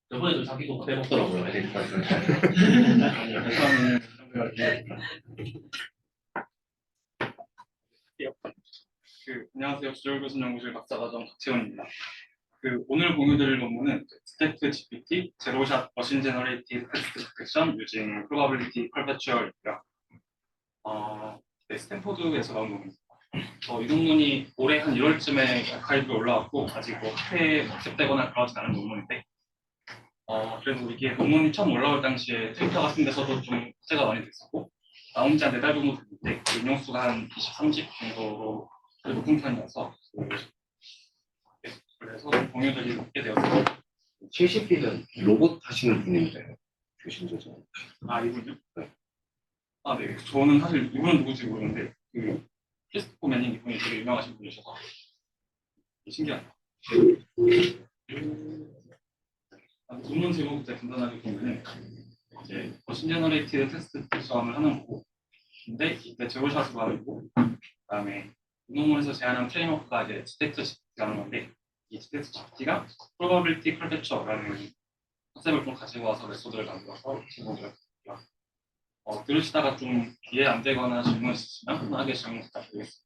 저번에도 자기도 빼먹더라고요. 에디터에서. 안녕하세요. 주절교수연구실 박사과정 박채원입니다. 오늘 공유드릴 논문은 스택트 GPT 제로샷 머신 제너레이티드 텍스트 디텍션 유징 프로바빌리티 퍼페추얼이고요. 스탠포드에서 나온 논문입니다. 이 논문이 올해 한 1월쯤에 아카이브에 올라왔고 아직 학회에 복습되거나 그러진 않은 논문인데 그래도 이게 논문이 처음 올라올 당시에 트위터 같은 데서도 좀 화제가 많이 됐었고 나온 지 한 4달 정도 됐는데 인용수가 한 20, 30 정도로 높은 편이어서 그래서 공유드리게 되었습니다. 70B는 로봇 하시는 분인데 교신 조정. 이분요? 네. 네. 저는 사실 이분은 누구지 모르는데 크리스토퍼 매닝 이분이 되게 유명하신 분이셔서 신기하다. 논문 제목부터 간단하게 보면은 이제 머신 제너레이티드 텍스트 디텍션을 하는 거고, 근데 이때 제로샷으로 하는 거고, 그다음에 이 논문에서 제안한 프레임워크가 이제 스택트 GPT라는 건데, 이 스택트 GPT가 프로바빌리티 컬펙처라는 컨셉을 좀 가지고 와서 메소드를 만들어서 제공을 드렸고요. 들으시다가 좀 이해 안 되거나 질문 있으시면 편하게 질문 부탁드리겠습니다.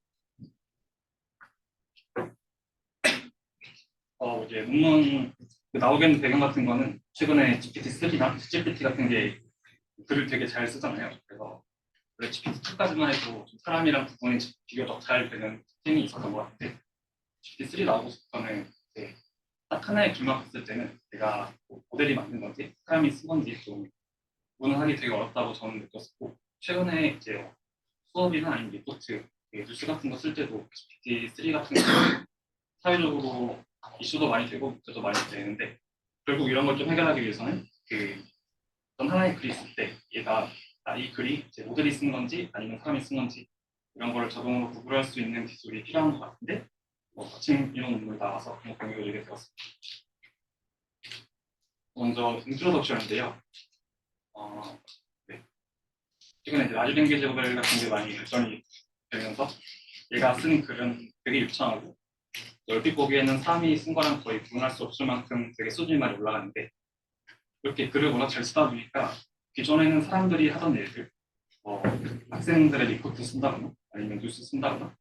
이제 논문 나오게 된 배경 같은 거는 최근에 GPT-3나 GPT 같은 게 글을 되게 잘 쓰잖아요. 그래서 원래 GPT-2까지만 해도 사람이랑 구분이 비교적 잘 되는 특징이 있었던 것 같은데 GPT-3 나오고부터는 딱 하나의 글만 봤을 때는 내가 모델이 맞는 건지 사람이 쓴 건지 좀 구분하기 되게 어렵다고 저는 느꼈었고 최근에 이제 수업이나 아니면 리포트, 뉴스 같은 거 쓸 때도 GPT-3 같은 거 사회적으로 이슈도 많이 되고 문제도 많이 되는데 결국 이런 걸 좀 해결하기 위해서는 어떤 하나의 글이 있을 때 얘가 이 글이 이제 모델이 쓴 건지 아니면 사람이 쓴 건지 이런 거를 자동으로 구분할 수 있는 기술이 필요한 것 같은데 마침 이런 논문이 나와서 공유드리게 되었습니다. 먼저 인트로덕션인데요. 최근에 이제 라지 랭귀지 모델 같은 게 많이 발전이 되면서 얘가 쓴 글은 되게 유창하고 얼핏 보기에는 사람이 쓴 거랑 거의 구분할 수 없을 만큼 되게 수준이 많이 올라가는데 이렇게 글을 워낙 잘 쓰다 보니까 기존에는 사람들이 하던 일들 학생들의 리포트 쓴다거나 아니면 뉴스 쓴다거나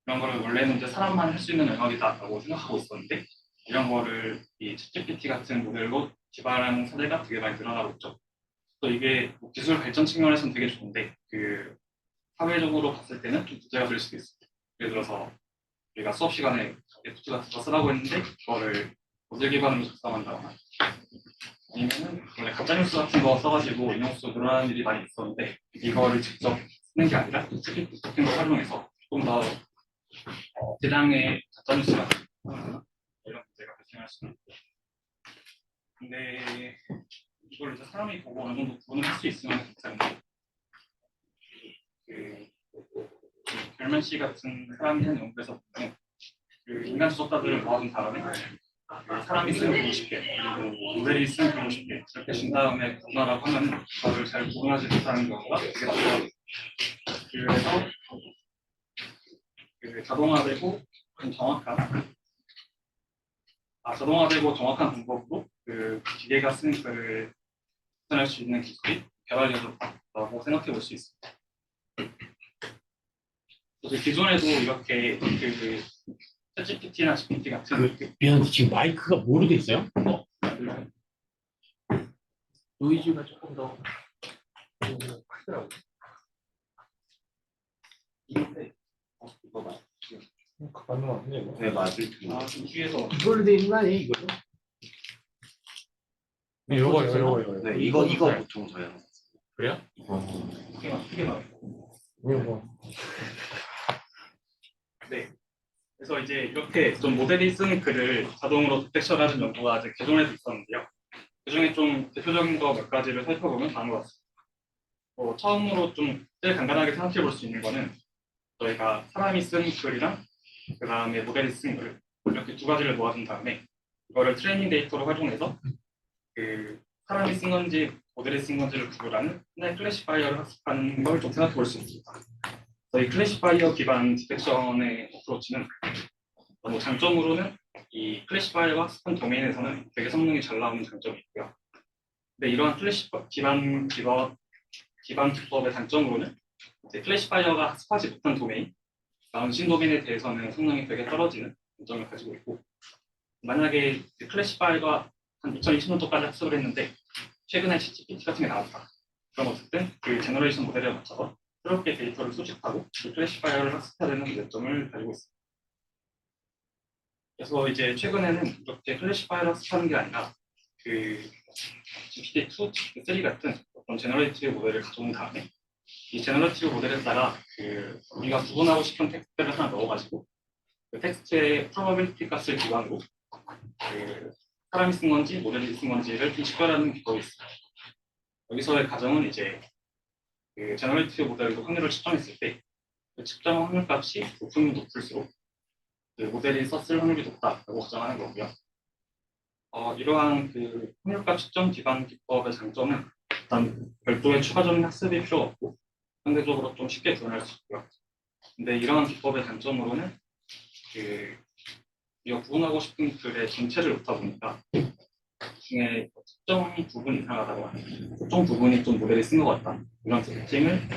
이런 거를 원래는 이제 사람만 할 수 있는 영역이다라고 생각하고 있었는데 이런 거를 이 챗GPT 같은 모델로 기반하는 사례가 되게 많이 늘어나고 있죠. 또 이게 기술 발전 측면에서는 되게 좋은데 사회적으로 봤을 때는 좀 문제가 될 수도 있습니다. 예를 들어서 우리가 수업 시간에 리포트 같은 거 쓰라고 했는데 그거를 모델 기반으로 작성한다거나 아니면은 원래 가짜뉴스 같은 거 써가지고 인용수 늘어나는 일이 많이 있었는데 이거를 직접 쓰는 게 아니라 GPT 같은 거 활용해서 좀 더 대량의 가짜뉴스가 이런 문제가 발생할 수 있고 근데 이걸 이제 사람이 보고 어느 정도 구분을 할 수 있으면 괜찮은데 결면씨 같은 사람이 한 연구에서 보면 인간 수석자들을 모아둔 다음에 사람이 쓴 50개 그리고 모델이 쓴 50개 이렇게 준 다음에 구분하라고 하면 그거를 잘 구분하지 못하는 경우가 되게 많더라고요. 그래서 자동화되고 정확한 방법으로 기계가 쓴 글을 구분할 수 있는 기술이 개발되었다고 생각해 볼 수 있습니다. 기존에도 이렇게 챗GPT나 GPT 같은 미안, 지금 마이크가 뭐로 돼 있어요? 노이즈가 조금 더 크더라고요. 이건데 이거 맞죠? 맞는 것 같은데 이거. 네 맞을 위에서 이걸로 돼 있는 거 아니에요 이거요? 이거. 네 이거 보통 저희 그래요? 크게 나와요. 이거. 네. 그래서 이제 이렇게 좀 모델이 쓴 글을 자동으로 디텍션하는 연구가 아직 기존에도 있었는데요. 그중에 좀 대표적인 거 몇 가지를 살펴보면 다음과 같습니다. 처음으로 좀 제일 간단하게 생각해 볼 수 있는 거는 저희가 사람이 쓴 글이랑 그 다음에 모델이 쓴 글 이렇게 두 가지를 모아둔 다음에 이거를 트레이닝 데이터로 활용해서 사람이 쓴 건지 모델이 쓴 건지를 구분하는 하나의 클래시파이어를 학습하는 걸 좀 생각해 볼 수 있습니다. 저희 클래시파이어 기반 디텍션의 어프로치는 장점으로는 이 클래시파이어가 학습한 도메인에서는 되게 성능이 잘 나오는 장점이 있고요. 근데 이러한 기반 기법의 단점으로는 이제 클래시파이어가 학습하지 못한 도메인, 운신 도메인에 대해서는 성능이 되게 떨어지는 장점을 가지고 있고, 만약에 클래시파이어가 한 2020년도까지 학습을 했는데 최근에 GPT 같은 게 나왔다. 그럼 어쨌든 그 제너레이션 모델에 맞춰서 새롭게 데이터를 수집하고 그 클래시파이어를 학습해야 되는 문제점을 가지고 있습니다. 그래서 이제 최근에는 이렇게 클래시파이어를 학습하는 게 아니라 그 GPT-2, GPT-3 같은 어떤 제너레이티브 모델을 가져온 다음에 이 제너레이티브 모델에다가 그 우리가 구분하고 싶은 텍스트를 하나 넣어가지고 그 텍스트의 프로바빌리티 값을 기반으로 그 사람이 쓴 건지 모델이 쓴 건지를 좀 식별하는 기법이 있습니다. 여기서의 가정은 이제 그 제너레이티브 모델로 확률을 측정했을 때 그 측정 확률 값이 높을수록 그 모델이 썼을 확률이 높다라고 가정하는 거고요. 이러한 그 확률값 측정 기반 기법의 장점은 일단 별도의 추가적인 학습이 필요 없고 상대적으로 좀 쉽게 구현할 수 있고요. 근데 이러한 기법의 단점으로는 그 우리가 구분하고 싶은 글의 전체를 놓다 보니까 중에 특정 부분이 이상하다고 하는 특정 부분이 좀 모델이 쓴 것 같다. 이런 특징을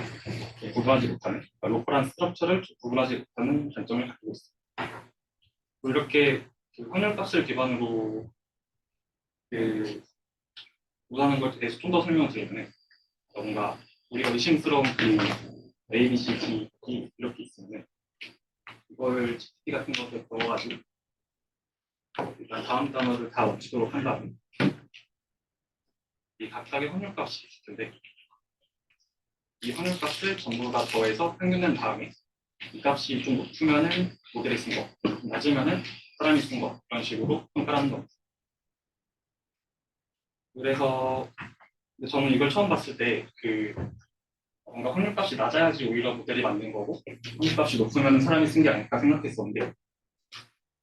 구분하지 못하는 로컬한 스트럭처를 구분하지 못하는 단점을 가지고 있습니다. 이렇게 그 확률값을 기반으로 그 구분하는 것에 대해서 좀 더 설명을 드리면 뭔가 우리가 의심스러운 그 A, B, C, D, E 이렇게 있으면 이걸 GPT 같은 것에 넣어가지고 일단 다음 단어를 다 맞추도록 한 다음에 이 각각의 확률값이 있을 텐데 이 확률값을 전부 다 더해서 평균낸 다음에 이 값이 좀 높으면은 모델이 쓴 거, 낮으면은 사람이 쓴 거 이런 식으로 평가를 하는 겁니다. 그래서 저는 이걸 처음 봤을 때 그 뭔가 확률값이 낮아야지 오히려 모델이 맞는 거고 확률값이 높으면 사람이 쓴 게 아닐까 생각했었는데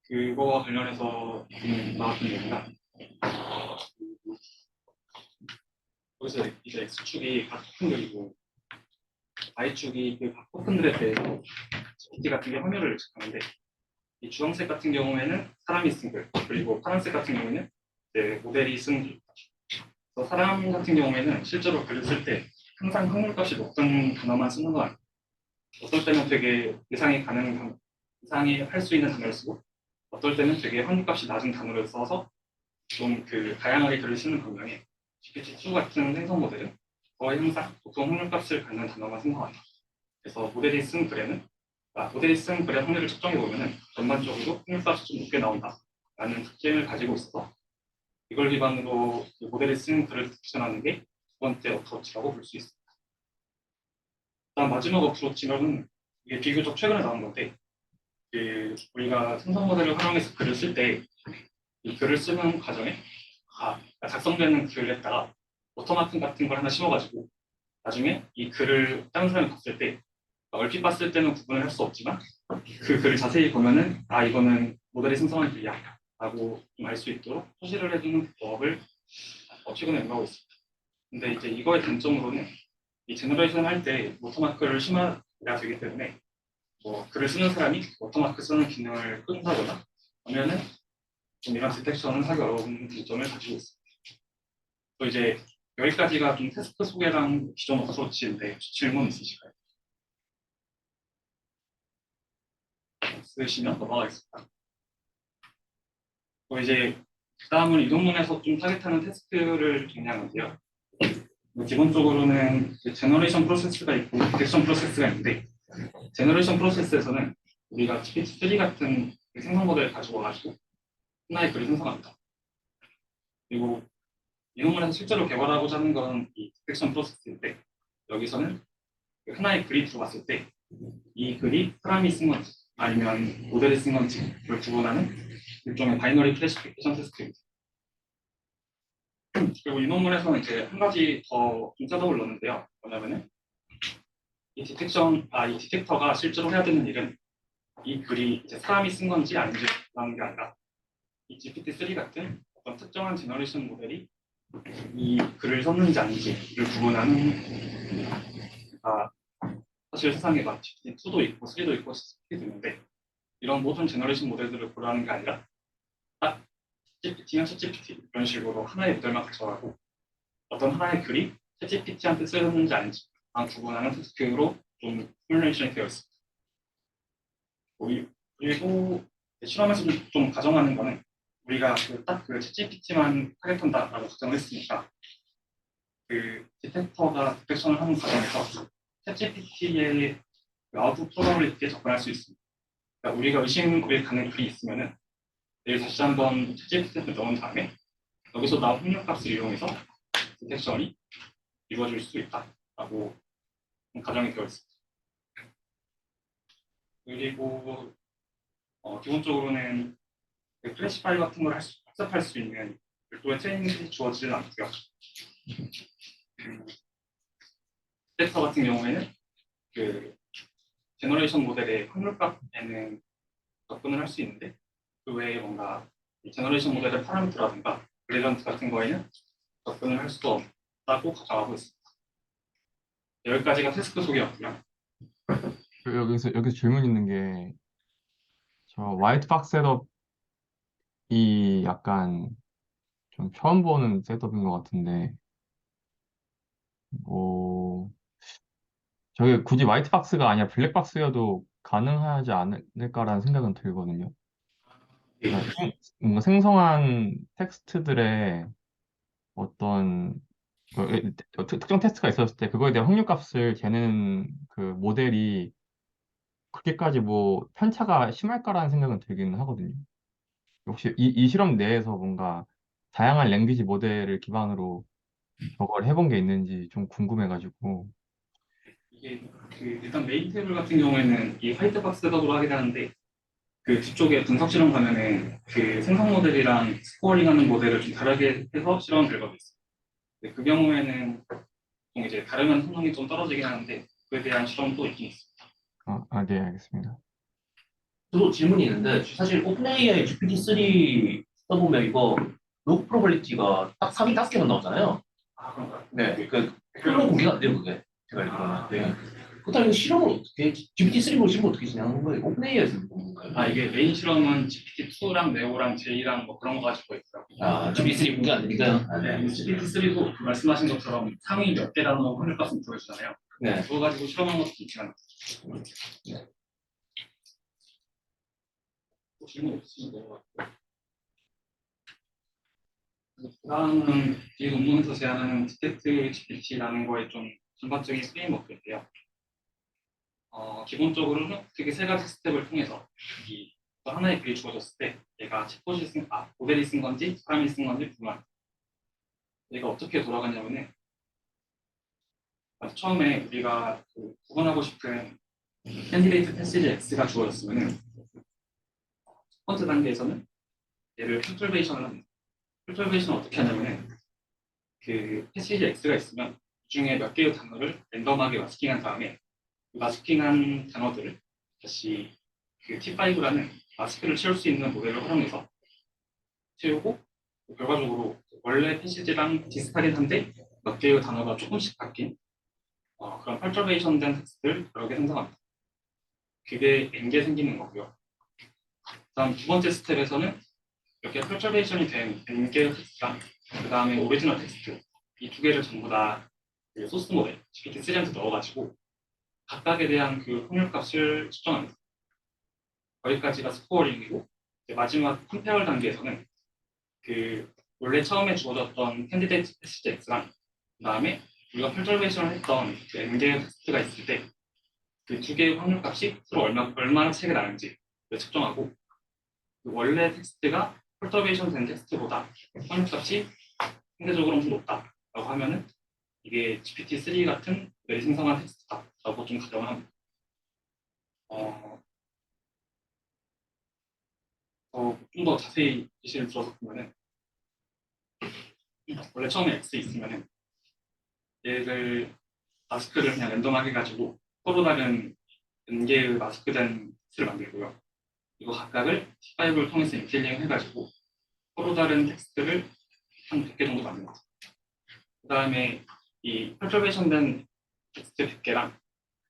그거와 관련해서 나왔던 얘기가 거기서 이제 X축이 각 토큰들이고 Y축이 그 각 토큰들에 대해서 GPT 같은 게 확률을 측정하는데 이 주황색 같은 경우에는 사람이 쓴 글, 그리고 파란색 같은 경우에는 이제 모델이 쓴 글. 그래서 사람 같은 경우에는 실제로 글을 쓸 때 항상 확률값이 높은 단어만 쓰는 거 아니에요. 어떨 때는 되게 예상이 할 수 있는 단어를 쓰고 어떨 때는 되게 확률값이 낮은 단어를 써서 좀 그 다양하게 글을 쓰는 반면에 GPT-2 같은 생성 모델은 거의 항상 보통 확률값을 갖는 단어만 생성합니다. 그래서 모델이 쓴 글의 확률을 측정해 보면은 전반적으로 확률값이 좀 높게 나온다라는 특징을 가지고 있어서 이걸 기반으로 그 모델이 쓴 글을 딕션하는 게 두 번째 어프로치라고 볼 수 있습니다. 다음 마지막 어프로치는 이게 비교적 최근에 나온 건데 그 우리가 생성 모델을 활용해서 글을 쓸 때 이 글을 쓰는 과정에 작성되는 글에다가 워터마크 같은 걸 하나 심어가지고 나중에 이 글을 다른 사람이 봤을 때 얼핏 봤을 때는 구분을 할 수 없지만 그 글을 자세히 보면은 이거는 모델이 생성한 글이야 라고 좀 알 수 있도록 표시를 해주는 법을 최근에 연구하고 있습니다. 근데 이제 이거의 단점으로는 이 제너레이션 할 때 워터마크를 심어야 되기 때문에 뭐 글을 쓰는 사람이 워터마크 쓰는 기능을 끈다거나 하면은 좀 이런 디텍션을 하기 어려운 단점을 가지고 있습니다. 또 이제 여기까지가 좀 테스트 소개랑 기존 어프로치인데 질문 있으실까요? 쓰시면 넘어가겠습니다. 또 이제 다음은 이 논문에서 좀 타겟하는 테스트를 정리하는데요. 기본적으로는 제너레이션 프로세스가 있고 디텍션 프로세스가 있는데 제너레이션 프로세스에서는 우리가 GPT-3 같은 생성 모델을 가지고 와가지고 하나의 글을 생성합니다. 그리고 이 논문에서 실제로 개발하고자 하는 건 이 디텍션 프로세스인데 여기서는 하나의 글이 들어왔을 때 이 글이 사람이 쓴 건지 아니면 모델이 쓴 건지를 구분하는 일종의 바이너리 클래시피케이션 테스트입니다. 그리고 이 논문에서는 이제 한 가지 더 좀 셋업을 넣었는데요. 뭐냐면은 이 디텍터가 실제로 해야 되는 일은 이 글이 이제 사람이 쓴 건지 아닌지라는 게 아니라 이 GPT-3 같은 어떤 특정한 제너레이션 모델이 이 글을 썼는지 아닌지를 구분하는 사실 세상에 막 GPT-2도 있고 3도 있고 6도 있는데 이런 모든 제너레이션 모델들을 고려하는 게 아니라 딱 챗GPT면 챗GPT 이런 식으로 하나의 모델만 가져가고 어떤 하나의 글이 챗GPT한테 쓰였는지 아닌지 구분하는 텍스트로 좀 포뮬레이션이 되어 있습니다. 그리고 실험에서 좀 가정하는 거는 우리가 딱그 챗GPT만 타겟한다라고 가정을 했으니까 그 디텍터가 디텍션을 하는 과정에서 챗GPT의 아웃풋 프로그래밀리티에 접근할 수 있습니다. 그러니까 우리가 의심을 가는 글이 있으면은 내일 다시 한번 챗GPT에 넣은 다음에 여기서 나온 확률값을 이용해서 디텍션이 이루어질 수 있다라고 가정이 되어 있습니다. 그리고 기본적으로는 클래시파이 같은 걸 학습할 수 있는 별도의 트레이닝이 주어지지는 않고요. 텍스터 같은 경우에는 그 제너레이션 모델의 확률값에는 접근을 할 수 있는데 그 외에 뭔가 제너레이션 모델의 파라미터라든가 그레디언트 같은 거에는 접근을 할 수 없다고 가정하고 있습니다. 여기까지가 태스크 소개였고요. 여기서 질문 있는 게, 저 화이트박스 셋업이 약간 좀 처음 보는 셋업인 것 같은데, 뭐, 저게 굳이 화이트박스가 아니라 블랙박스여도 가능하지 않을까라는 생각은 들거든요. 그러니까 뭔가 생성한 텍스트들의 어떤 특정 테스트가 있었을 때 그거에 대한 확률값을 재는 그 모델이 그렇게까지 뭐 편차가 심할까라는 생각은 들기는 하거든요. 혹시 이 실험 내에서 뭔가 다양한 랭귀지 모델을 기반으로 저걸 해본 게 있는지 좀 궁금해가지고. 이게 일단 메인 테이블 같은 경우에는 이 화이트박스 셋업으로 하긴 하는데 그 뒤쪽에 분석 실험 가면은 그 생성 모델이랑 스코어링하는 모델을 좀 다르게 해서 실험 결과가 있어요. 근데 그 경우에는 보통 이제 다르면 성능이 좀 떨어지긴 하는데 그에 대한 실험도 있긴 있습니다. 네, 알겠습니다. 저도 질문이 있는데 사실 오픈AI GPT-3 써보면 이거 로그 프로버리티가 딱 3인 5개만 나오잖아요. 아 그런가요? 네, 그 플로 공개가 안 돼요 그게. 제가 알기로는. 네. 그렇다면 이거 실험을 어떻게 GPT-3로 실험 어떻게 진행하는 거예요? 오픈AI에서 보는 건가요? 이게 메인 실험은 GPT-2랑 네오랑 J랑 뭐 그런 거 가지고 있고요. GPT-3 공개 안 되니까요. 네, GPT-3도 말씀하신 것처럼 상위 몇 개라는 확률값은 보여주잖아요. 네. 그거 가지고 실험한 것도 있지만 질문 없으시면 넘어갈게요. 그다음은 이 논문에서 제안하는 디텍트 GPT라는 거에 좀 전반적인 프레임워크인데요. 기본적으로는 되게 세 가지 스텝을 통해서 이 하나의 글이 주어졌을 때 얘가 모델이 쓴 건지 사람이 쓴 건지 분할. 얘가 어떻게 돌아가냐면은 처음에 우리가 구분하고 싶은 캔디데이트 패시지 X가 주어졌으면은 첫 번째 단계에서는 얘를 팩토리베이션을 합니다. 팩토리베이션은 어떻게 하냐면은 그 패시지 X가 있으면 그 중에 몇 개의 단어를 랜덤하게 마스킹한 다음에 그 마스킹한 단어들을 다시 그 T5라는 마스크를 채울 수 있는 모델을 활용해서 채우고 결과적으로 원래 패시지랑 비슷하긴 한데 몇 개의 단어가 조금씩 바뀐 그런 펄처베이션 된 텍스트를 여러 개 생성합니다. 그게 N개 생기는 거고요. 다음 두 번째 스텝에서는 이렇게 펄처베이션이 된 N개의 텍스트랑 그 다음에 오리지널 텍스트 이 두 개를 전부 다 그 소스 모델 GPT-3한테 넣어가지고 각각에 대한 그 확률값을 측정합니다. 거기까지가 스코어링이고 마지막 컴페어 단계에서는 그 원래 처음에 주어졌던 캔디데이트 패시지 X랑 그 다음에 우리가 펄처베이션을 했던 그 N개의 텍스트가 있을 때 그 두 개의 확률값이 서로 얼마나 차이가 나는지 측정하고 그 원래 텍스트가 펄처베이션 된 텍스트보다 확률값이 상대적으로 좀 높다라고 하면은 이게 GPT-3 같은 모델이 생성한 텍스트다라고 좀 가정을 합니다. 좀 더 자세히 예시를 들어서 보면은 원래 처음에 X 있으면은 얘를 마스크를 그냥 랜덤하게 가지고 서로 다른 N개의 마스크된 텍스트를 만들고요. 이거 각각을 T5를 통해서 인필링 해가지고 서로 다른 텍스트를 한 100개 정도 만듭니다. 그 다음에 이 펄처베이션 된 텍스트 100개랑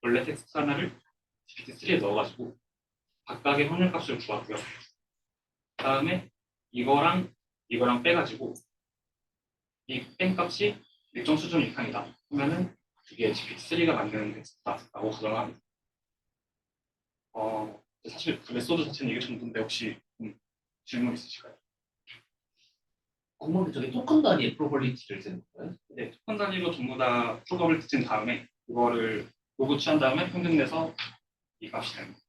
원래 텍스트 하나를 GPT-3에 넣어가지고 각각의 확률값을 구하고요. 그 다음에 이거랑 빼가지고 이 뺀 값이 일정 수준 이상이다 하면은 그게 GPT-3가 만드는 텍스트다라고 가정합니다. 사실 그 메소드 자체는 이게 전부인데 혹시 질문 있으실까요? 궁금한 게 저게 토큰 단위의 프로벌리티를 쓰는 거예요? 네, 토큰 단위로 전부 다 프로그램을 친 다음에 그거를 로그 취한 다음에 평균 내서 이 값이 되는 거예요.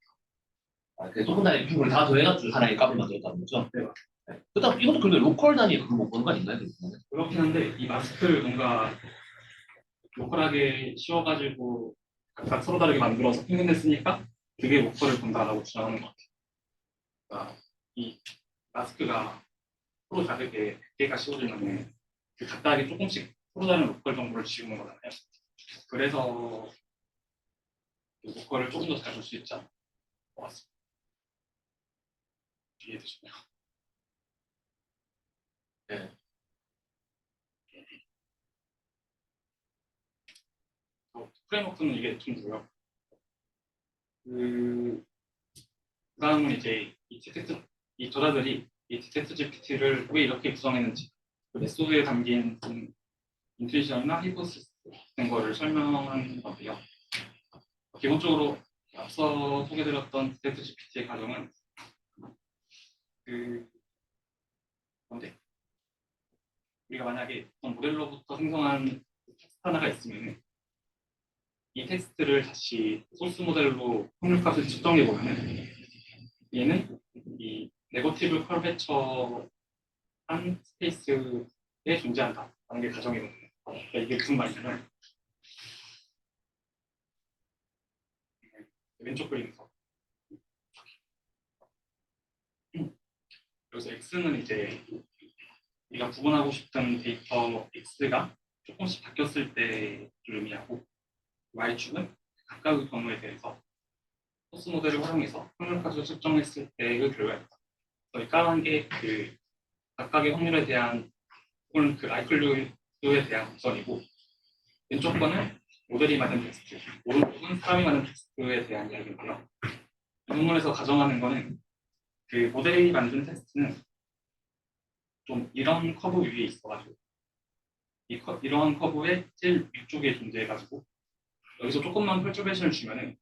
아, 그 토큰 단위 비율을 다 더해가지고 하나의 값을 만들었다는 거죠? 네. 네. 그다음 이것도 그런데 로컬 단위 그걸 못 보는 거 아닌가요? 그러면? 그렇긴 한데 이 마스크를 뭔가 로컬하게 씌워가지고 각각 서로 다르게 만들어서 평균 냈으니까 그게 로컬을 본다라고 주장하는 것 같아요. 그러니까 이 마스크가 서로 다르게 100개가 씌워지면 그 각각이 조금씩 서로 다른 로컬 정보를 지우는 거잖아요. 그래서 그 로컬을 조금 더 잘 볼 수 있지 않을 것 같습니다. 이해되시나요? 네. 프레임워크는 이게 좀 뭐예요? 그 다음은 이제 이 저자들이 이 텍스트 GPT를 왜 이렇게 구성했는지 그 메소드에 담긴 좀 인투이션이나 히포시스 같은 거를 설명한 건데요. 기본적으로 앞서 소개드렸던 텍스트 GPT의 가정은 건데 우리가 만약에 어떤 모델로부터 생성한 텍스트 하나가 있으면 이 텍스트를 다시 소스 모델로 확률값을 측정해 보면은 얘는 이 네거티브 컬베처 한 스페이스에 존재한다 라는 게 가정이거든요. 그러니까 이게 무슨 말이냐면 왼쪽 그림에서 여기서 x는 이제 우리가 구분하고 싶은 데이터 x가 조금씩 바뀌었을 때를 의미하고 y축은 각각의 경우에 대해서 소스 모델을 활용해서 확률값을 측정했을 때의 결과입니다. 저희 까만 게 그 각각의 확률에 대한 혹은 그 아이클류에 대한 곡선이고 왼쪽 거는 모델이 만든 텍스트, 오른쪽은 사람이 만든 텍스트에 대한 이야기인데요. 이 논문에서 가정하는 거는 그 모델이 만든 텍스트는 좀 이런 커브 위에 있어가지고 이러한 커브의 제일 위쪽에 존재해가지고 여기서 조금만 펄츄베이션을 주면은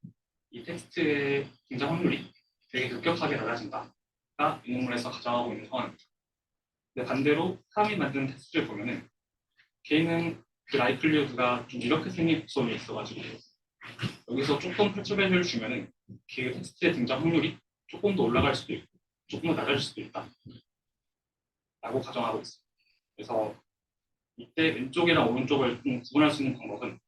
이 텍스트의 등장 확률이 되게 급격하게 낮아진다가 이 논문에서 가정하고 있는 상황입니다. 근데 반대로 사람이 만든 텍스트를 보면은 걔는 그 라이클리후드가 좀 이렇게 생긴 곡선이 있어가지고 여기서 조금 펄츄베이션을 주면은 그 텍스트의 등장 확률이 조금 더 올라갈 수도 있고 조금 더 낮아질 수도 있다 라고 가정하고 있습니다. 그래서 이때 왼쪽이랑 오른쪽을 좀 구분할 수 있는 방법은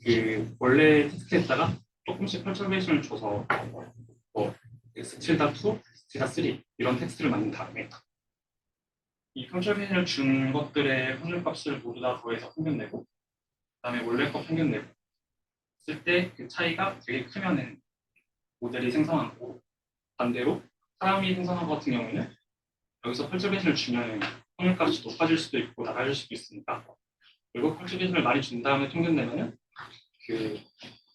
그 원래 텍스트에다가 조금씩 펄츄베이션을 줘서 뭐 x7.2, x7.3 이런 텍스트를 만든 다음에 이 펄츄베이션을 준 것들의 확률값을 모두 다 더해서 평균 내고 그다음에 원래 거 평균 내고 쓸 때 그 차이가 되게 크면은 모델이 생성한 거고 반대로 사람이 생성한 것 같은 경우에는 여기서 펄츄베이션을 주면 확률값이 높아질 수도 있고 낮아질 수도 있으니까 결국 펄츄베이션을 많이 준 다음에 평균 내면은 그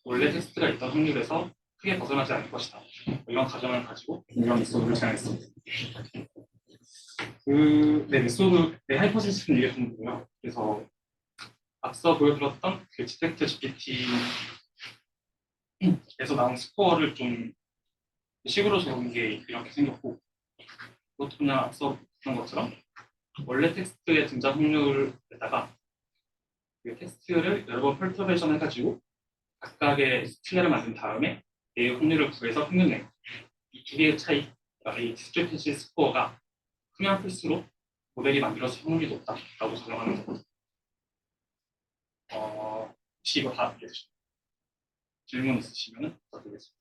원래 텍스트가 있던 확률에서 크게 벗어나지 않을 것이다. 이런 가정을 가지고 이런 메소드를 제안했습니다. 네, 메소드의 하이퍼시스는 이게 정도고요. 그래서 앞서 보여드렸던 그 디텍트 GPT에서 나온 스코어를 좀 식으로 적은 게 이렇게 생겼고 그것도 그냥 앞서 본 것처럼 원래 텍스트의 등장 확률에다가 그 텍스트를 여러 번 펄터베이션 해가지고 각각의 스틸레를 만든 다음에 A의 확률을 구해서 평균 내고 이 두 개의 차이, 그러니까 이 디스트리뷰션 스코어가 크면 클수록 모델이 만들어서 확률이 높다라고 가정하는 거거든요. 혹시 이거 다 이해되시나요? 질문 있으시면 부탁드리겠습니다.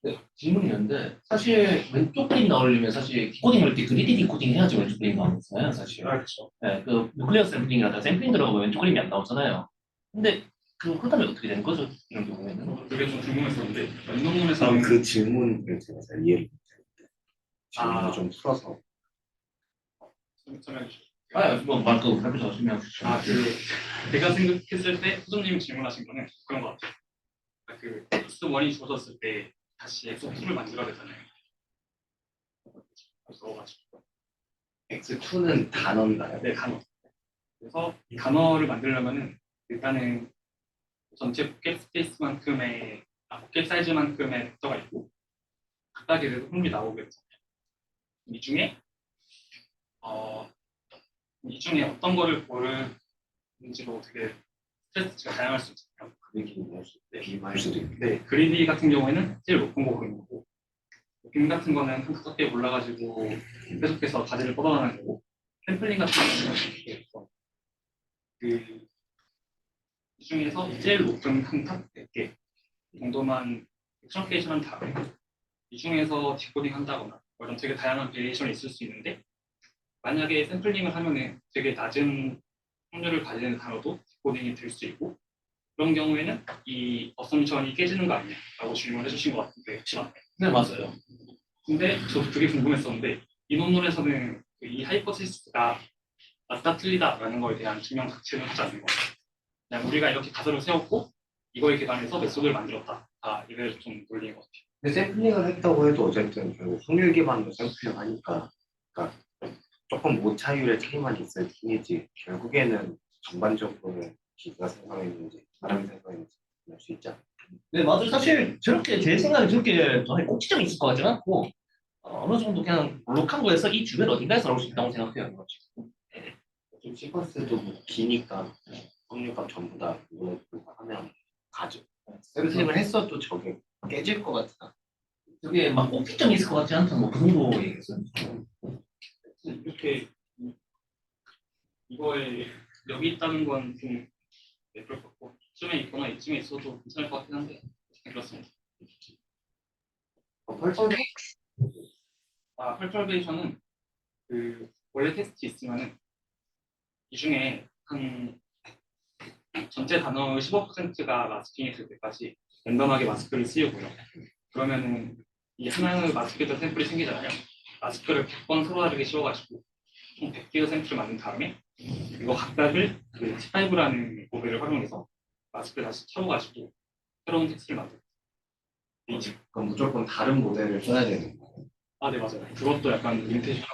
네, 질문이 있는데 사실 왼쪽 그림 나오려면 사실 디코딩 할 때 그리디 디코딩 해야지 왼쪽 그림 나오잖아요, 사실. 그렇죠. 네, 그 뉴클리어 샘플링이라든가 샘플링 들어가면 왼쪽 그림이 안 나오잖아요. 근데 그렇다면 어떻게 되는 거죠? 이런 경우에는? 그게 좀 궁금했었는데 연논문에서 저는 그 질문을 제가 잘 이해를 못했는데 질문을 좀 풀어서 설명해 주시죠. 뭐말그 발표자 설명. 제가 생각했을 때 후보님이 질문하신 거는 그런 것 같아요. 그 X1이 주어졌을 때 다시 X2를 만들어야 되잖아요. 넣어가지고 X2는 단어인가요? 네, 단어. 그래서 이 단어를 만들려면은 일단은 전체 포켓 스페이스만큼의 포켓 사이즈만큼의 벡터가 있고 각각에 대해서 흥미 나오겠죠. 이 중에 어, 이 중에 어떤 거를 고르는지로 되게 스트레스가 다양할 수 있어요. 그리기는 할 수, 비할 수도 있고. 네, 그리디 같은 경우에는 제일 높은 거 고르는 거고, 빔 같은 거는 한 다섯 개 골라가지고 계속해서 가지를 뻗어나가는 거고, 샘플링 같은 경우는 이 중에서 제일 높은 한탑 100개 정도만 트렁케이션 한 다음에 이 중에서 디코딩 한다거나 이런 되게 다양한 베리에이션이 있을 수 있는데 만약에 샘플링을 하면은 되게 낮은 확률을 가지는 단어도 디코딩이 될 수 있고 그런 경우에는 이 어썸션이 깨지는 거 아니냐 라고 질문을 해주신 것 같은데 혹시 맞나요? 네, 맞아요. 근데 저도 그게 궁금했었는데 이 논문에서는 이 하이포테시스가 맞다 틀리다라는 거에 대한 증명 자체는 하지 않는 것 같아요. 그냥 우리가 이렇게 가설을 세웠고 이거에 기반해서 메소드를 만들었다. 이걸 좀 놀리는 것 같아요. 근데 샘플링을 했다고 해도 어쨌든 결국 확률 기반으로 샘플링 하니까 그러니까 조금 오차율의 차이만 있을 뿐이지 결국에는 전반적으로 기가 생성했는지 사람이 생성했는지 알 수 있지 않을까. 네, 맞아요. 사실 저렇게 제 생각에 저렇게 전에 꼭 지정이 있을 것 같지는 않고 어느 정도 그냥 볼록한 거에서 이 주변 어딘가에서 나올 수 있다고 생각해요. 좀 시퀀스도 뭐 기니까 확률값 전부 다 이거 하면 가죠. 샘플링을 했어도 저게 깨질 것 같아. 저게 막 꼭 지정이 있을 것 같지 않다. 뭐그 정도 얘기했어요. 이렇게 이거에 여기 있다는 건좀 그럴 것 같고 이쯤에 있거나 이쯤에 있어도 괜찮을 것 같긴 한데 그렇습니다. 펄펄 펄펄베이션은 원래 텍스트 있으면은 이 중에 한 전체 단어의 15%가 마스킹이 될 때까지 랜덤하게 마스크를 씌우고요. 그러면은 이 하나의 마스크에서 샘플이 생기잖아요. 마스크를 100번 서로 다르게 씌워가지고 총 100개의 샘플을 만든 다음에 이거 각각을 그 T5라는 모델을 활용해서 마스크를 다시 채워가지고 새로운 텍스트를 만들어요. 그럼 무조건 다른 모델을 써야 되는 거예요. 네 맞아요. 그것도 약간 리미테이션.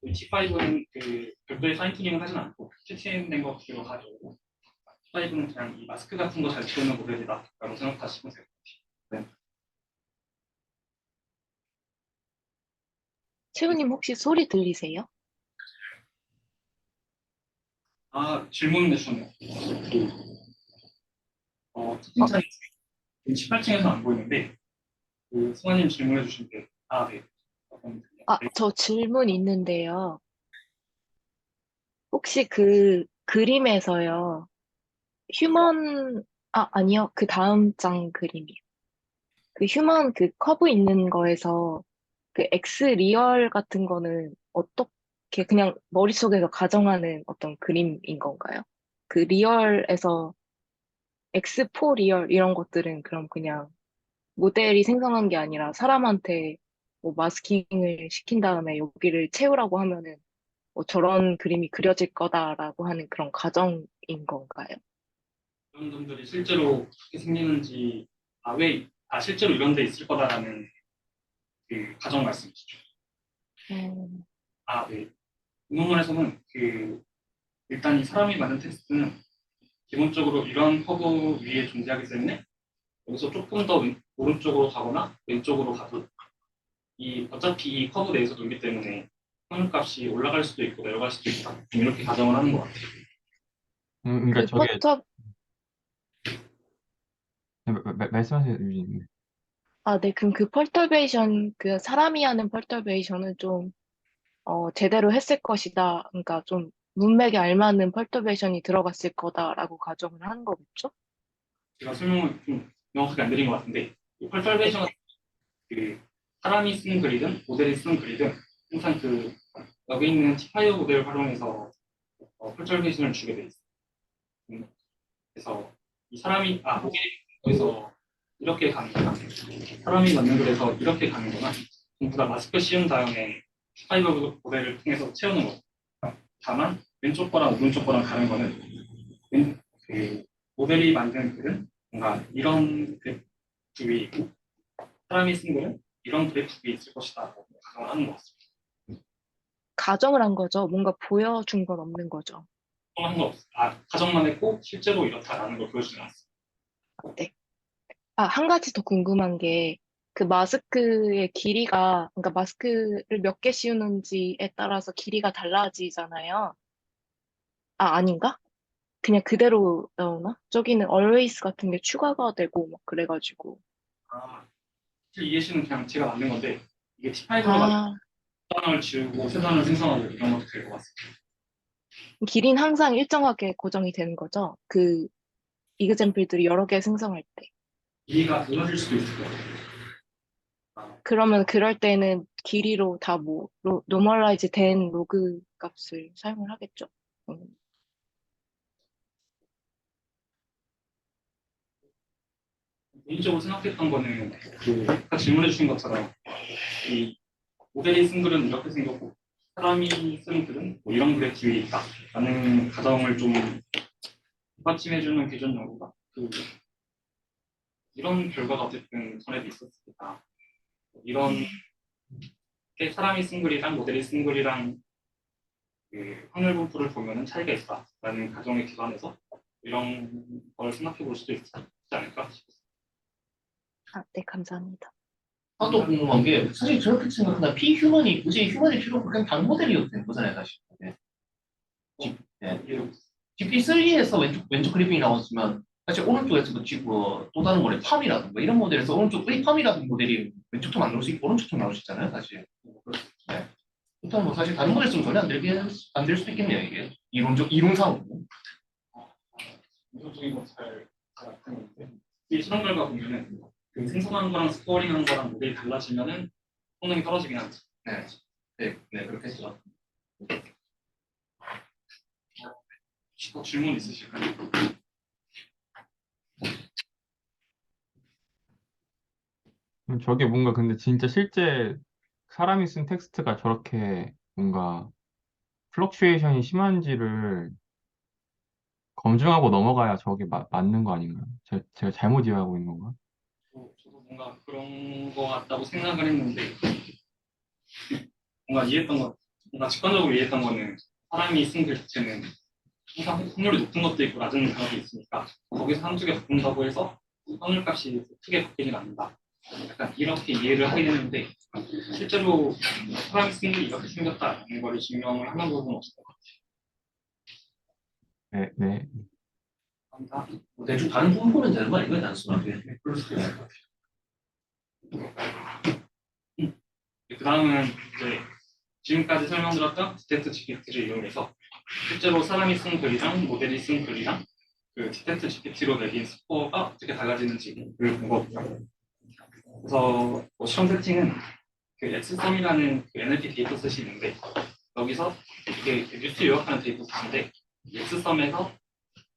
T5는 별도의 파인튜닝을 하진 않고 TTN 거 기로 가지고 T5는 그냥 이 마스크 같은 거 잘 채우는 모델이다라고 생각하시면 돼요. 채우님 혹시 소리 들리세요? 질문 주셨네요. 채팅창이 18층에서 안 보이는데 승환님 질문해 주신 게 네. 저 질문 있는데요. 혹시 그 그림에서요, 아니요. 그 다음 장 그림이요. 그 휴먼 그 커브 있는 거에서 그 X 리얼 같은 거는 어떻게 그냥 머릿속에서 가정하는 어떤 그림인 건가요? 그 리얼에서 X4 리얼 이런 것들은 그럼 그냥 모델이 생성한 게 아니라 사람한테 뭐 마스킹을 시킨 다음에 여기를 채우라고 하면은 뭐 저런 그림이 그려질 거다라고 하는 그런 가정인 건가요? 이런 점들이 실제로 어떻게 생기는지 실제로 이런 데 있을 거다라는 그 가정 말씀이시죠. 네. 논문에서는 일단 이 사람이 만든 텍스트는 기본적으로 이런 커브 위에 존재하기 때문에 여기서 조금 더 오른쪽으로 가거나 왼쪽으로 가도 어차피 이 커브 내에서 돌기 때문에 확률값이 올라갈 수도 있고 내려갈 수도 있다. 이렇게 가정을 하는 것 같아요. 그러니까 그 저게 퍼터, 말씀하세요, 유진님. 네, 그럼 그 펄터베이션, 그 사람이 하는 펄터베이션은 좀, 제대로 했을 것이다. 그러니까 좀 문맥에 알맞는 펄터베이션이 들어갔을 거다라고 가정을 하는 거겠죠? 제가 설명을 좀 명확하게 안 드린 것 같은데 이 펄터베이션은 사람이 쓰는 글이든 모델이 쓰는 글이든 항상 여기 있는 T5 모델을 활용해서 펄터베이션을 주게 돼 있어요. 그래서 이 사람이 모델에서 이렇게 가는 거나 사람이 만든 글에서 이렇게 가는 거나 전부 다 마스크 씌운 다음에 T5 모델을 통해서 채우는 거. 다만 왼쪽 거랑 오른쪽 거랑 다른 거는 모델이 만든 글은 뭔가 이런 그래프 위에 있고 사람이 쓴 글은 이런 그래프 위에 있을 것이다 라고 가정을 하는 것 같습니다. 가정을 한 거죠. 뭔가 보여준 건 없는 거죠. 한거 없어. 가정만 했고 실제로 이렇다라는 걸 보여주지 않았어. 네. 한 가지 더 궁금한 게, 그 마스크의 길이가, 그러니까 마스크를 몇 개 씌우는지에 따라서 길이가 달라지잖아요. 아닌가? 그냥 그대로 나오나? 저기는 always 같은 게 추가가 되고 막 그래가지고. 사실 이 예시는 그냥 제가 만든 건데 이게 T5로 가지고 아, 단어를 지우고 새 단어를 생성하고 이런 것도 될 것 같습니다. 길이는 항상 일정하게 고정이 되는 거죠. 그 이그잼플들이 여러 개 생성할 때. 길이가 달라질 수도 있을 거예요. 그러면 그럴 때는 길이로 다 뭐, 노멀라이즈 된 로그 값을 사용을 하겠죠. 음. 개인적으로 생각했던 거는 아까 질문해 주신 것처럼 이 모델이 쓴 글은 이렇게 생겼고 사람이 쓴 글은 뭐 이런 글의 기회이 있다라는 가정을 좀 뒷받침해주는 기존 연구가 이런 결과가 어쨌든 전에도 있었습니다. 이런 게 사람이 쓴 글이랑 모델이 쓴 글이랑 그 확률 분포를 보면은 차이가 있다라는 가정에 기반해서 이런 걸 생각해 볼 수도 있지 않을까 싶습니다. 네, 감사합니다. 또 궁금한 게 사실 저렇게 생각하면 피휴먼이 굳이 휴먼이 필요 없고 그냥 단 모델이어도 되는 거잖아요, 사실. 네. 네. GP3에서 왼쪽 클리핑이 나왔으면 사실 오른쪽에서도 지금 또 다른 모델 팜이라든가 이런 모델에서 오른쪽 팜이라든 모델이 왼쪽도 만들 수 있고 오른쪽도 나올 수 있잖아요, 사실. 네. 일단 뭐 사실 다른 모델 쓰면 전혀 안 될 수도 있겠네요, 이게 이론상으로. 이론적인 건잘 알았는데 이 실험 결과 보면은 그 생성한 거랑 스코어링한 거랑 모델이 달라지면은 성능이 떨어지긴 하죠. 네, 그렇겠죠. 더 질문 있으실까요? 저게 뭔가 근데 진짜 실제 사람이 쓴 텍스트가 저렇게 뭔가 플럭추에이션이 심한지를 검증하고 넘어가야 저게 맞는 거 아닌가요? 제가 잘못 이해하고 있는 건가? 저도 뭔가 그런 거 같다고 생각을 했는데 뭔가 직관적으로 이해했던 거는 사람이 쓴 글 자체는 항상 확률이 높은 것도 있고 낮은 경우도 있으니까 거기서 한두 개 바꾼다고 해서 확률값이 크게 바뀌진 않는다. 약간 이렇게 이해를 하게 되는데 실제로 사람이 쓴 글이 이렇게 생겼다는 걸 증명을 하는 부분은 없을 것 네, 네. 같아요. 뭐 대충 다른 부분 보면 되는 거 아닌가요, 단순하게? 그 다음은 이제 지금까지 설명드렸던 스태트 GPT를 이용해서 실제로 사람이 쓴 글이랑 모델이 쓴 글이랑 그 스태트 GPT로 내린 스코어가 어떻게 달라지는지를 본 거고요. 그래서 뭐 실험 세팅은 그 엑스썸이라는 그 NLP 데이터셋이 있는데 여기서 이게 뉴스 요약하는 데이터셋인데 엑스썸에서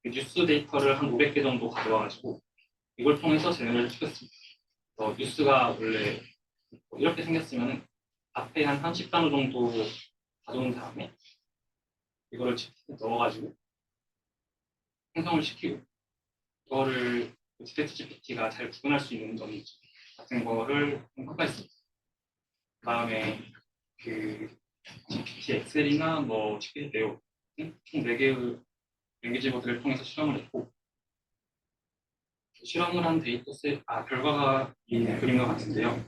그 뉴스 데이터를 한 500개 정도 가져와가지고 이걸 통해서 제너를 시켰습니다. 뉴스가 원래 뭐 이렇게 생겼으면 앞에 한 30단어 정도 가져온 다음에 이거를 GPT에 넣어가지고 생성을 시키고 이거를 스태트 GPT가 잘 구분할 수 있는 점인지 같은 거를 평가했습니다. 그 다음에 그 GPT 엑셀이나 뭐 GPT 네오 총 4개의 랭귀지 모델을 통해서 실험을 했고 실험을 한 데이터셋 결과가 이 그림과 같은데요.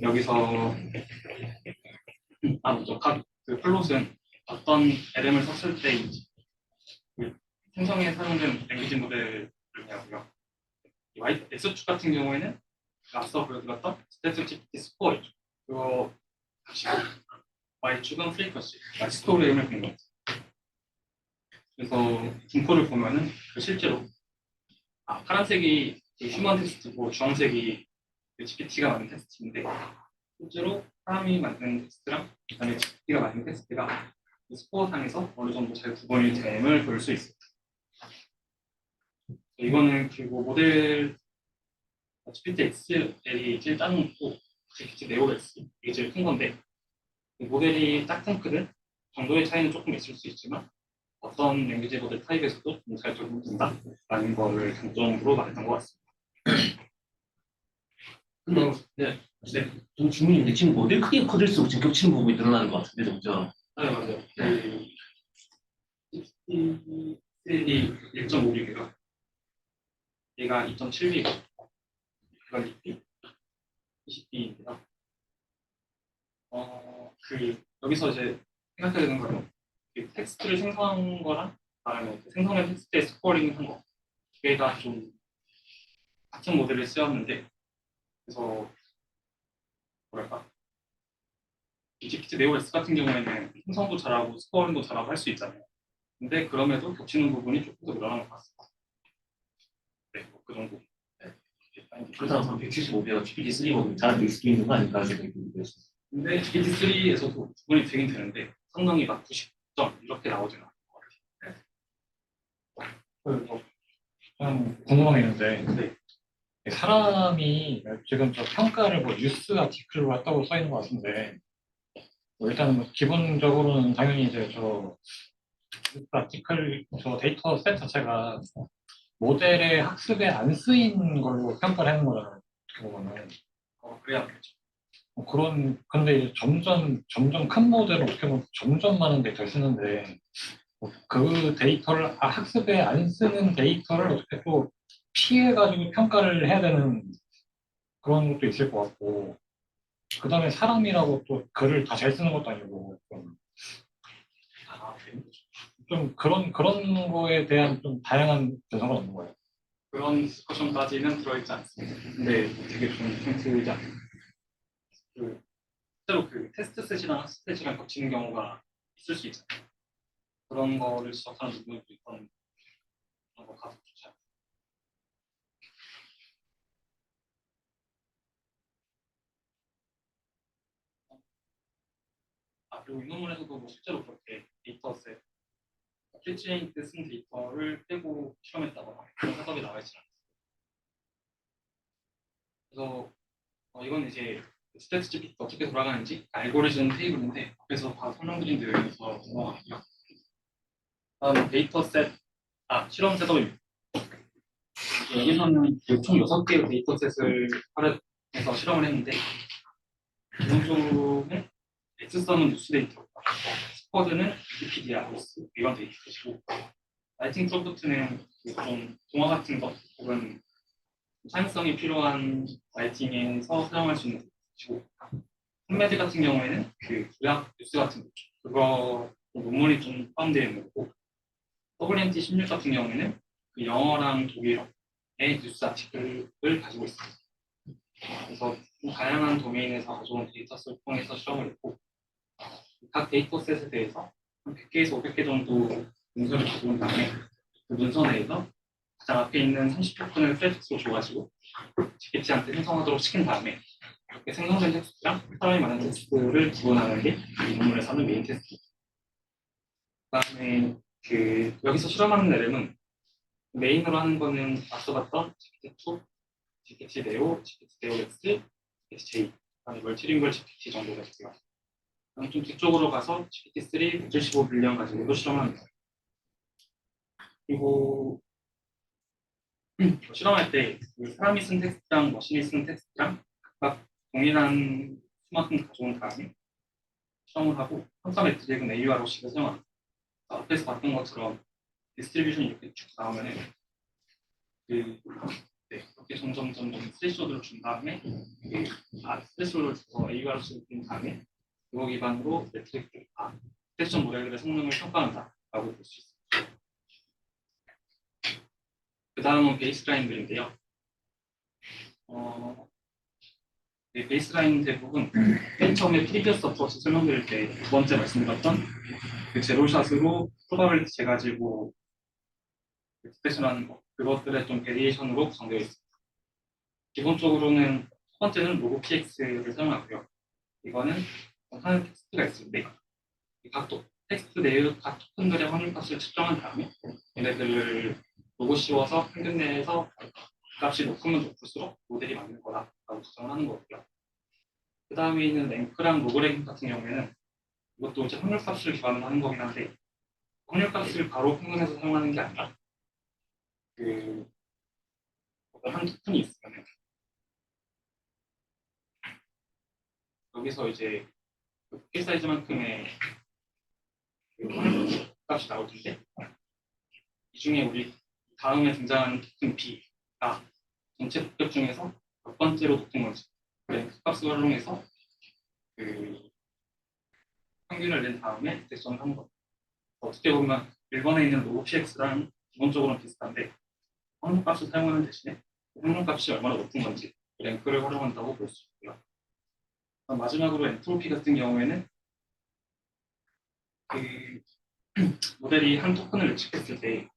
여기서 먼저 각그 플롯은 어떤 LM을 썼을 때 그 생성에 사용된 랭귀지 모델이냐고요. X축 같은 경우에는 앞서 보여드렸던 스태틱 GPT 스코어이죠. 그거 다시 Y축은 프리퀀시, 스토리임을 본 거죠. 그래서 분포를 보면은 실제로 파란색이 그 휴먼 테스트고 주황색이 그 GPT가 만든 테스트인데 실제로 사람이 만든 테스트랑 그다음에 GPT가 만든 테스트가 스코어상에서 어느 정도 잘 구분이 됨을 볼 수 있습니다. 이거는 그리고 모델 GPT XL이 제일 작은 거고 GPT 네오 X 이게 제일 큰 건데 모델이 작든 크든 정도의 차이는 조금 있을 수 있지만 어떤 랭귀지 모델 타입에서도 잘 적용된다라는 거를 장점으로 말했던 것 같습니다. 네. 좀 질문인데 지금 모델 크기가 커질수록 지금 겹치는 부분이 늘어나는 것 같은데, 점점. 2.5비고요. 얘가 2.7비고 이건 2B, 20B입니다. 여기서 이제 생각해야 되는 거는 그 텍스트를 생성한 거랑 그다음에 그 생성된 텍스트에 스코어링 한 거, 두 개가 좀 같은 모델을 쓰였는데, 그래서 뭐랄까, GPT 네오S 같은 경우에는 생성도 잘하고 스코어링도 잘하고 할 수 있잖아요. 근데 그럼에도 겹치는 부분이 조금 더 늘어난 것 같습니다. 네, 뭐그 정도. 그렇다고 175배가 GPT-3보다 잘할 수 있는 거 아닌가 생각이 들었어요. 근데 GPT-3에서도 구분이 되긴 되는데 성능이 막 90점 이렇게 나오진 않을 것 같아요. 좀 궁금한 게 있는데 네. 사람이 지금 저 평가를 뭐 뉴스 아티클로 했다고 써 있는 것 같은데 일단 뭐 기본적으로는 당연히 이제 저 뉴스 아티클 저 데이터 셋 자체가 모델의 학습에 안 쓰인 걸로 평가를 하는 거잖아요. 어떻게 보면은 그래야 되죠. 근데 이제 점점 큰 모델은 어떻게 보면 점점 많은 데이터를 쓰는데 그 데이터를 학습에 안 쓰는 데이터를 어떻게 또 피해가지고 평가를 해야 되는 그런 것도 있을 것 같고, 그 다음에 사람이라고 또 글을 다 잘 쓰는 것도 아니고 좀 그런 거에 대한 좀 다양한 분석은 없는 거예요. 그런 디스커션까지는 들어있지 않습니다. 근데 되게 좀 힌트이지 않습니다. 실제로 그 테스트 셋이랑 학습 셋이랑 겹치는 경우가 있을 수 있잖아요. 그런 거를 지적하는 부분도 있던 그런 거 가서 좋지 않아요. 그리고 이 논문에서도 뭐 실제로 그렇게 데이터셋, 필체인 때 쓴 데이터를 빼고 실험했다거나 그런 해석이 나와 있지 않아요. 그래서 이건 이제 스태트 GPT 어떻게 돌아가는지 알고리즘 테이블인데 앞에서 다 설명드린 내용에서 넘어갈게요. 다음 데이터셋, 실험 셋업입니다. 여기서는 총 6개의 데이터셋을 활용해서 실험을 했는데 기본적으로는 X선은 뉴스 데이터, 스쿼드는 위키피디아, 뉴스 이런 데이터셋이고 라이팅 프롬프트는 좀 동화 같은 것 혹은 사용성이 필요한 라이팅에서 사용할 수 있는 데이터셋이고 홈메드 같은 경우에는 그 요약 뉴스 같은 거 그거 논문이 좀 포함되어 있는 거고 WNT 16 같은 경우에는 그 영어랑 독일어의 뉴스 아티클을 가지고 있습니다. 그래서 다양한 도메인에서 가져온 데이터셋을 통해서 실험을 했고 각 데이터셋에 대해서 한 100개에서 500개 정도 문서를 가져온 다음에 그 문서 내에서 가장 앞에 있는 30%는 프레픽스로 줘가지고 GPT한테 생성하도록 시킨 다음에 이렇게 생성된 텍스트랑 사람이 만든 텍스트를 구분하는 게 이 논문에서 하는 메인 테스트입니다. 그다음에 여기서 실험하는 LM은 메인으로 하는 거는 앞서 봤던 GPT-2, GPT-Neo, GPT-Neo-X, GPT-J, 그다음에 멀티링걸 GPT 정도가 있고요. 그럼 좀 뒤쪽으로 가서 GPT-3, 175빌리언 가지고도 실험합니다. 그리고 실험할 때 사람이 쓴 텍스트랑 머신이 쓴 텍스트랑 각각 동일한 수만큼 가져온 다음에 실험을 하고 평가 매트릭은 AUROC를 사용합니다. 앞에서 봤던 것처럼 디스트리뷰션이 이렇게 쭉 나오면은 이렇게 점점 스레시홀드를 준 다음에 스레시홀드를 줘서 AUROC를 준 다음에 그거 기반으로 매트릭 스테이션 모델들의 성능을 평가한다라고 볼 수 있습니다. 그 다음은 베이스라인들인데요. 베이스라인 대부분 맨 처음에 프리비어스 어프로치 설명드릴 때 두 번째 말씀드렸던 그 제로샷으로 프로바빌리티 재가지고 스페셜하는 거 그것들의 좀 베리에이션으로 구성되어 있습니다. 기본적으로는 첫 번째는 로고 PX를 사용하고요. 이거는 하는 텍스트가 있는데 각 텍스트 내의 각 토큰들의 확률값을 측정한 다음에 얘네들을 로고 씌워서 평균 내에서 값이 높으면 높을수록 모델이 맞는 거다라고 구성을 하는 거고요. 그 다음에 있는 랭크랑 로그랭크 같은 경우에는 이것도 이제 확률값을 기반으로 하는 거긴 한데 확률값을 바로 평균해서 사용하는 게 아니라 어떤 한 토큰이 있으면 여기서 이제 그 사이즈만큼의 확률값이 나올 텐데 이 중에 우리 다음에 등장하는 토큰 B가 전체 복잡 중에서 몇 번째로 높은 건지 랭크 값을 활용해서 그 평균을 낸 다음에 디텍션을 하는 거예요. 어떻게 보면 1번에 있는 로우 PX랑 기본적으로는 비슷한데 평균값을 사용하는 대신에 평균값이 얼마나 높은 건지 랭크를 활용한다고 볼 수 있고요. 마지막으로 엔트로피 같은 경우에는 그 모델이 한 토큰을 예측했을 때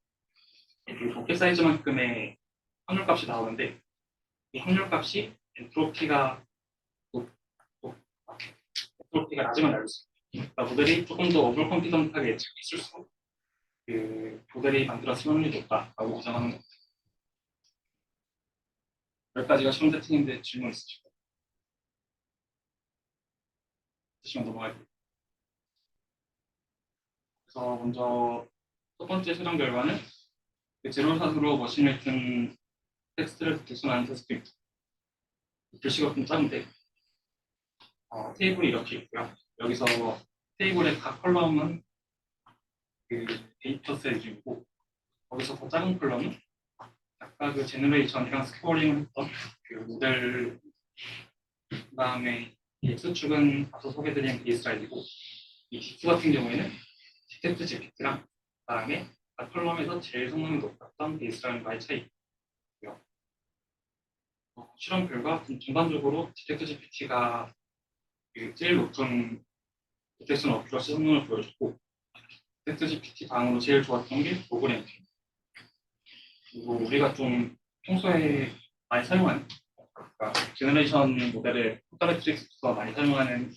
그 도켓 사이즈만큼의 확률값이 나오는데 이 확률값이 엔트로피가 엔트로피가 낮으면 날수 있어요. 그러니까 모델이 조금 더 오버 컨피던트하게 예측했을수록 그 모델이 만들어진 확률이 높다라고 가정하는 겁니다. 여기까지가 시험 세팅인데 질문 있으시고 있으시면 넘어갈게요. 그래서 먼저 첫 번째 실험 결과는 제로샷으로 머신을 뜬 텍스트를 디텍션하는 테스트입니다. 글씨가 좀 작은데 테이블이 이렇게 있고요. 여기서 테이블의 각 컬럼은 그 데이터 셋이고 거기서 더 작은 컬럼은 아까 그 제너레이션이랑 스코어링을 했던 그 모델 그다음에 X축은 앞서 소개드린 베이스라인이고 이 D2 같은 경우에는 디텍트 GPT랑 그다음에 각 컬럼에서 제일 성능이 높았던 베이스라인과의 차이고요. 실험 결과 전반적으로 디텍트 GPT가 제일 높은 디텍션 어큐러시 성능을 보여줬고 디텍트 GPT 다음으로 제일 좋았던 게 로그랭크. 그리고 우리가 좀 평소에 많이 사용하는 그러니까 제너레이션 모델의 포타메트릭스에서 많이 사용하는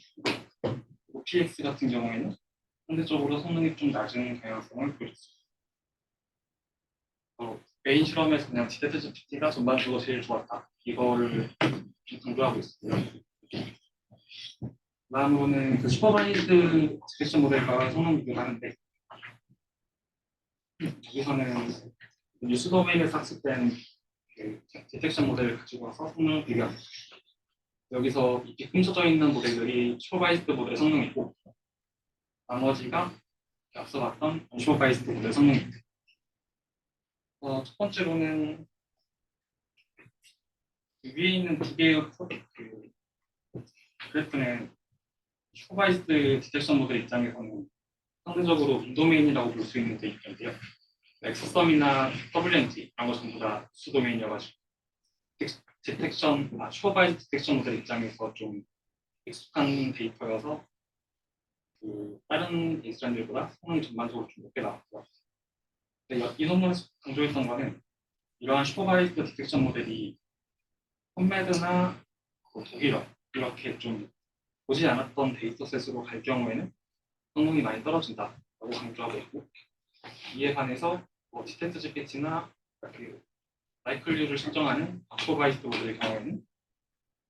PX 같은 경우에는 상대적으로 성능이 좀 낮은 경향성을 보였습니다. 메인 실험에서 그냥 디텍트 GPT가 전반적으로 제일 좋았다. 이거를 좀 강조하고 있습니다. 다음으로는 그 슈퍼바이즈드 디텍션 모델과 성능 비교를 하는데 여기서는 뉴스 도메인에서 학습된 그 디텍션 모델을 가지고 와서 성능을 비교합니다. 여기서 이 빗금쳐져 있는 모델들이 슈퍼바이즈드 모델 성능이고 나머지가 앞서 봤던 언슈퍼바이즈드 모델 성능입니다. 첫 번째로는 위에 있는 두 개의 그 그래프는 슈퍼바이즈드 디텍션 모델 입장에서는 상대적으로 인도메인이라고 볼 수 있는 데이터인데요. 엑스썸이나 WNT 이런 거 전부 다 수도메인이어가지고 슈퍼바이즈드 디텍션 모델 입장에서 좀 익숙한 데이터여서 그 다른 베이스라인들보다 성능이 전반적으로 좀 높게 나왔고요. 이 논문에서 강조했던 거는 이러한 슈퍼바이즈드 디텍션 모델이 펀메드나 독일어 이렇게 좀 보지 않았던 데이터셋으로 갈 경우에는 성능이 많이 떨어진다라고 강조하고 있고 이에 반해서 디텍트 GPT나 그 라이클리를 설정하는 슈퍼바이즈드 모델의 경우에는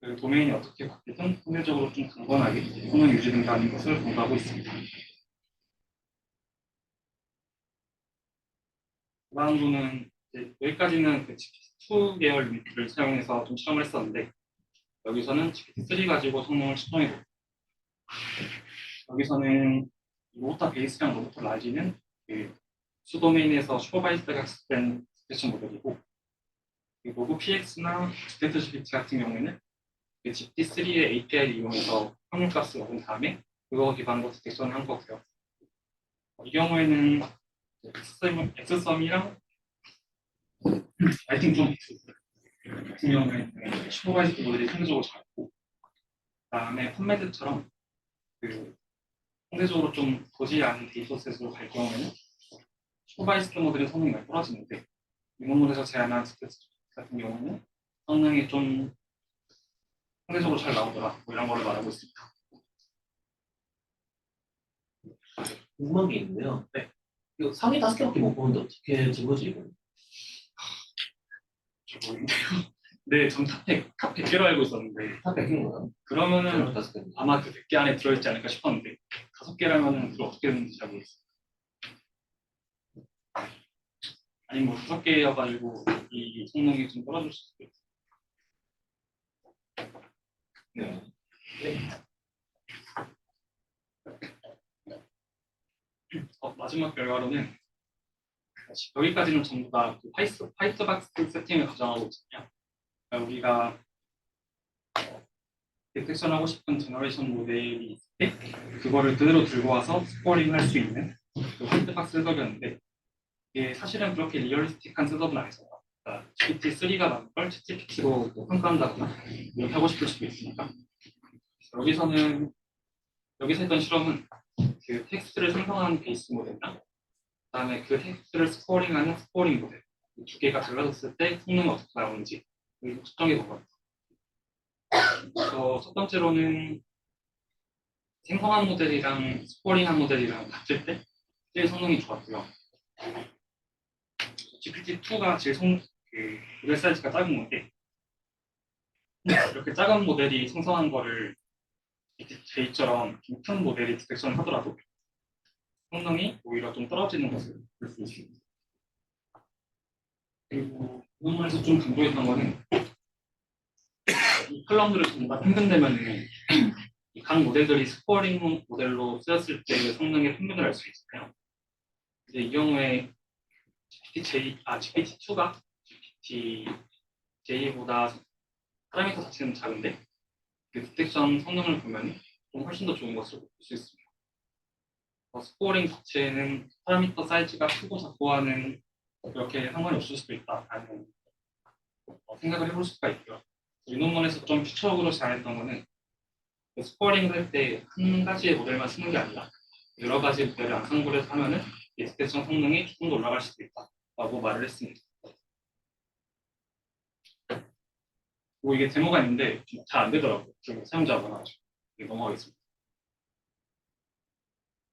그 도메인이 어떻게 바뀌든 상대적으로 좀 강건하게 성능이 유지된다는 것을 강조하고 있습니다. 다음으로는 여기까지는 그 GPT-2 계열 리미트를 사용해서 좀 실험을 했었는데 여기서는 GPT-3 가지고 성능을 측정해보고 여기서는 로보타 베이스랑 로보타 라지는 그 수도메인에서 슈퍼바이즈드가 학습된 디텍션 모델이고 로브 PX나 디텍트 GPT 같은 경우에는 GPT-3의 API를 이용해서 확률값을 얻은 다음에 그거 기반으로 디텍션을 한 거고요. 이 경우에는 엑스썸이랑 라이팅 좀 같은 경우에는 슈퍼바이즈드 모델이 상대적으로 작고 그다음에 펀메드처럼 그 상대적으로 좀 보지 않은 데이터셋으로 갈 경우에는 슈퍼바이즈드 모델의 성능이 많이 떨어지는데 이 논문에서 제안한 디텍트 같은 경우는 성능이 좀 상대적으로 잘 나오더라 뭐 이런 거를 말하고 있습니다. 궁금한 게 있는데요. 네. 이거 상위 5개밖에 못 보는데 어떻게 된 거지 이거? 네, 전 탑 100개로 알고 있었는데 다 뺏긴 거야? 그러면은 5개. 아마 그 100개 안에 들어있지 않을까 싶었는데 5개라면은 그걸 어떻게 됐는지 잘 모르겠어요. 아니 뭐 5개여가지고 이 성능이 좀 떨어질 수도 있어요. 네. 마지막 결과로는 여기까지는 전부 다 그 화이트박스 세팅을 가정하고 있잖아요. 그러니까 우리가 디텍션 하고 싶은 제너레이션 모델이 있을 때 그거를 그대로 들고 와서 스코어링 할 수 있는 그 화이트박스 셋업이었는데 이게 사실은 그렇게 리얼리스틱한 셋업은 아니잖아요. 그러니까 GPT-3가 만든 걸 ChatGPT로 뭐 평가한다거나 이렇게 하고 싶을 수도 있으니까 여기서 했던 실험은 그 텍스트를 생성하는 베이스 모델이랑 그다음에 그 텍스트를 스코어링하는 스코어링 모델 이 두 개가 달라졌을 때 성능이 어떻게 나오는지 여기서 측정해 본 거예요. 그래서 첫 번째로는 생성한 모델이랑 스코어링한 모델이랑 같을 때 제일 성능이 좋았고요. GPT-2가 제일 모델 사이즈가 작은 건데 이렇게 작은 모델이 생성한 거를 J처럼 좀 큰 모델이 디텍션 하더라도 성능이 오히려 좀 떨어지는 것을 볼 수 있습니다. 그리고 이 논문에서 좀 강조했던 거는 이 클럼들을 전부 다 평균되면은 이 각 모델들이 스코어링 모델로 쓰였을 때 성능의 평균을 알 수 있잖아요. 근데 이 경우에 GPT-2가 GPT-J보다 파라미터 자체는 작은데 그 디텍션 성능을 보면 좀 훨씬 더 좋은 것으로 볼 수 있습니다. 스코어링 자체는 파라미터 사이즈가 크고 작고와는 그렇게 상관이 없을 수도 있다라는 생각을 해볼 수가 있고요. 이 논문에서 좀 추적으로 잘했던 거는 스코어링을 할 때 한 가지의 모델만 쓰는 게 아니라 여러 가지 모델을 암상고려해서 하면은 이 디텍션 성능이 조금 더 올라갈 수도 있다라고 말을 했습니다. 뭐 이게 데모가 있는데 잘 안 되더라고요. 지금 사용자가 많아가지고 넘어가겠습니다.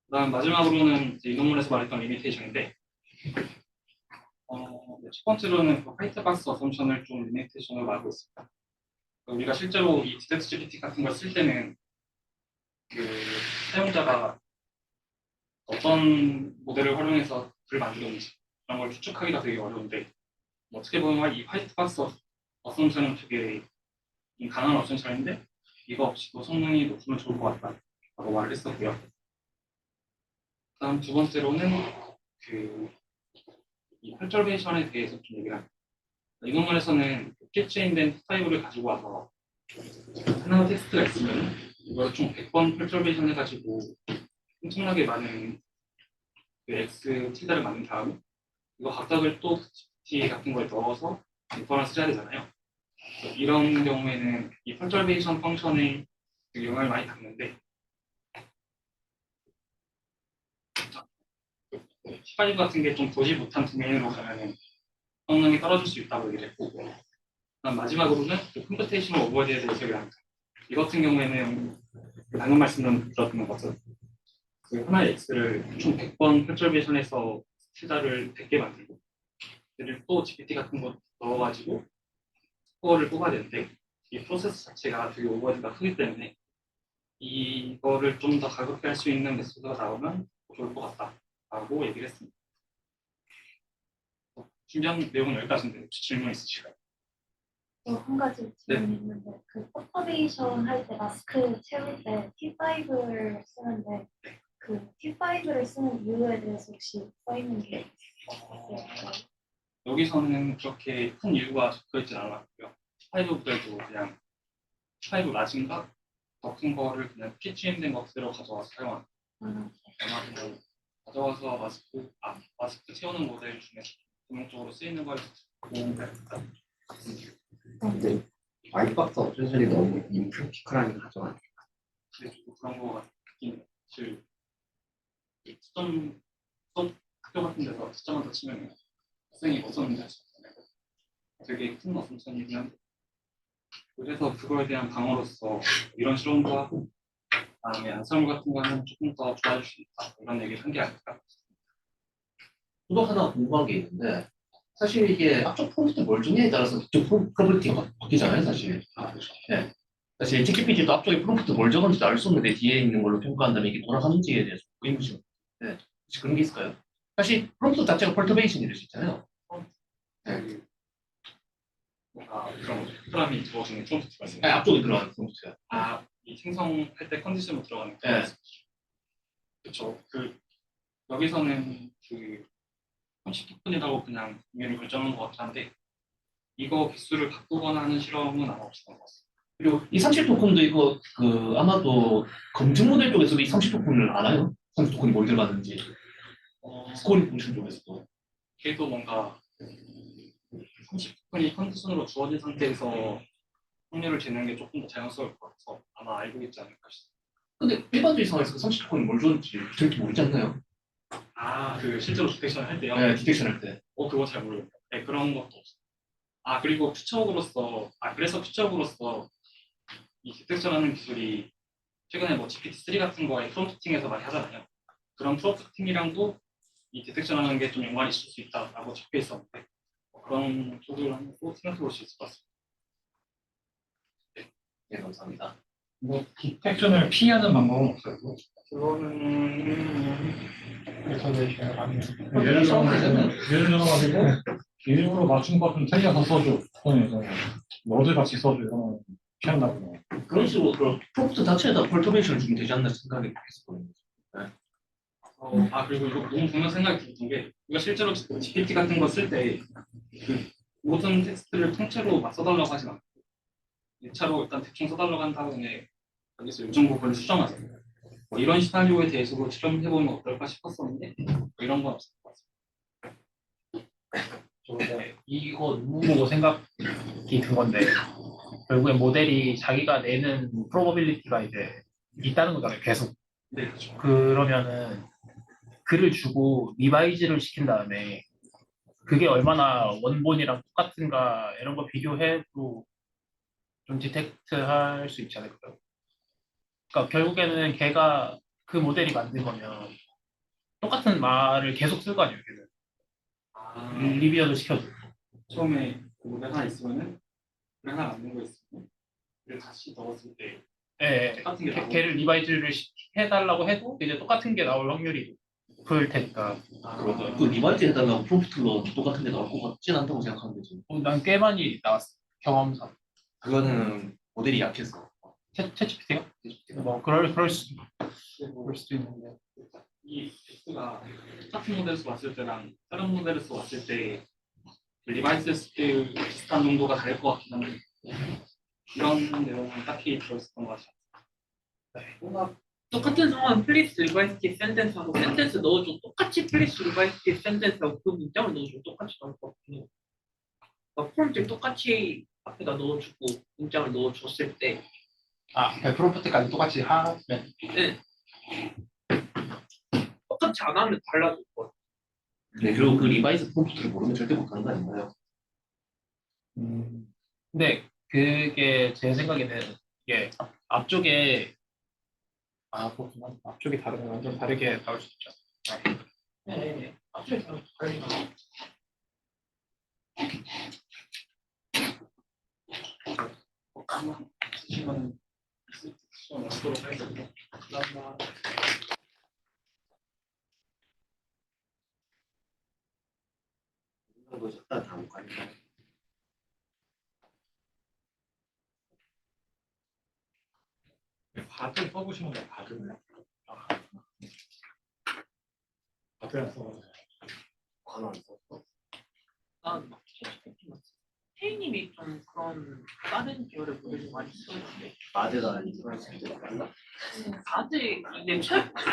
그다음 마지막으로는 이 논문에서 말했던 리미테이션인데 첫 번째로는 그 화이트박스 어썸션을 좀 리미테이션으로 말하고 있습니다. 우리가 실제로 이 디텍스 GPT 같은 걸 쓸 때는 그 사용자가 어떤 모델을 활용해서 글을 만들었는지 그런 걸 추측하기가 되게 어려운데 어떻게 보면 이 화이트박스 어썸션은 되게 강한 어썸션인데 이거 없이도 성능이 높으면 좋을 것 같다라고 말을 했었고요. 다음 두 번째로는 이 퍼저베이션에 대해서 좀 얘기를 합니다. 이 논문에서는 필체인된 타입을 가지고 와서 하나의 텍스트가 있으면 이걸 총 100번 퍼저베이션 해가지고 엄청나게 많은 그 X tilda를 만든 다음에 이거 각각을 또 GPT 같은 거에 넣어서 인퍼런스 해야 되잖아요. 이런 경우에는 이 퍼저베이션 펑션에 영향을 많이 받는데 T5 같은 게 좀 보지 못한 도메인으로 가면은 성능이 떨어질 수 있다고 얘기를 했고 그다음 마지막으로는 컴퓨테이셔널 오버헤드에 대해서 얘기합니다. 이 같은 경우에는 방금 말씀드렸던 것처럼 그 하나의 X를 총 100번 퍼저베이션해서 tilda를 100개 만들고 얘를 또 GPT 같은 거 넣어가지고 스코어를 뽑아야 되는데 이 프로세스 자체가 되게 오버헤드가 크기 때문에 이거를 좀 더 가볍게 할 수 있는 메소드가 나오면 좋을 것 같다라고 얘기를 했습니다. 준비한 내용은 여기까지인데 혹시 질문 있으실까요? 한 가지 질문이 있는데 그 퍼터베이션 할 때 마스크 채울 때 T5를 쓰는데 그 T5를 쓰는 이유에 대해서 혹시 써 있는 게 있어요? 여기서는 그렇게 큰 이유가 적혀있진 않았고요. T5보다도 그냥 T5 라진가 더 큰 거를 그냥 PGM된 거 그대로 가져와서 사용하는 아마 그냥 가져와서 마스크 채우는 모델 중에 전문적으로 쓰이는 걸 근데 화이트박스 옵션이 너무 임프래티컬하게 가져가니까 그런 거 같긴 사실 수업 학교 같은 데서 시점한테 치면 학생이 어쩌는지 알 수 없잖아요. 되게 큰 어썸션이긴 한데 그래서 그거에 대한 방어로서 이런 실험도 하고 다음에 안사물 같은 거는 조금 더 좋아질 수 있다 이런 얘기를 한 게 아닐까. 또 하나 궁금한 게 있는데 사실 이게 앞쪽 프롬프트 뭘 주냐에 따라서 뒤쪽 프롬프트가 바뀌잖아요, 사실. 네. 사실 GPT도 앞쪽에 프롬프트 뭘 적은지도 알 수 없는데 뒤에 있는 걸로 평가한다면 이게 돌아가는지에 대해서 의문이 네. 혹시 그런 게 있을까요? 사실 프롬프트 자체가 펄터베이션이 될 수 있잖아요. 네. 그런 사람이 들어오는 프롬프트 네, 말씀이에요. 앞쪽에 들어가는 프롬프트가. 이 생성할 때 컨디션으로 들어가는 네. 그렇죠. 여기서는 그 30토큰이라고 그냥 의미를 결정한 것 같긴 한데 이거 개수를 바꾸거나 하는 실험은 아마 없었던 것 같습니다. 그리고 이 30토큰도 이거 그 아마도 검증 모델 쪽에서도 이 30토큰을 알아요? 30토큰이 뭘 들어갔는지 스코어링 펑션 쪽에서도. 걔도 뭔가 30토큰이 컨디션으로 주어진 상태에서 확률을 재는 게 조금 더 자연스러울 것 같아서 아마 알고 있지 않을까 싶습니다. 근데 일반적인 상황에서 그 30토큰이 뭘 줬는지 저렇게 모르지 않나요? 그 실제로 디텍션을 할 때요? 네, 디텍션 할 때. 그거 잘 모르겠어요. 네, 그런 것도 없어요. 그리고 그래서 퓨처업으로서 이 디텍션하는 기술이 최근에 뭐 GPT-3 같은 거에 프롬프팅에서 많이 하잖아요. 그런 프롬프팅이랑도 이 디텍션하는 게 좀 연관이 있을 수 있다라고 적혀 있었는데 그런 쪽을 한번 또 생각해 볼 수 있을 것 같습니다. 네, 감사합니다. 뭐 디텍션을 피하는 방법은 없어요. 그거는 예를 들어가지고 일부러 맞춘 것 좀 틀려서 써줘. 그거는 너들 같이 써줘. 이러면 피한다고. 그런 식으로 그런 프롬프트 자체에다 펄터베이션을 주면 되지 않나 생각이 했었거든요. 그리고 이거 너무 보면 생각이 들었던 게 우리가 실제로 GPT 같은 거 쓸 때 그 모든 텍스트를 통째로 막 써달라고 하진 않고 1차로 일단 대충 써달라고 한 다음에 여기서 일정 부분을 수정하잖아요. 뭐 이런 시나리오에 대해서도 실험해보면 어떨까 싶었었는데 이런 건 없을 것 같습니다. 이거 논문 보고 생각이 든 건데 결국에 모델이 자기가 내는 프로버빌리티가 이제 있다는 거잖아요. 계속. 네, 그렇죠. 그러면은 글을 주고 리바이즈를 시킨 다음에 그게 얼마나 원본이랑 똑같은가 이런 거 비교해도 좀 디텍트 할 수 있지 않을까요? 그러니까 결국에는 걔가 그 모델이 만든 거면 똑같은 말을 계속 쓸 거 아니에요. 걔는. 리비어도 시켜줘. 처음에 그 모델 하나 있으면은 글 하나 만든 거 있으면 그를 다시 넣었을 때 예, 똑같은 게 나오고 걔를 리바이즈를 해달라고 해도 이제 똑같은 게 나올 확률이 높을 테니까. 그러니까 그 리바이즈 해달라고 프롬프트로 똑같은 게 나올 것 같진 않다고 생각하는 거지. 난 꽤 많이 나왔어. 경험상. 그거는 모델이 약해서. 챗GPT가? 뭐 그럴 수도 있는데. 이 텍스트가 똑같은 모델에서 왔을 때랑 다른 모델에서 왔을 때 리바이스 했을 때 비슷한 정도가 다를 것 같긴 한데 이런 내용은 딱히 들어있었던 것 같아요. 뭔가 똑같은 상황 플리스 리바이스티 센텐스하고 센텐스 넣어줘 똑같이 플리스 리바이스티 센텐스하고 그 문장을 넣어줘 똑같이 나올 것 같긴 해요. 그러니까 프롬프트 똑같이 앞에다 넣어주고 문장을 넣어줬을 때 프롬프트까지 똑같이 하면 네. 똑같이 안 하면 달라질 것 같아요. 네, 그리고 그 리바이즈 프롬프트를 모르면 절대 못하는 거 아닌가요? 근데 그게 제 생각에는 이게 앞쪽에 그렇구나. 앞쪽이 다르면 완전 다르게 나올 수 있죠. 네. 앞쪽에 다르게 나와요. 시간 넣도록 하겠습니다. 감사합니다. 이 정도 셨다 다음 거 아닌가요? 바드 써보시면 돼요. 바드는. 바드는 써보세요. 관원 썼어. 난 태희님이 좀 그런 다른 계열의 모델을 많이 쓰는데 마드가 인프라스트럭처 때 달라? 다들 이제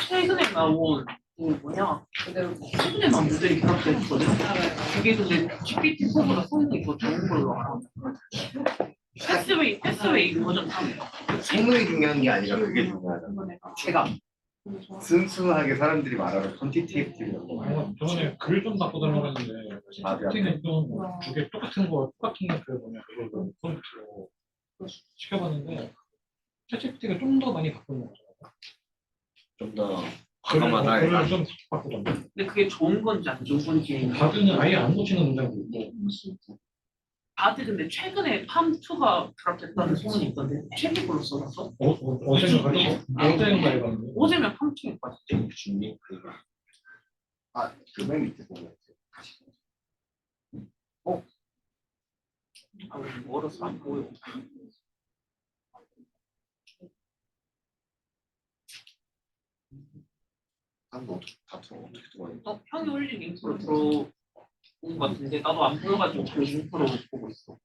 최근에 나온 그 뭐냐 최근에 나온 모델이 결합돼 있거든. 그게 근데 GPT-4보다 성능이 더 좋은 걸로 알아. 패스웨이 버전 3. 성능이 중요한 게 아니라 그게 중요하잖아. 체감. 순수하게 사람들이 말하는 퀀티테이티브라고. 저번에 글 좀 바꿔달라고 했는데 맞아. 채팅은 좀 두개 똑같은 거 그 뭐냐 그걸 폰트로 시켜봤는데 챗GPT가 좀 더 많이 바꾸는 거죠. 좀 더 글을 과감하다. 좀 바꾸던데. 근데 그게 좋은 건지 안 좋은 건지. 바드는 아예 안 고치는 문장도 있고. 다들 근데 최근에 팜2가 결합됐다는 소문이 있던데 최근 걸로 써놨어? 어제인가 해봤는데. 어제면 팜2인 것 같지? 준비 그거. 그맨 밑에 보면 왜 멀어서 안 보여. 한번 다투어 어떻게 들어가냐. 형이 올린 링크로 들어 좋은 것 같은데 나도 안 보여가지고 그 링크로 보고 있어.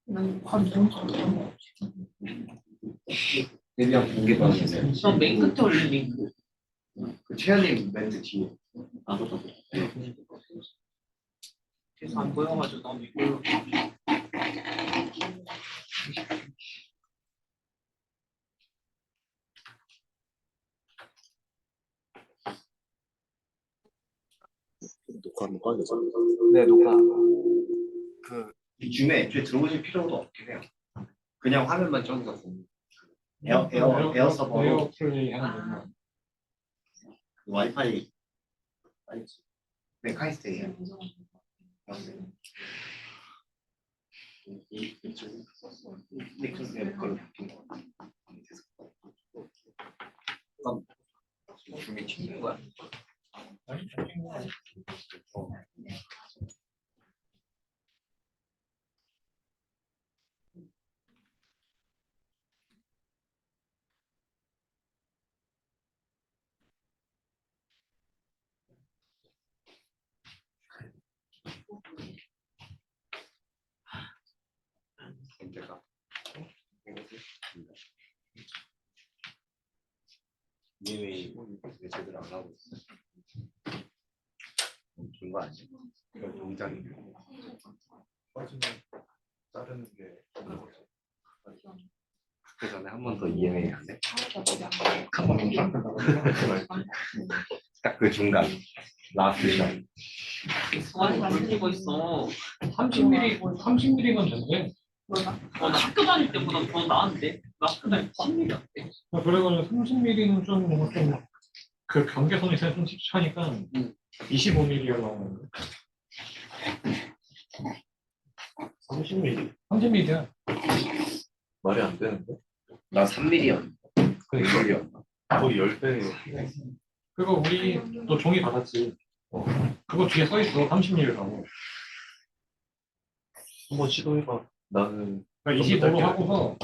대비한 공개방인데 난 맨 끝에 올린 링크. 그 최현님 멘트 뒤에 그래서 안 보여가지고 나도 이거 녹화 한번 꺼야겠어. 네, 녹화. 이 줌에 애초에 들어오실 필요도 없긴 해요. 그냥 화면만 찍어서 에어 서버로 에어 플레이 하는 거죠. 와이파이 네 카이스트예요. 이쪽에 그걸 바뀐 거 같아요. 줌이 튕긴 거야? 아니, 바뀐 거 아니야? 문제가 이메일 왜 제대로 안 하고 있어? 좋은 거 아니야? 이거 동작이 빠지면 자르는 게 좋은 거죠. 그 전에 한 번 더 EMA 안 돼? 딱 그 중간 라스트 샷. 수완이 안 틀리고 있어. 30mm면 된대. 나 학교 다닐 때보다 더 나은데? 나 학교 다닐 때 10mm 안 돼. 그래가지고 30mm는 좀 뭔가 좀그 경계선이 좀 찝찝하니까 25mm가 나오는데. 30mm. 30mm야. 말이 안 되는데? 나 3mm였는데. 그 1mm였나? 거의 10배. 그거 우리 너 종이 받았지. 그거 뒤에 써 있어. 30mm라고. 한번 시도해봐. 나는 그러니까 25로 하고서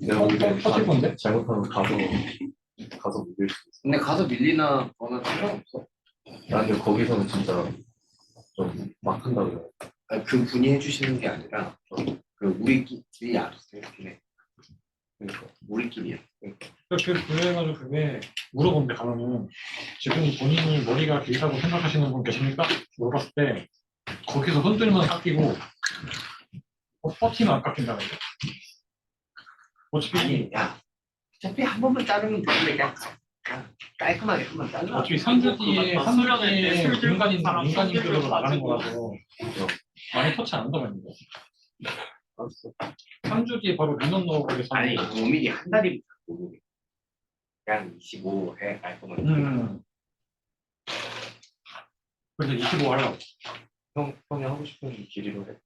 내가 오히려 터질 건데? 잘못하면 가서 밀릴 수 있어. 근데 가서 밀리나 거나 상관없어. 나는 거기서는 진짜 좀 막 한다 그래. 그 분이 해주시는 게 아니라 그 우리끼리 알아서 이렇게 해. 그러니까 우리끼리야. 그러니까. 그래가지고 그게 물어본대 가면은 지금 본인이 머리가 길다고 생각하시는 분 계십니까? 물어봤을 때 거기서 손들면 깎이고 버티면 안 깎인다는 거야. 어차피 아니 어차피 한 번만 자르면 되는데 그냥 깔끔하게 한 번 잘라. 어차피 3주 뒤에 그거 3주 뒤에 술 들고 사람 민간인들로 손들고 나가는 가지고. 거라서 많이 터치 안 한다고 했는데 알았어. 3주 뒤에 바로 민원 넣어버려서 아니 5mm 한 달이면 5mm. 그냥 25 해 깔끔하게. 그래서 25 하려고. 형이 하고 싶은 길이로 해.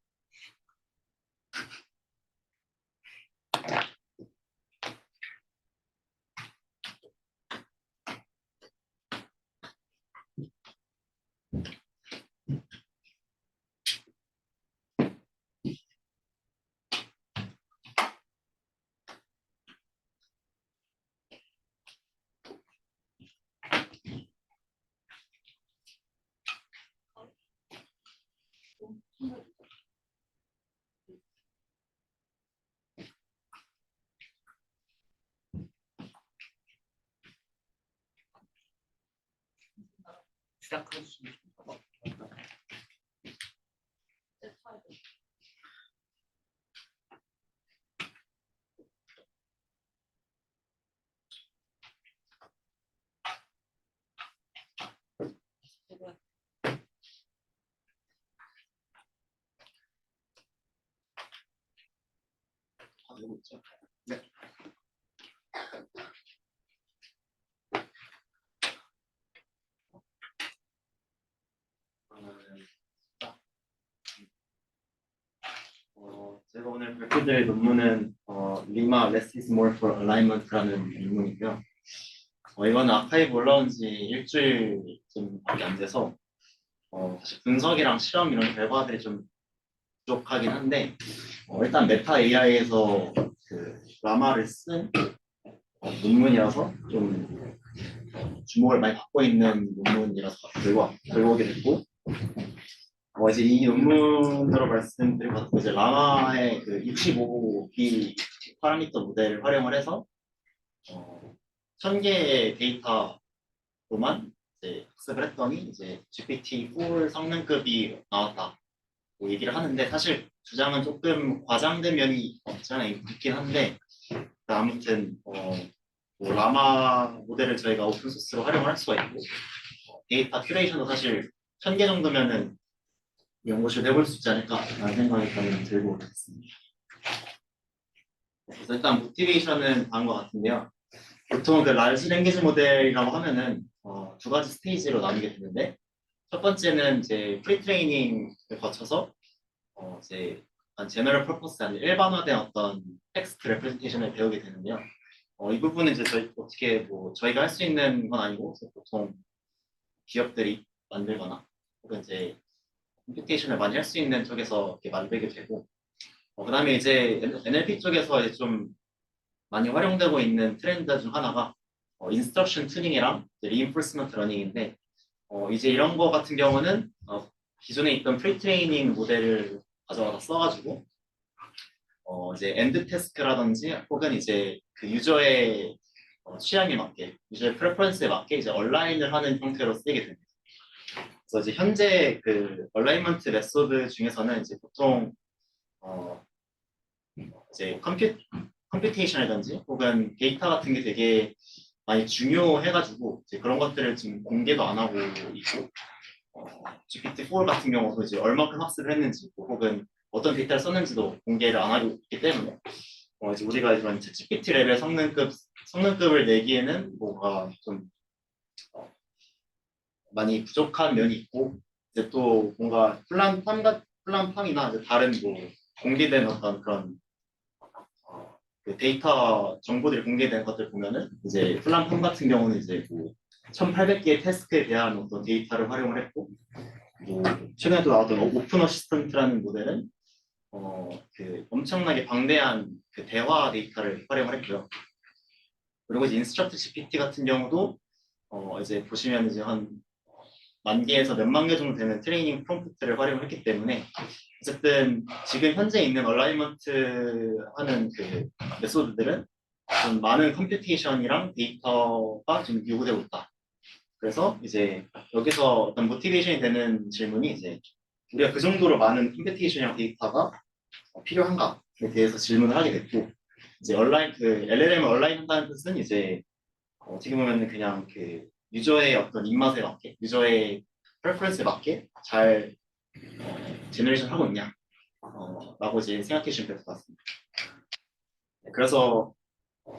시작할 수 있어. 네. 제가 오늘 발표드릴 논문은 리마 Less is More for Alignment라는 논문이고요. 이거는 아카이브 올라온 지 일주일쯤밖에 안 돼서 사실 분석이랑 실험 이런 결과들이 좀 부족하긴 한데 일단 메타 AI에서 그 라마를 쓴 논문이라서 좀 주목을 많이 받고 있는 논문이라서 들고 오게 됐고 이제 이 논문으로 말씀드린 것 같은 이제 라마의 그 65기 파라미터 모델을 활용을 해서 1000개의 데이터로만 이제 학습을 했더니 이제 GPT-4 성능급이 나왔다. 뭐 얘기를 하는데 사실 주장은 조금 과장된 면이 없지 않아 있긴 한데 아무튼 뭐 라마 모델을 저희가 오픈 소스로 활용을 할 수가 있고 데이터 큐레이션도 사실 1000개 정도면은 연구실 해볼 수 있지 않을까라는 생각이 저는 들고 있습니다. 그래서 일단 모티베이션은 다른 것 같은데요. 보통 그 라지 랭귀지 모델이라고 하면은 두 가지 스테이지로 나뉘게 되는데 첫 번째는 이제 프리트레이닝을 거쳐서 이제 제너럴 퍼포스 아닌 일반화된 어떤 텍스트 레프레젠테이션을 배우게 되는데요. 이 부분은 이제 저희 어떻게 뭐 저희가 할 수 있는 건 아니고 보통 기업들이 만들거나 혹은 이제 컴퓨테이션을 많이 할 수 있는 쪽에서 이렇게 만들게 되고 그다음에 이제 NLP 쪽에서 이제 좀 많이 활용되고 있는 트렌드 중 하나가 인스트럭션 튜닝이랑 리인포스먼트 러닝인데 이제 이런 거 같은 경우는 기존에 있던 프리트레이닝 모델을 가져와서 써가지고 이제 엔드 태스크라든지 혹은 이제 그 유저의 취향에 맞게 유저의 프레퍼런스에 맞게 이제 얼라인을 하는 형태로 쓰게 됩니다. 그래서 이제 현재 그 얼라이먼트 메소드 중에서는 이제 보통 이제 컴퓨테이션이라든지 혹은 데이터 같은 게 되게 많이 중요해가지고 이제 그런 것들을 지금 공개도 안 하고 있고 GPT-4 같은 경우도 이제 얼마큼 학습을 했는지 혹은 어떤 데이터를 썼는지도 공개를 안 하고 있기 때문에 이제 우리가 이런 GPT 레벨 성능급을 내기에는 뭔가 좀 많이 부족한 면이 있고 이제 또 뭔가 플란팜이나 이제 다른 뭐 공개된 어떤 그런 그 데이터 정보들이 공개된 것들 보면은 이제 플란팜 같은 경우는 이제 뭐 1800개의 태스크에 대한 어떤 데이터를 활용을 했고 뭐 최근에도 나왔던 오픈 어시스턴트라는 모델은 그 엄청나게 방대한 그 대화 데이터를 활용을 했고요. 그리고 이제 인스트럭트 GPT 같은 경우도 이제 보시면 이제 한 10,000개에서 몇만 개 정도 되는 트레이닝 프롬프트를 활용을 했기 때문에 어쨌든 지금 현재 있는 얼라이먼트 하는 그 메소드들은 좀 많은 컴퓨테이션이랑 데이터가 좀 요구되고 있다. 그래서 이제 여기서 어떤 모티베이션이 되는 질문이 이제 우리가 그 정도로 많은 컴퓨테이션이랑 데이터가 필요한가에 대해서 질문을 하게 됐고 이제 그 LLM을 얼라인 한다는 뜻은 이제 어떻게 보면 그냥 그 유저의 어떤 입맛에 맞게 유저의 프레퍼런스에 맞게 잘 제너레이션 하고 있냐 라고 이제 생각해 주시면 될 것 같습니다. 그래서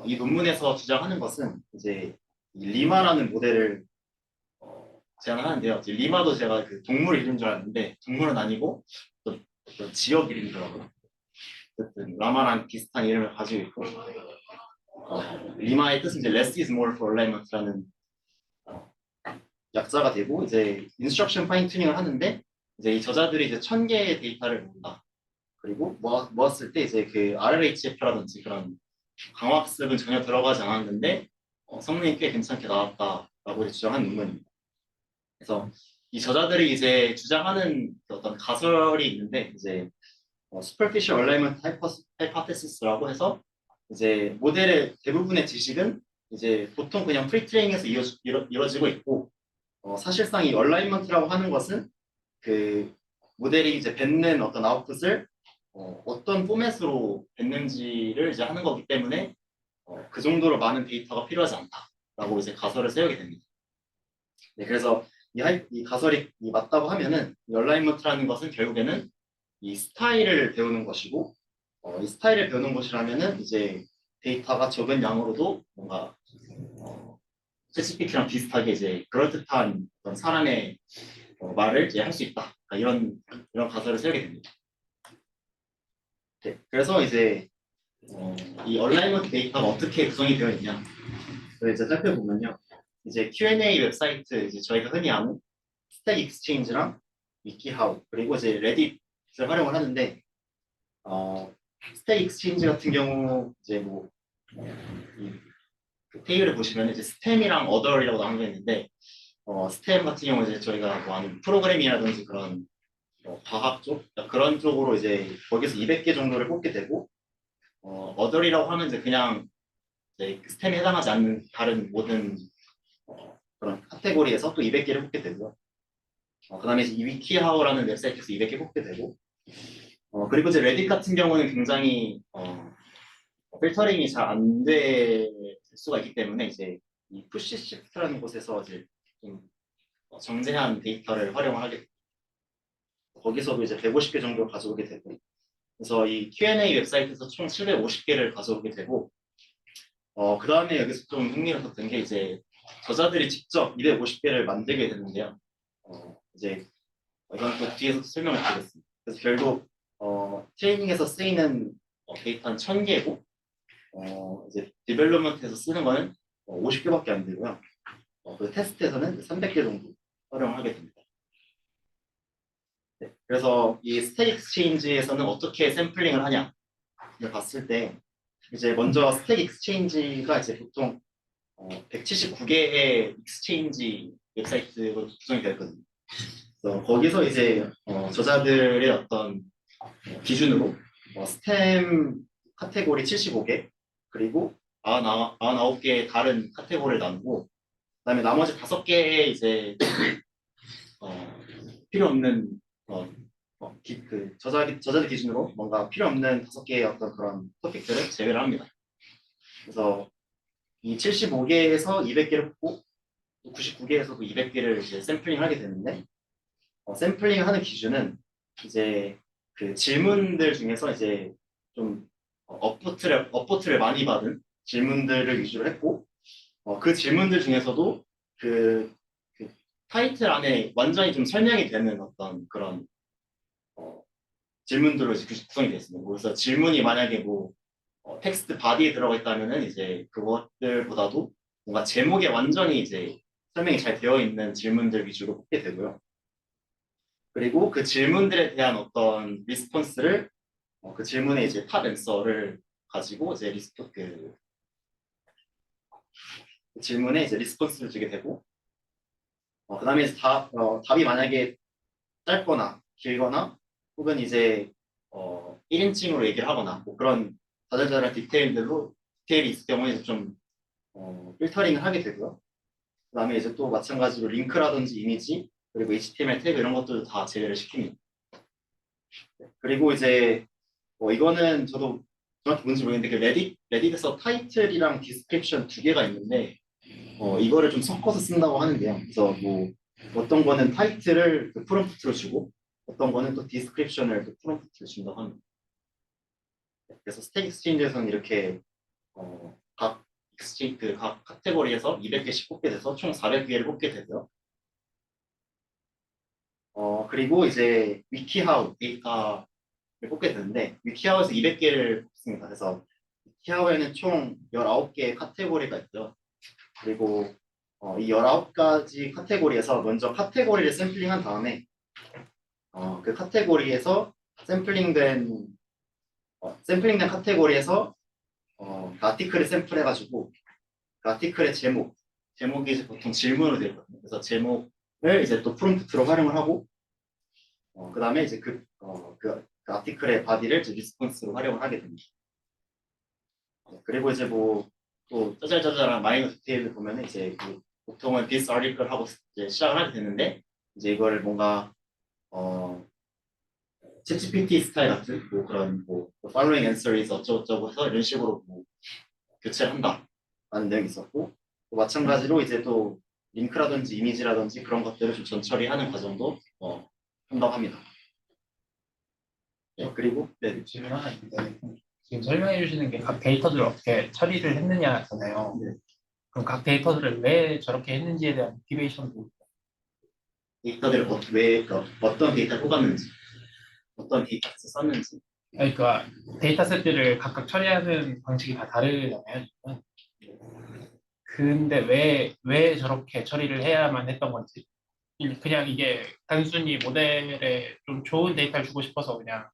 이 논문에서 주장하는 것은 이제 이 리마라는 모델을 제안을 하는데요. 이제 리마도 제가 그 동물 이름인 줄 알았는데 동물은 아니고 어떤 지역 이름이더라고요. 어쨌든 라마랑 비슷한 이름을 가지고 있고 리마의 뜻은 이제 less is more for alignment라는 약자가 되고 이제 인스트럭션 파인 튜닝을 하는데 이제 이 저자들이 이제 1000개의 데이터를 모은다. 그리고 모았을 때 이제 그 RLHF라든지 그런 강화학습은 전혀 들어가지 않았는데 성능이 꽤 괜찮게 나왔다라고 주장한 논문입니다. 그래서 이 저자들이 이제 주장하는 어떤 가설이 있는데 이제 superficial alignment hypothesis라고 해서 이제 모델의 대부분의 지식은 이제 보통 그냥 프리트레이닝에서 이루어지고 있고 사실상 이 얼라이먼트라고 하는 것은 그 모델이 이제 뱉는 어떤 아웃풋을 어떤 포맷으로 뱉는지를 이제 하는 거기 때문에 그 정도로 많은 데이터가 필요하지 않다라고 이제 가설을 세우게 됩니다. 네, 그래서 이 가설이 맞다고 하면은 이 얼라이먼트라는 것은 결국에는 이 스타일을 배우는 것이고 이 스타일을 배우는 것이라면은 이제 데이터가 적은 양으로도 뭔가 ChatGPT랑 비슷하게 이제 그럴듯한 어떤 사람의 말을 이제 할 수 있다. 이런 가설을 세우게 됩니다. 네, 그래서 이제 이 얼라이먼트 데이터가 어떻게 구성이 되어 있냐? 이제 살펴보면요. 이제 Q&A 웹사이트 이제 저희가 흔히 아는 스택 익스체인지랑 위키하우 그리고 이제 레딧을 활용을 하는데 스택 익스체인지 같은 경우 이제 뭐 그 테이블을 보시면 이제 스템이랑 어더이라고 나온 게 있는데 스템 같은 경우 이제 저희가 뭐 아는 프로그래밍이라든지 그런 과학 쪽 그런 쪽으로 이제 거기서 200개 정도를 뽑게 되고 어덜이라고 하면 이제 그냥 이제 스템에 해당하지 않는 다른 모든 그런 카테고리에서 또 200개를 뽑게 되고요. 그다음에 이제 이 위키하우라는 웹사이트에서 200개 뽑게 되고 그리고 이제 레딧 같은 경우는 굉장히 필터링이 잘 안 될 수가 있기 때문에 이제 이 푸시 시프트라는 곳에서 이제 좀 정제한 데이터를 활용을 하게 됩니다. 거기서도 이제 150개 정도 가져오게 되고 그래서 이 Q&A 웹사이트에서 총 750개를 가져오게 되고 그 다음에 여기서 좀 흥미로웠던 게 이제 저자들이 직접 250개를 만들게 되는데요. 이제 이건 또 뒤에서 설명을 드리겠습니다. 그래서 결국 트레이닝에서 쓰이는 데이터는 1000개고 이제 디벨롭먼트에서 쓰는 거는 50개밖에 안 되고요. 그 테스트에서는 300개 정도 활용을 하게 됩니다. 네, 그래서 이 스택 익스체인지에서는 어떻게 샘플링을 하냐 봤을 때 이제 먼저 스택 익스체인지가 이제 보통 179개의 익스체인지 웹사이트로 구성이 되어 있거든요. 그래서 거기서 이제 저자들의 어떤 기준으로 스템 카테고리 75개 그리고 99개의 다른 카테고리를 나누고 그다음에 나머지 5개의 이제 필요 없는 그 저자들 기준으로 뭔가 필요 없는 5개의 어떤 그런 토픽들을 제외를 합니다. 그래서 이 75개에서 200개를 뽑고 99개에서도 200개를 이제 샘플링 하게 되는데 샘플링 하는 기준은 이제 그 질문들 중에서 이제 좀 업보트를 많이 받은 질문들을 위주로 했고 그 질문들 중에서도 그 타이틀 안에 완전히 좀 설명이 되는 어떤 그런 질문들로 이제 구성이 되어 있습니다. 그래서 질문이 만약에 뭐 텍스트 바디에 들어가 있다면은 이제 그것들보다도 뭔가 제목에 완전히 이제 설명이 잘 되어 있는 질문들 위주로 뽑게 되고요. 그리고 그 질문들에 대한 어떤 리스폰스를 그 질문에 이제 탑 앤서를 가지고 이제 그 질문에 이제 리스폰스를 주게 되고 그다음에 이제 답이 만약에 짧거나 길거나 혹은 이제 1인칭으로 얘기를 하거나 뭐 그런 자잘자잘한 디테일이 있을 경우에 좀 필터링을 하게 되고요. 그다음에 이제 또 마찬가지로 링크라든지 이미지 그리고 HTML 태그 이런 것들도 다 제외를 시킵니다. 그리고 이제 이거는 저도 정확히 뭔지 모르겠는데 그 레딧에서 타이틀이랑 디스크립션 2개가 있는데 이거를 좀 섞어서 쓴다고 하는데요. 그래서 뭐 어떤 거는 타이틀을 그 프롬프트로 주고 어떤 거는 또 디스크립션을 그 프롬프트로 준다고 합니다. 그래서 스택 익스체인지에서는 이렇게 각 카테고리에서 200개씩 뽑게 돼서 총 400개를 뽑게 되고요. 그리고 이제 위키하우 데이터를 뽑게 되는데 위키하우에서 200개를 뽑습니다. 그래서 위키하우에는 총 19개의 카테고리가 있고요. 그리고 이 19가지 카테고리에서 먼저 카테고리를 샘플링한 다음에 그 카테고리에서 샘플링된 카테고리에서 그 아티클을 샘플해가지고 그 아티클의 제목이 이제 보통 질문으로 되어 있거든요. 그래서 제목을 이제 또 프롬프트로 활용을 하고 그 다음에 이제 그 아티클의 바디를 이제 리스폰스로 활용을 하게 됩니다. 그리고 이제 뭐 또 짜잘짜잘한 마이너 디테일을 보면 이제 보통은 this article 하고 이제 시작을 하게 되는데 이제 이거를 뭔가 챗GPT 스타일 같은 뭐 그런 뭐 following answer is 어쩌고저쩌고 해서 이런 식으로 뭐 교체를 한다라는 내용이 있었고 또 마찬가지로 이제 또 링크라든지 이미지라든지 그런 것들을 좀 전처리하는 과정도 한다고 합니다. 네, 그리고 질문 하나 있는데 지금 설명해 주시는 게 각 데이터들을 어떻게 처리를 했느냐잖아요. 네. 그럼 각 데이터들을 왜 저렇게 했는지에 대한 모티베이션도 데이터들을 왜 어떤 데이터를 뽑았는지 어떤 데이터를 썼는지 그러니까 데이터셋들을 각각 처리하는 방식이 다 다르잖아요. 지금. 근데 왜 저렇게 처리를 해야만 했던 건지 그냥 이게 단순히 모델에 좀 좋은 데이터를 주고 싶어서 그냥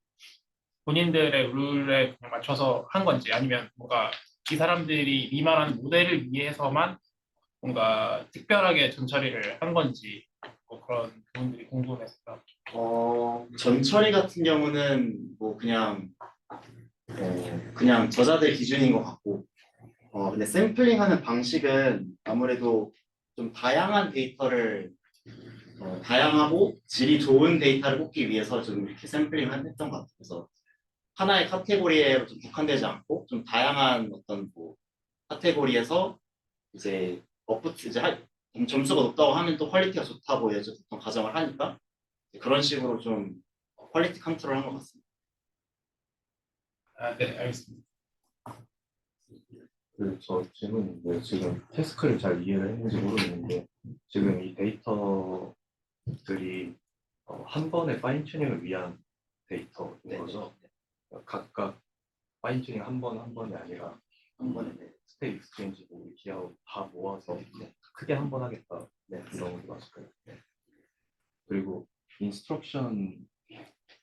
본인들의 룰에 그냥 맞춰서 한 건지 아니면 뭔가 이 사람들이 이 말하는 모델을 위해서만 뭔가 특별하게 전처리를 한 건지 뭐 그런 부분들이 궁금했어요. 전처리 같은 경우는 뭐 그냥 저자들 기준인 것 같고, 근데 샘플링하는 방식은 아무래도 좀 다양한 데이터를 다양하고 질이 좋은 데이터를 뽑기 위해서 좀 이렇게 샘플링을 했던 것 같아요. 그래서 하나의 카테고리에 좀 국한되지 않고 좀 다양한 어떤 뭐 카테고리에서 이제 점수가 높다고 하면 또 퀄리티가 좋다고 이제 보통 가정을 하니까 그런 식으로 좀 퀄리티 컨트롤 한 것 같습니다. 아, 네, 알겠습니다. 저 질문인데 지금 태스크를 잘 이해를 했는지 모르겠는데 지금 이 데이터들이 한 번의 파인 튜닝을 위한 데이터인 네. 거죠? 각각 파인 튜닝 한 번이 아니라 한 번에 스테이트 익스체인지 뭐 기하고 다 모아서 크게 한 번 하겠다. 이런 거 맞을까요? 그리고 인스트럭션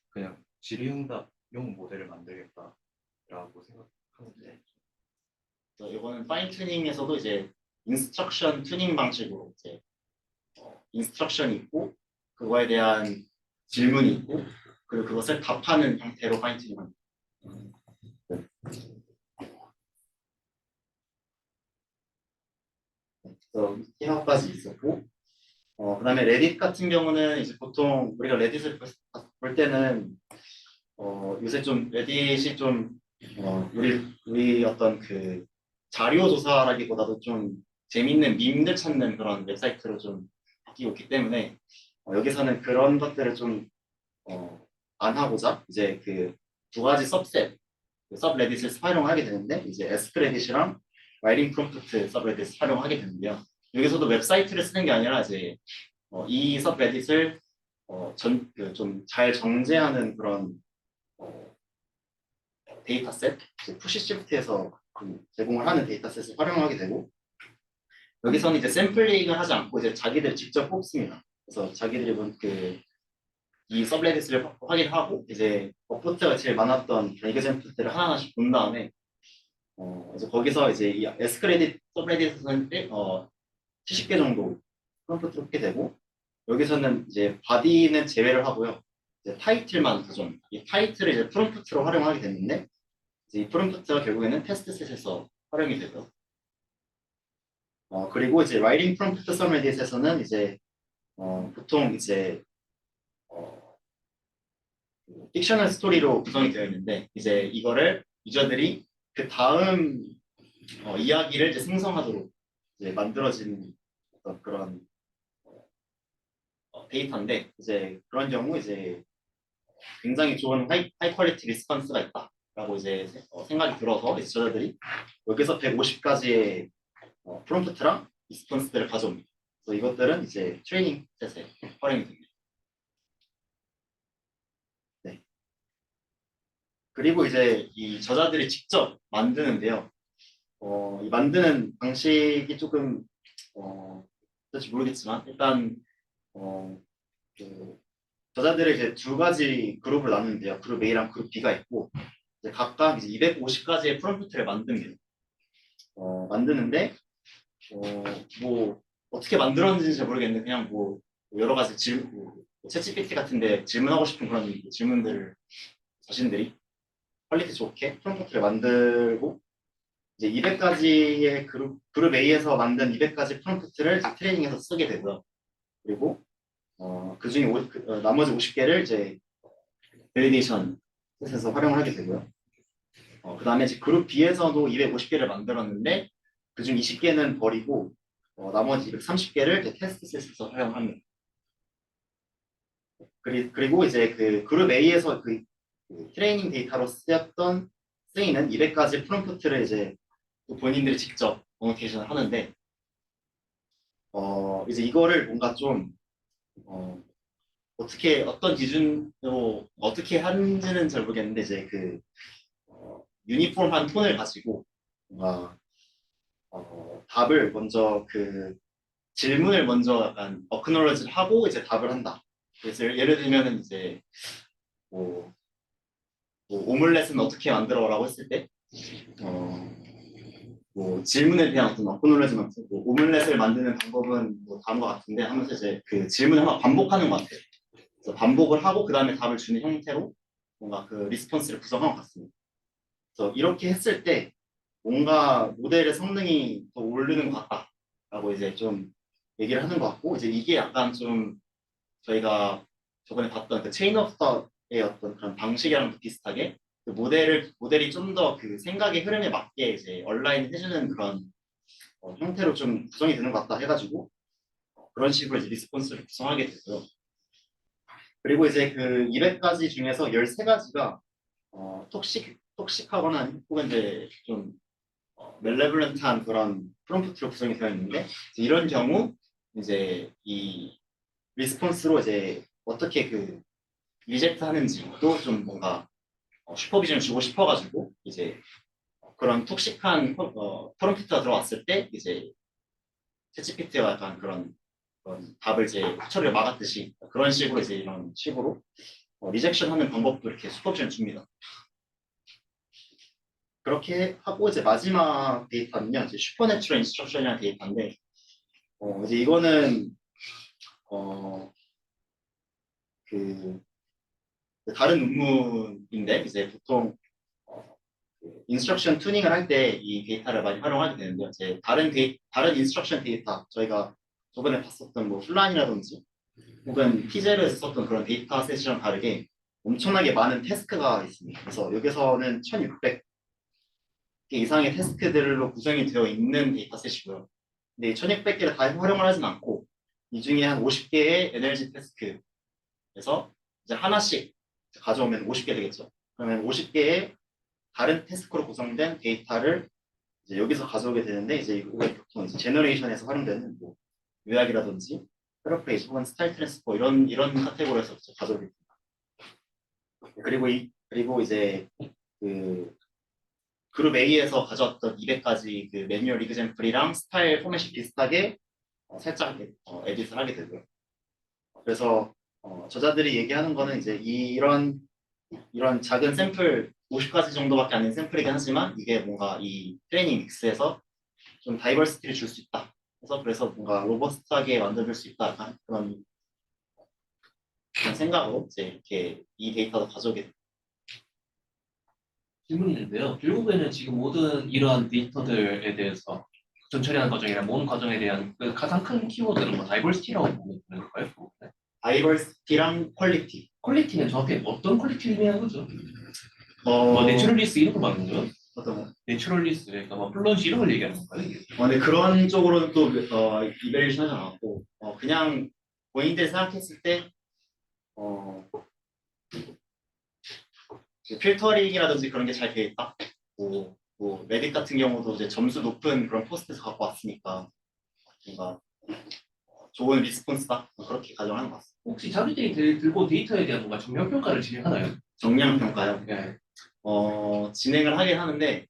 그냥 질의응답용 모델을 만들겠다라고 생각하는데 이거는 파인 튜닝에서도 이제 인스트럭션 튜닝 방식으로 이제 인스트럭션이 있고 그거에 대한 질문이 있고 그리고 그것을 답하는 형태로 파인 튜닝합니다. 그래서 이하까지 있었고, 그다음에 레딧 같은 경우는 이제 보통 우리가 레딧을 볼 때는 요새 좀 레딧이 좀 우리 어떤 그 자료 조사라기보다도 좀 재밌는 밈들 찾는 그런 웹사이트로 좀 바뀌고 있기 때문에 여기서는 그런 것들을 좀 안 하고자 이제 그 두 가지 서브렛 서브레딧을 활용하게 되는데 이제 에스크레딧이랑 라이팅 프롬프트 서브레딧을 활용하게 되는데요. 여기서도 웹사이트를 쓰는 게 아니라 이제 이 서브레딧을 좀 잘 정제하는 그런 데이터셋, 푸시 시프트에서 제공을 하는 데이터셋을 활용하게 되고 여기서는 이제 샘플링을 하지 않고 이제 자기들 직접 뽑습니다. 그래서 자기들이 이 서브레딧을 확인하고 이제 업보트가 제일 많았던 에그젠플들을 하나하나씩 본 다음에 이제 거기서 이제 이 에스크레딧 서브레딧에서는 70개 정도 프롬프트를 뽑게 되고 여기서는 이제 바디는 제외를 하고요. 이제 타이틀만 가져옵니다. 이 타이틀을 이제 프롬프트로 활용하게 됐는데 이제 이 프롬프트가 결국에는 테스트셋에서 활용이 되고요. 그리고 이제 라이팅 프롬프트 서브레딧에서는 이제 보통 이제 픽셔널 스토리로 구성이 되어 있는데 이제 이거를 유저들이 그 다음 이야기를 이제 생성하도록 이제 만들어진 어떤 그런 데이터인데 이제 그런 경우 이제 굉장히 좋은 하이 퀄리티 리스폰스가 있다라고 이제 생각이 들어서 이제 저자들이 여기서 150가지의 프롬프트랑 리스폰스들을 가져옵니다. 그래서 이것들은 이제 트레이닝 셋에 활용이 됩니다. 네. 그리고 이제 이 저자들이 직접 만드는데요. 이 만드는 방식이 조금 어떨지 모르겠지만 일단 그 저자들을 이제 두 가지 그룹을 나누는데요. 그룹 A랑 그룹 B가 있고 이제 각각 이제 250가지의 프롬프트를 만듭니다. 만드는데 뭐 어떻게 만들었는지 잘 모르겠는데 그냥 뭐 여러 가지 챗GPT 같은데 질문하고 싶은 그런 질문들을 자신들이 퀄리티 좋게 프롬프트를 만들고 이제 200가지의 그룹 A에서 만든 200가지 프롬프트를 이제 트레이닝해서 쓰게 되고요. 그리고 그 중에 나머지 50개를 이제 밸리데이션에서 활용을 하게 되고요. 그 다음에 이제 그룹 B에서도 250개를 만들었는데 그중 20개는 버리고 나머지 230개를 테스트 셋에서 활용합니다. 그리고 이제 그 그룹 A에서 그 트레이닝 데이터로 쓰이는 200가지 프롬프트를 이제 본인들이 직접 어노테이션을 하는데 이제 이거를 뭔가 좀 어떤 기준으로 어떻게 하는지는 잘 모르겠는데 이제 그 유니폼한 톤을 가지고 뭔가 답을 먼저 질문을 먼저 약간 어크놀러지를 하고 이제 답을 한다. 그래서 예를 들면은 이제 뭐 오믈렛은 어떻게 만들어라고 했을 때 뭐 질문에 대한 어떤 어크놀러지먼트, 오믈렛을 만드는 방법은 뭐 다음과 같은데 하면서 이제 그 질문을 한번 반복하는 것 같아요. 그래서 반복을 하고 그 다음에 답을 주는 형태로 뭔가 그 리스폰스를 구성한 것 같습니다. 그래서 이렇게 했을 때 뭔가 모델의 성능이 더 오르는 것 같다라고 이제 좀 얘기를 하는 것 같고, 이제 이게 약간 좀 저희가 저번에 봤던 그 체인 오브 థot의 어떤 그런 방식이랑 비슷하게 그 모델이 좀 더 그 생각의 흐름에 맞게 이제 얼라인 해주는 그런 형태로 좀 구성이 되는 것 같다 해가지고 그런 식으로 이제 리스폰스를 구성하게 되고요. 그리고 이제 그 200가지 중에서 13가지가 톡식하거나 혹은 이제 좀 멜레블런트한 그런 프롬프트로 구성이 되어 있는데, 이제 이런 경우 이제 이 리스폰스로 이제 어떻게 그 리젝트 하는지도 좀 뭔가 슈퍼비전을 주고 싶어가지고 이제 그런 톡식한 프롬프트가 들어왔을 때 이제 챗GPT가 약간 그런 답을 이제 처리를 막았듯이 그런 식으로 이제 이런 식으로 리젝션 하는 방법도 이렇게 슈퍼비전을 줍니다. 그렇게 하고 이제 마지막 데이터는요, 이제 슈퍼내추럴 인스트럭션이라는 데이터인데, 이제 이거는 그 다른 논문인데 이제 보통 인스트럭션 튜닝을 할 때 이 데이터를 많이 활용하게 되는데요. 이제 다른 인스트럭션 데이터 저희가 저번에 봤었던 뭐 플란이라든지 혹은 피제르에서 썼던 그런 데이터셋이랑 다르게 엄청나게 많은 태스크가 있습니다. 그래서 여기서는 1600개 이상의 태스크들로 구성이 되어 있는 데이터셋이고요. 근데 1600개를 다 활용을 하진 않고 이 중에 한 50개의 에너지 태스크에서 이제 하나씩 가져오면 50개 되겠죠. 그러면 50개의 다른 태스크로 구성된 데이터를 이제 여기서 가져오게 되는데, 이제 이게 보통 이제 제너레이션에서 활용되는 뭐 요약이라든지 패러프레이즈 혹은 스타일 트랜스포 이런 카테고리에서 가져오게 됩니다. 그리고 이제 그 그룹 A에서 가져왔던 200가지 그 매뉴얼 이그젬플이랑 스타일 포맷이 비슷하게 살짝 에디트를 하게 되고요. 그래서 저자들이 얘기하는 거는 이제 이런 작은 샘플 50가지 정도밖에 안 된 샘플이긴 하지만 이게 뭔가 이 트레이닝 믹스에서 좀 다이버시티를 줄 수 있다. 그래서 뭔가 로버스트하게 만들어줄 수 있다. 약간 그런 생각으로 이제 이렇게 이 데이터도 가져오게 됩니다. 질문이 있는데요. 결국에는 지금 모든 이러한 데이터들에 대해서 전 처리하는 과정이나 모든 과정에 대한 그 가장 큰 키워드는 뭐 다이버시티라고 보면 되는 걸까요? 다이버시티랑 퀄리티. 퀄리티는 정확히 어떤 퀄리티를 의미하는 거죠? 뭐 내추럴리스 이런 거 말하는 거요? 어떤 거? 내추럴리스, 그러니까 뭐 플런시 이런 걸 얘기하는 건가요? 이게? 근데 그런 쪽으로는 또 이벨리션 하지 않았고 그냥 본인들이 생각했을 때 필터링이라든지 그런 게 잘 되어 있다. 뭐 레딧 같은 경우도 이제 점수 높은 그런 포스트에서 갖고 왔으니까 뭔가 좋은 리스폰스다. 그렇게 가정하는 것 같습니다. 혹시 자기들이 들고 데이터에 대한 뭔가 정량 평가를 진행하나요? 정량 평가요? 네. 진행을 하긴 하는데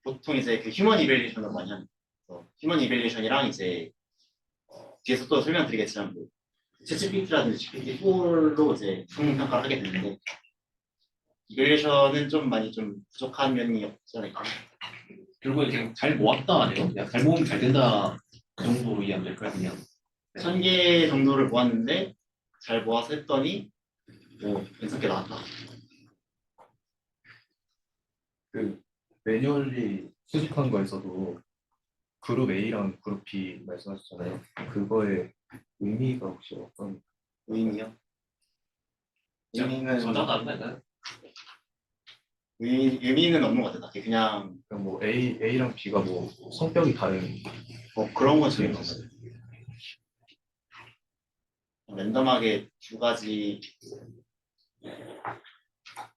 보통 이제 그 휴먼 이벨리션을 많이 합니다. 휴먼 이벨리션이랑 이제 뒤에서 또 설명드리겠지만 뭐 챗GPT라든지 GPT-4로 이제 성능 평가를 하게 되는데 이벨리션은 좀 많이 좀 부족한 면이 없지 않을까. 결국에 그냥 잘 모았다 아니에요? 그냥 잘 모으면 잘 된다 그 정도로 이해하면 될까요? 그냥 1000개 정도를 모았는데 잘 모아서 했더니 괜찮게 나왔다. 그 매뉴얼리 수집한 거에서도 그룹 A랑 그룹 B 말씀하셨잖아요. 그거의 의미가 혹시 어떤 의미요? 의미는 저자가 안 되나요? 의미는 없는 것 같아요. 그냥 뭐 A랑 B가 뭐 성격이 다른 그런 건 전혀 없어요. 랜덤하게 두 가지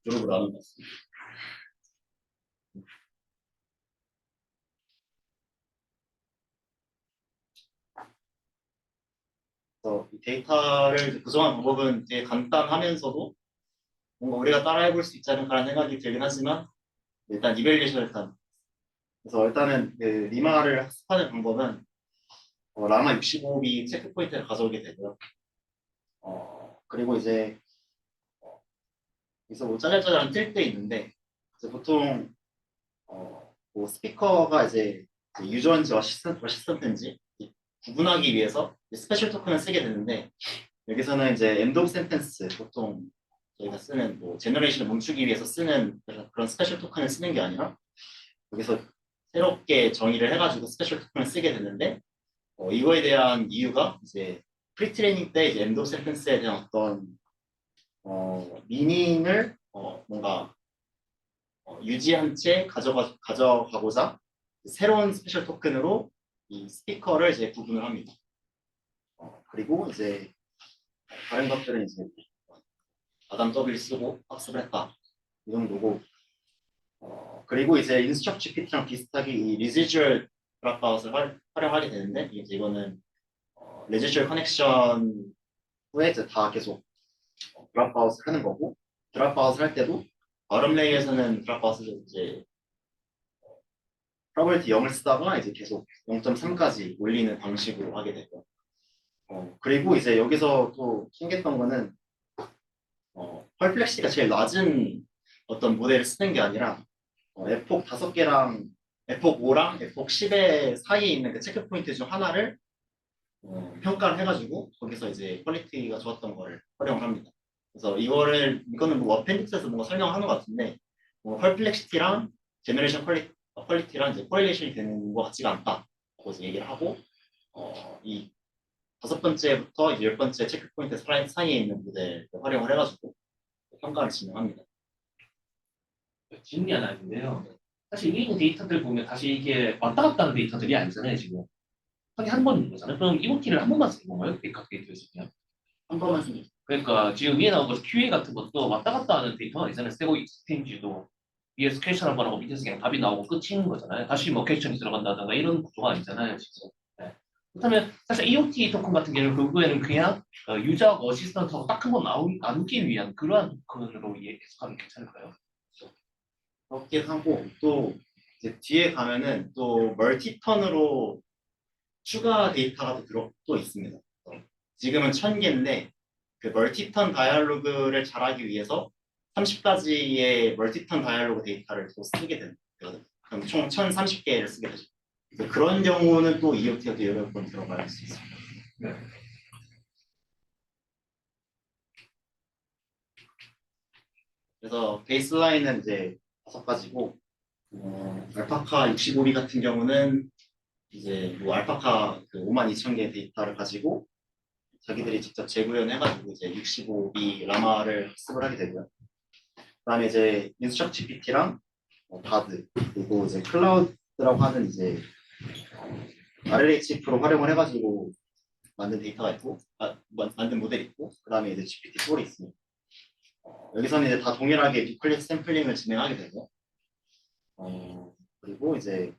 그룹으로 나눈 것 같습니다. 그래서 이 데이터를 구성한 방법은 되게 간단하면서도 뭔가 우리가 따라해볼 수 있지 않을까라는 생각이 들긴 하지만 일단 이벨리에이션을 그래서 일단은 그 리마를 학습하는 방법은 라마 65B 체크 포인트를 가져오게 되고요. 그리고 이제 여기서 뭐 짜잘짜잘한 뜰 때 있는데 이제 보통 뭐 스피커가 이제 유저인지 어시스턴트인지 구분하기 위해서 스페셜 토큰을 쓰게 되는데 여기서는 이제 end of sentence 보통 저희가 쓰는 뭐 제너레이션을 멈추기 위해서 쓰는 그런 스페셜 토큰을 쓰는 게 아니라 여기서 새롭게 정의를 해가지고 스페셜 토큰을 쓰게 됐는데 이거에 대한 이유가 이제 프리트레이닝 때 이제 end of sentence에 대한 어떤 미닝을 뭔가 유지한 채 가져가고자 새로운 스페셜 토큰으로 이 스피커를 이제 구분을 합니다. 그리고 이제 다른 것들은 이제 아담 더블 쓰고 학습을 했다 이 정도고 그리고 이제 인스트럭트 GPT랑 비슷하게 이 residual dropout을 활용하게 되는데 이제 이거는 residual 커넥션 후에 이제 다 계속 dropout을 하는 거고 dropout을 할 때도 바텀 레이에서는 dropout을 이제 probability 0을 쓰다가 이제 계속 0.3까지 올리는 방식으로 하게 되고 그리고 이제 여기서 또 신기했던 거는 펄플렉시티가 제일 낮은 어떤 모델을 쓰는 게 아니라 에폭 5개랑 에폭 5랑 에폭 10의 사이에 있는 그 체크 포인트 중 하나를 평가를 해가지고 거기서 이제 퀄리티가 좋았던 거를 활용을 합니다. 그래서 이거는 뭐 어펜딕스에서 뭔가 설명하는 것 같은데 펄플렉시티랑 제너레이션 퀄리티랑 이제 코릴레이션이 되는 것 같지가 않다고 이제 얘기를 하고 이 5번째부터 이제 10번째 체크 포인트 사이에 있는 모델을 활용을 해가지고 평가를 진행합니다. 질문이 하나 있는데요. 사실 이 데이터들 보면 다시 이게 왔다 갔다 하는 데이터들이 아니잖아요, 지금. 하게 한 번인 거잖아요. 그럼 EOT를 한 번만 쓰는 건가요? 데이터 데이터에서 그냥. 한 번만 쓰는 그러니까 지금 위에 나온 거 QA 같은 것도 왔다 갔다 하는 데이터가 있잖아요. 스테고 익스체인지도 위에서 퀘션 한 번 하고 밑에서 그냥 답이 나오고 끝인 거잖아요. 다시 뭐 퀘션이 들어간다든가 이런 구조가 아니잖아요, 지금. 네. 그렇다면 사실 EOT 토큰 같은 경우는 결국에는 그냥 유저 어시스턴트하고 딱 한 번 나누기 위한 그러한 토큰으로 해석하면 괜찮을까요? 그렇게 하고 또 이제 뒤에 가면은 또 멀티턴으로 추가 데이터가 또 있습니다. 지금은 1000개인데 그 멀티턴 다이얼로그를 잘하기 위해서 30가지의 멀티턴 다이얼로그 데이터를 또 쓰게 되거든요. 그럼 총 1030개를 쓰게 되죠. 그런 경우는 또 EOT가 또 여러 번 들어갈 수 있습니다. 네. 그래서 베이스라인은 이제 5가지고 알파카 65B 같은 경우는 이제 뭐 알파카 그 52,000개 데이터를 가지고 자기들이 직접 재구현해가지고 이제 65B 라마를 학습을 하게 되고요. 그다음에 이제 인스트럭트 GPT랑 바드 그리고 이제 클라우드라고 하는 이제 RLHF 프로 활용을 해가지고 만든 데이터가 있고 만든 모델이 있고 그다음에 이제 GPT-4이 있습니다. 여기서는 이제 다 동일하게 빅클릭 샘플링을 진행하게 되고 그리고 이제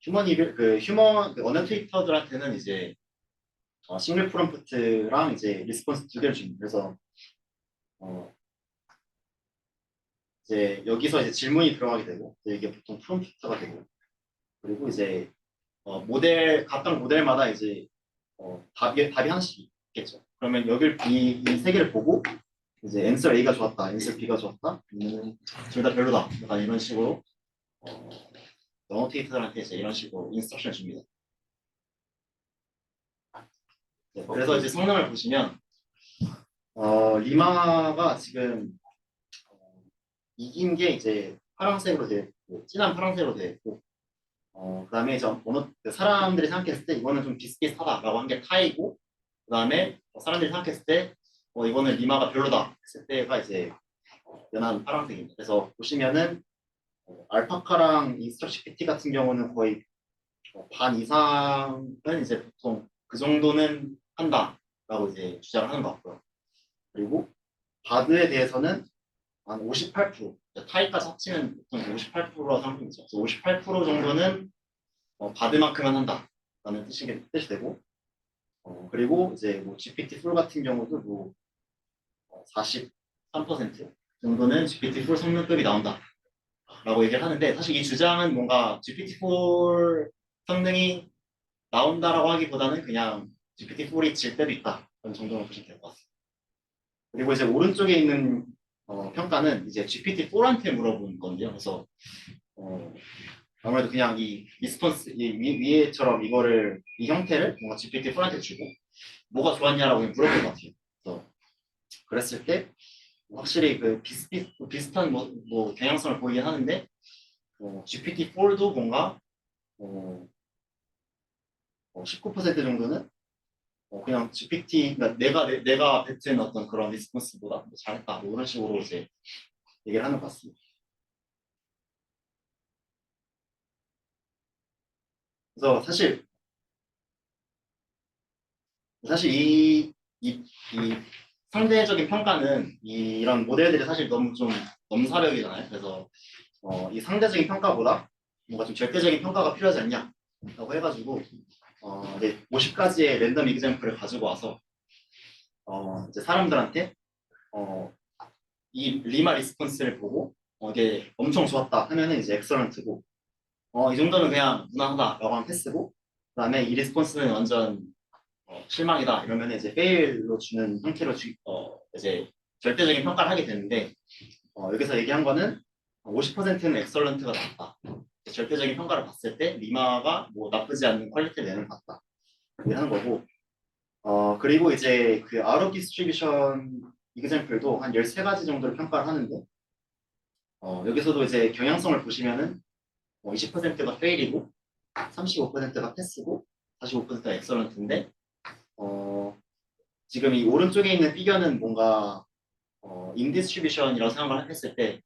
휴먼 언어 트위터들한테는 이제 싱글 프롬프트랑 이제 리스폰스 2개를 줍니다. 그래서 이제 여기서 이제 질문이 들어가게 되고 이게 보통 프롬프트가 되고 그리고 이제 각각 모델마다 이제 답이 하나씩 있겠죠. 그러면 여기를 이 세 개를 보고 이제 answer A가 좋았다, answer B가 좋았다, 둘 다 별로다, 약간 이런 식으로 영어 테이터들한테 이제 이런 식으로 인스트럭션을 줍니다. 네, 그래서 이제 성능을 보시면 리마가 지금 이긴 게 이제 파란색으로 되어 있고 진한 파란색으로 되어 있고 그다음에 이제 사람들이 생각했을 때 이거는 좀 비슷비슷하다라고 한 게 타이고 그다음에 사람들이 생각했을 때 이거는 리마가 별로다 했을 때가 이제 연한 파란색입니다. 그래서 보시면은 알파카랑 인스트럭트 GPT 같은 경우는 거의 반 이상은 이제 보통 그 정도는 한다라고 이제 주장을 하는 것 같고요. 그리고 바드에 대해서는 한 58%, 타이까지 합치면 보통 58%라 생각합니다. 그래서 58% 정도는 바드만큼은 한다라는 뜻이 되고, 그리고 이제 뭐 GPT-4 같은 경우도 뭐 43% 정도는 GPT-4 성능급이 나온다라고 얘기를 하는데 사실 이 주장은 뭔가 GPT-4 성능이 나온다라고 하기보다는 그냥 GPT-4이 질 때도 있다 그런 정도로 보시면 될 것 같습니다. 그리고 이제 오른쪽에 있는 평가는 이제 GPT-4한테 물어본 건데요. 그래서 아무래도 그냥 이 리스폰스 위에처럼 이 형태를 뭔가 GPT-4한테 주고 뭐가 좋았냐라고 물어볼 것 같아요. 그래서 그랬을 때 확실히 그 비슷한 뭐 경향성을 보이긴 하는데 GPT-4도 뭔가 19% 정도는 그냥 GPT, 그러니까 내가 뱉은 어떤 그런 리스폰스보다 뭐 잘했다 뭐 이런 식으로 이제 얘기를 하는 것 같습니다. 그래서 사실 이 상대적인 평가는 이런 모델들이 사실 너무 좀 넘사벽이잖아요. 그래서 이 상대적인 평가보다 뭔가 좀 절대적인 평가가 필요하지 않냐라고 해가지고 이제 50가지의 랜덤 이그젬플을 가지고 와서 이제 사람들한테 이 리마 리스폰스를 보고 이게 엄청 좋았다 하면은 이제 엑설런트고 이 정도는 그냥 무난하다라고 하면 패스고 그다음에 이 리스폰스는 완전 실망이다 이러면 이제 페일로 주는 형태로 이제 절대적인 평가를 하게 되는데 여기서 얘기한 거는 50%는 엑설런트가 나왔다. 절대적인 평가를 봤을 때 리마가 뭐 나쁘지 않는 퀄리티를 내는 것 같다. 이렇게 하는 거고 그리고 이제 그 아웃 디스트리뷰션 이그젬플도 한 13가지 정도를 평가를 하는데 여기서도 이제 경향성을 보시면은 20%가 페일이고 35%가 패스고 45%가 엑설런트인데 지금 이 오른쪽에 있는 피겨는 뭔가 인디스트리뷰션이라고 생각을 했을 때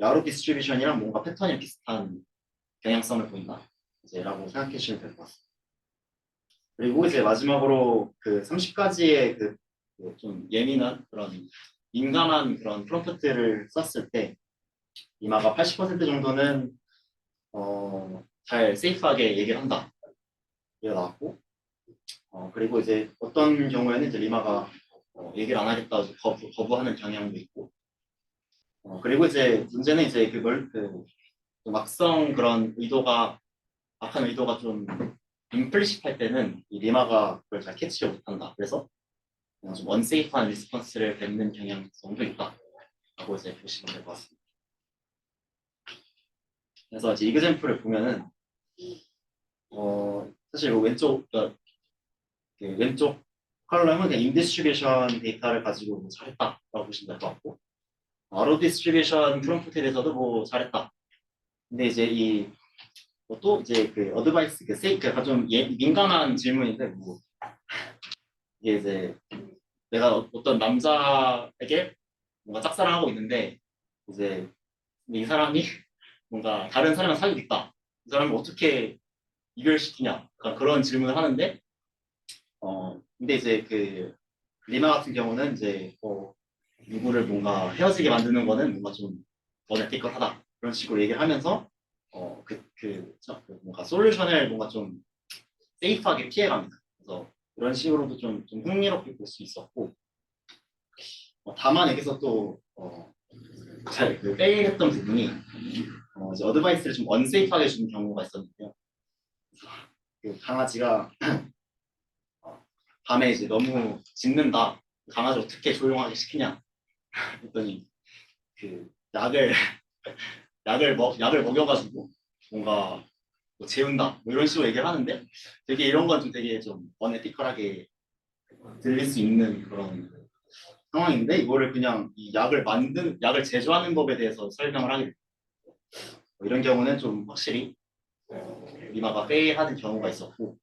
야로 디스트리뷰션이랑 뭔가 패턴이 비슷한 경향성을 보인다 이제라고 생각해 주시면 될 것 같습니다. 그리고 이제 마지막으로 그 30가지의 그 좀 예민한 그런 민감한 그런 프롬프트를 썼을 때 리마가 80% 정도는 잘 세이프하게 얘기를 한다 이게 나왔고 그리고 이제 어떤 경우에는 이제 리마가 얘기를 안 하겠다 거부하는 경향도 있고 그리고 이제 문제는 이제 그 막성 그런 의도가 악한 의도가 좀 임플리식할 때는 이 리마가 그걸 잘 캐치를 못한다. 그래서 좀 언세이프한 리스폰스를 뱉는 경향성도 있다라고 이제 보시면 될 것 같습니다. 그래서 이제 이그젬플을 보면은 사실 왼쪽 컬럼은 그냥 인디스트리뷰션 데이터를 가지고 뭐 잘했다라고 보시면 될 것 같고 아웃 디스트리뷰션 프롬프트에 대해서도 뭐 잘했다. 근데 이제 또 이제 그 어드바이스 그가 좀 민감한 질문인데 뭐 이게 이제 내가 어떤 남자에게 뭔가 짝사랑하고 있는데 이제 이 사람이 뭔가 다른 사람을 사귀고 있다. 이 사람을 어떻게 이별시키냐? 그런 질문을 하는데 근데 이제 그 리마 같은 경우는 이제 누구를 뭔가 헤어지게 만드는 거는 뭔가 좀 어네티컬하다 그런 식으로 얘기를 하면서 뭔가 솔루션을 뭔가 좀 세이프하게 피해갑니다. 그래서 이런 식으로도 좀 흥미롭게 볼 수 있었고 다만 여기서 또 잘 페일했던 부분이 이제 어드바이스를 좀 언세이프하게 주는 경우가 있었는데요. 그 강아지가 밤에 이제 너무 짖는다. 강아지 어떻게 조용하게 시키냐? 했더니 그 약을 먹여가지고 뭔가 뭐 재운다 뭐 이런 식으로 얘기를 하는데 되게 이런 건 좀 되게 좀 언에티컬하게 들릴 수 있는 그런 상황인데 이거를 그냥 이 약을 제조하는 법에 대해서 설명을 하게 됩니다. 이런 경우는 좀 확실히 리마가 페일하는 경우가 있었고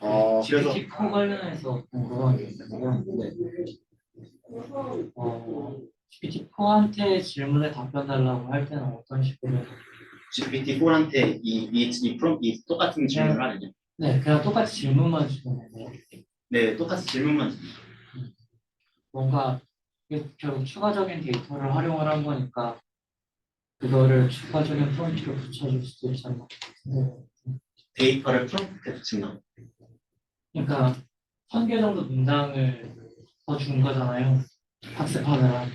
그래서 GPT-4 관련해서 궁금한 게 있는데 GPT-4한테 질문에 답변 달라고 할 때는 어떤 식으로 GPT-4한테 이 똑같은 질문을 하느냐? 네, 그냥 똑같이 질문만 주는 거예요. 네, 똑같이 질문만 줍니다. 뭔가 이게 결국 추가적인 데이터를 활용을 한 거니까 그거를 추가적인 프롬프트로 붙여줄 수도 있잖아. 데이터를 프롬프트에 붙인다. 그러니까 1000개 정도 문장을 더 준 거잖아요. 학습하느라.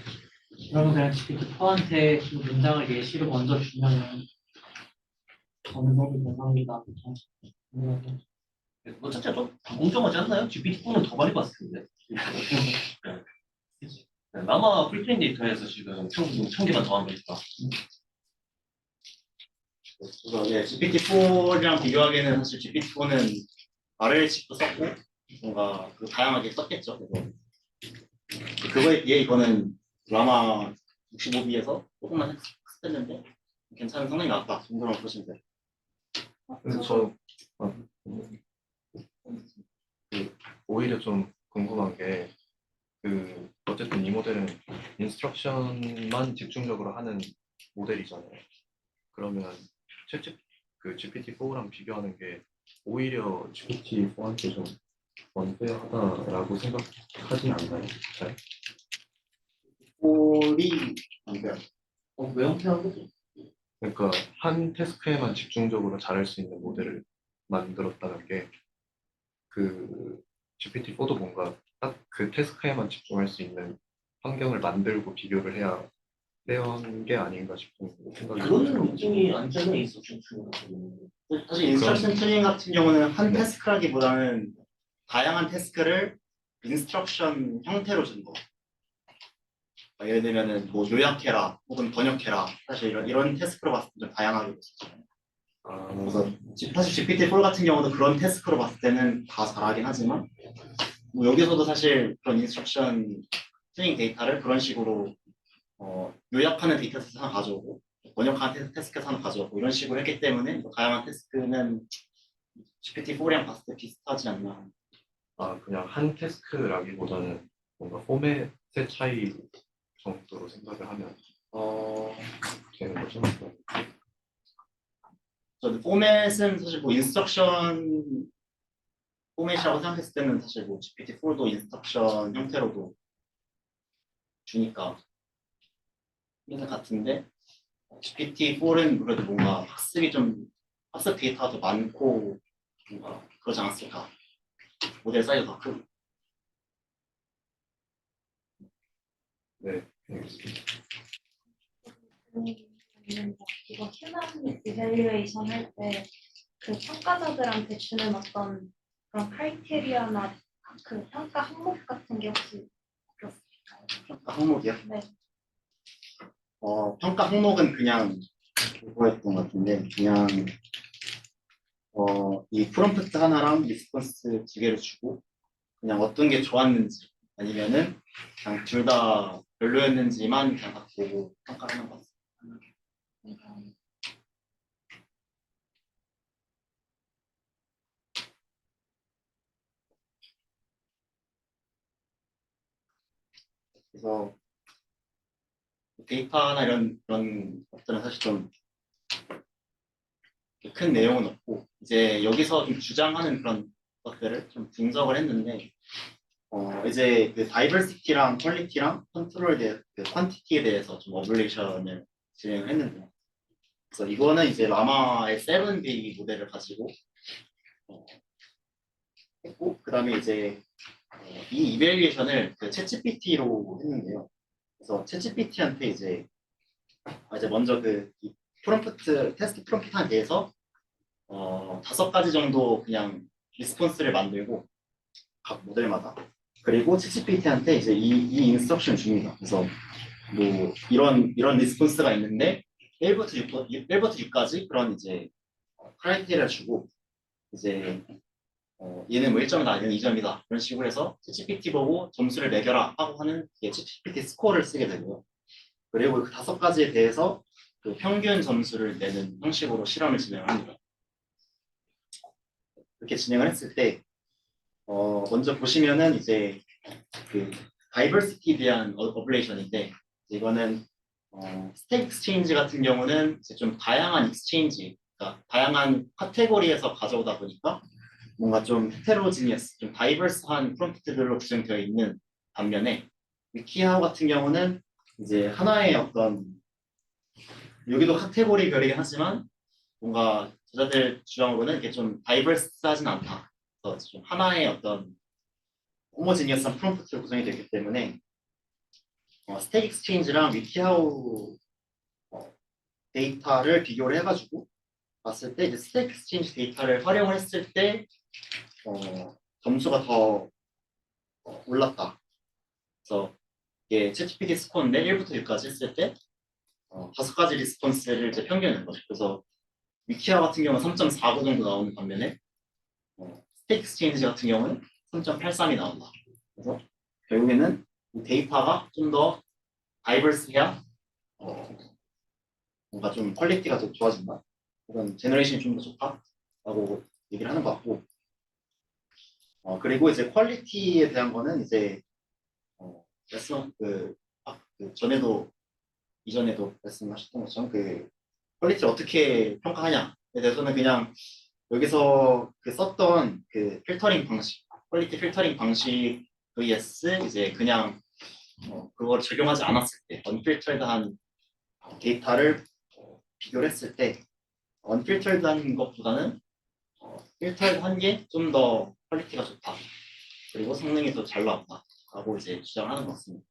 그러면 그냥 GPT-4한테 그 문장을 예시로 먼저 주면은 어느 정도 대상이 나겠죠. 뭐 자체가 좀 공정하지 않나요? GPT-4는 더 많이 봤을 텐데. 아마 풀트레인 데이터에서 지금 1000개만 더한 거니까. 그래서 GPT-4랑 비교하기에는 사실 GPT-4는 RL식도 썼고 뭔가 그 다양하게 썼겠죠. 그래서 그거에 비해 이거는 라마 65B에서 조금만 했는데 괜찮은 성능이 나왔다 정도라고 보시면 돼요. 그래서 오히려 좀 궁금한 게 어쨌든 이 모델은 인스트럭션만 집중적으로 하는 모델이잖아요. 그러면 GPT-4랑 비교하는 게 오히려 GPT-4한테 좀 언페어하다라고 생각하진 않나요? 잘? 꼴이 안 돼요. 왜 형태한 거지? 그러니까 한 태스크에만 집중적으로 잘할 수 있는 모델을 만들었다는 게 GPT-4도 뭔가 딱 그 태스크에만 집중할 수 있는 환경을 만들고 비교를 해야 빼온 게 아닌가 싶은 생각이 그런 들어요. 느낌이 안 전혀 있었죠. 사실 인스트럭션 트레이닝 같은 경우는 한 네. 태스크라기보다는 다양한 태스크를 인스트럭션 형태로 주는 거. 예를 들면은 뭐 요약해라 혹은 번역해라. 사실 이런 태스크로 봤을 때 좀 다양하게 있었잖아요. 그래서 사실 GPT-4 같은 경우도 그런 태스크로 봤을 때는 다 잘하긴 하지만 뭐 여기서도 사실 그런 인스트럭션 트레이닝 데이터를 그런 식으로 요약하는 데이터셋 하나 가져오고 번역하는 태스크셋 하나 가져오고 이런 식으로 했기 때문에 뭐 다양한 태스크는 GPT-4랑 봤을 때 비슷하지 않나. 그냥 한 태스크라기보다는 뭔가 포맷의 차이 정도로 생각을 하면 되는 거죠. 저는 포맷은 사실 뭐 인스트럭션 포맷이라고 생각했을 때는 사실 뭐 GPT-4도 인스트럭션 형태로도 주니까 이런 같은데 GPT-4는 그래도 뭔가 학습 데이터가 더 많고 뭔가 그러지 않았을까. 모델 사이즈가 더 크고. 네. 이거 휴먼 이밸류에이션 할 때 그 평가자들한테 주는 어떤 그런 크라이테리아나 그 평가 항목 같은 게 혹시 그렇을까요? 평가 항목이요? 네. 평가 항목은 그냥 그거였던 것 같은데 그냥 이 프롬프트 하나랑 리스폰스 두 개를 주고 그냥 어떤 게 좋았는지 아니면은 그냥 둘 다 별로였는지만 그냥 딱 보고 평가를 하는 것 같습니다. 그래서 데이터나 이런 것들은 사실 좀 큰 내용은 없고 이제 여기서 좀 주장하는 그런 것들을 좀 분석을 했는데 이제 그 다이버시티랑 퀄리티랑 컨트롤 그 퀀티티에 대해서 좀 어블레이션을 진행을 했는데 그래서 이거는 이제 라마의 7B 모델을 가지고 했고 그 다음에 이제 이 이밸리에이션을 그 챗GPT로 했는데요. 그래서 챗GPT한테 이제 먼저 이 테스트 프롬프트에 대해서 5가지 정도 그냥 리스폰스를 만들고 각 모델마다 그리고 챗GPT한테 이제 이 인스트럭션 줍니다. 그래서 뭐 이런 리스폰스가 있는데 1부터 6까지 그런 이제 크라이테리아를 주고 이제 얘는 뭐 1점이다, 얘는 2점이다 이런 식으로 해서 챗GPT 보고 점수를 매겨라 하고 하는 챗GPT 스코어를 쓰게 되고요. 그리고 그 5가지에 대해서 그 평균 점수를 내는 형식으로 실험을 진행합니다. 이렇게 진행을 했을 때 먼저 보시면은 이제 그 다이버시티에 대한 어블레이션인데 이거는 스테이크 익스체인지 같은 경우는 이제 좀 다양한 익스체인지, 그러니까 다양한 카테고리에서 가져오다 보니까 뭔가 좀 헤테로지니어스, 좀 다이버스한 프롬프트들로 구성되어 있는 반면에 위키하우 같은 경우는 이제 하나의 어떤 여기도 카테고리 별이긴 하지만 뭔가 저자들 주장으로는 이게 좀 다이버스하진 않다. 그래서 좀 하나의 어떤 호모지니어스한 프롬프트로 구성이 되기 때문에 스테이크 익스체인지랑 위키하우 데이터를 비교를 해가지고 봤을 때 이제 스테이크 익스체인지 데이터를 활용을 했을 때 점수가 더 올랐다. 그래서 이게 챗GPT 스코어인데 1부터 6까지 했을 때 5가지 리스폰스를 이제 평균하는 거죠. 그래서 위키아 같은 경우는 3.49 정도 나오는 반면에 스테이크 익스체인지 같은 경우는 3.83이 나온다. 그래서 결국에는 이 데이터가 좀 더 다이버스해야 뭔가 좀 퀄리티가 더 좋아진다. 혹은 제너레이션이 좀 더 좋다라고 얘기를 하는 것 같고, 그리고 이제 퀄리티에 대한 거는 이제 말씀 그 전에도 이전에도 말씀하셨던 것처럼 그 퀄리티를 어떻게 평가하냐에 대해서는 그냥 여기서 그 썼던 그 필터링 방식, 퀄리티 필터링 방식 vs 이제 그냥 그걸 적용하지 않았을 때 언필터드한 데이터를 비교를 했을 때 언필터드한 것보다는 필터드한 게 좀 더 퀄리티가 좋다. 그리고 성능이 더 잘 나온다라고 이제 주장하는 것 같습니다.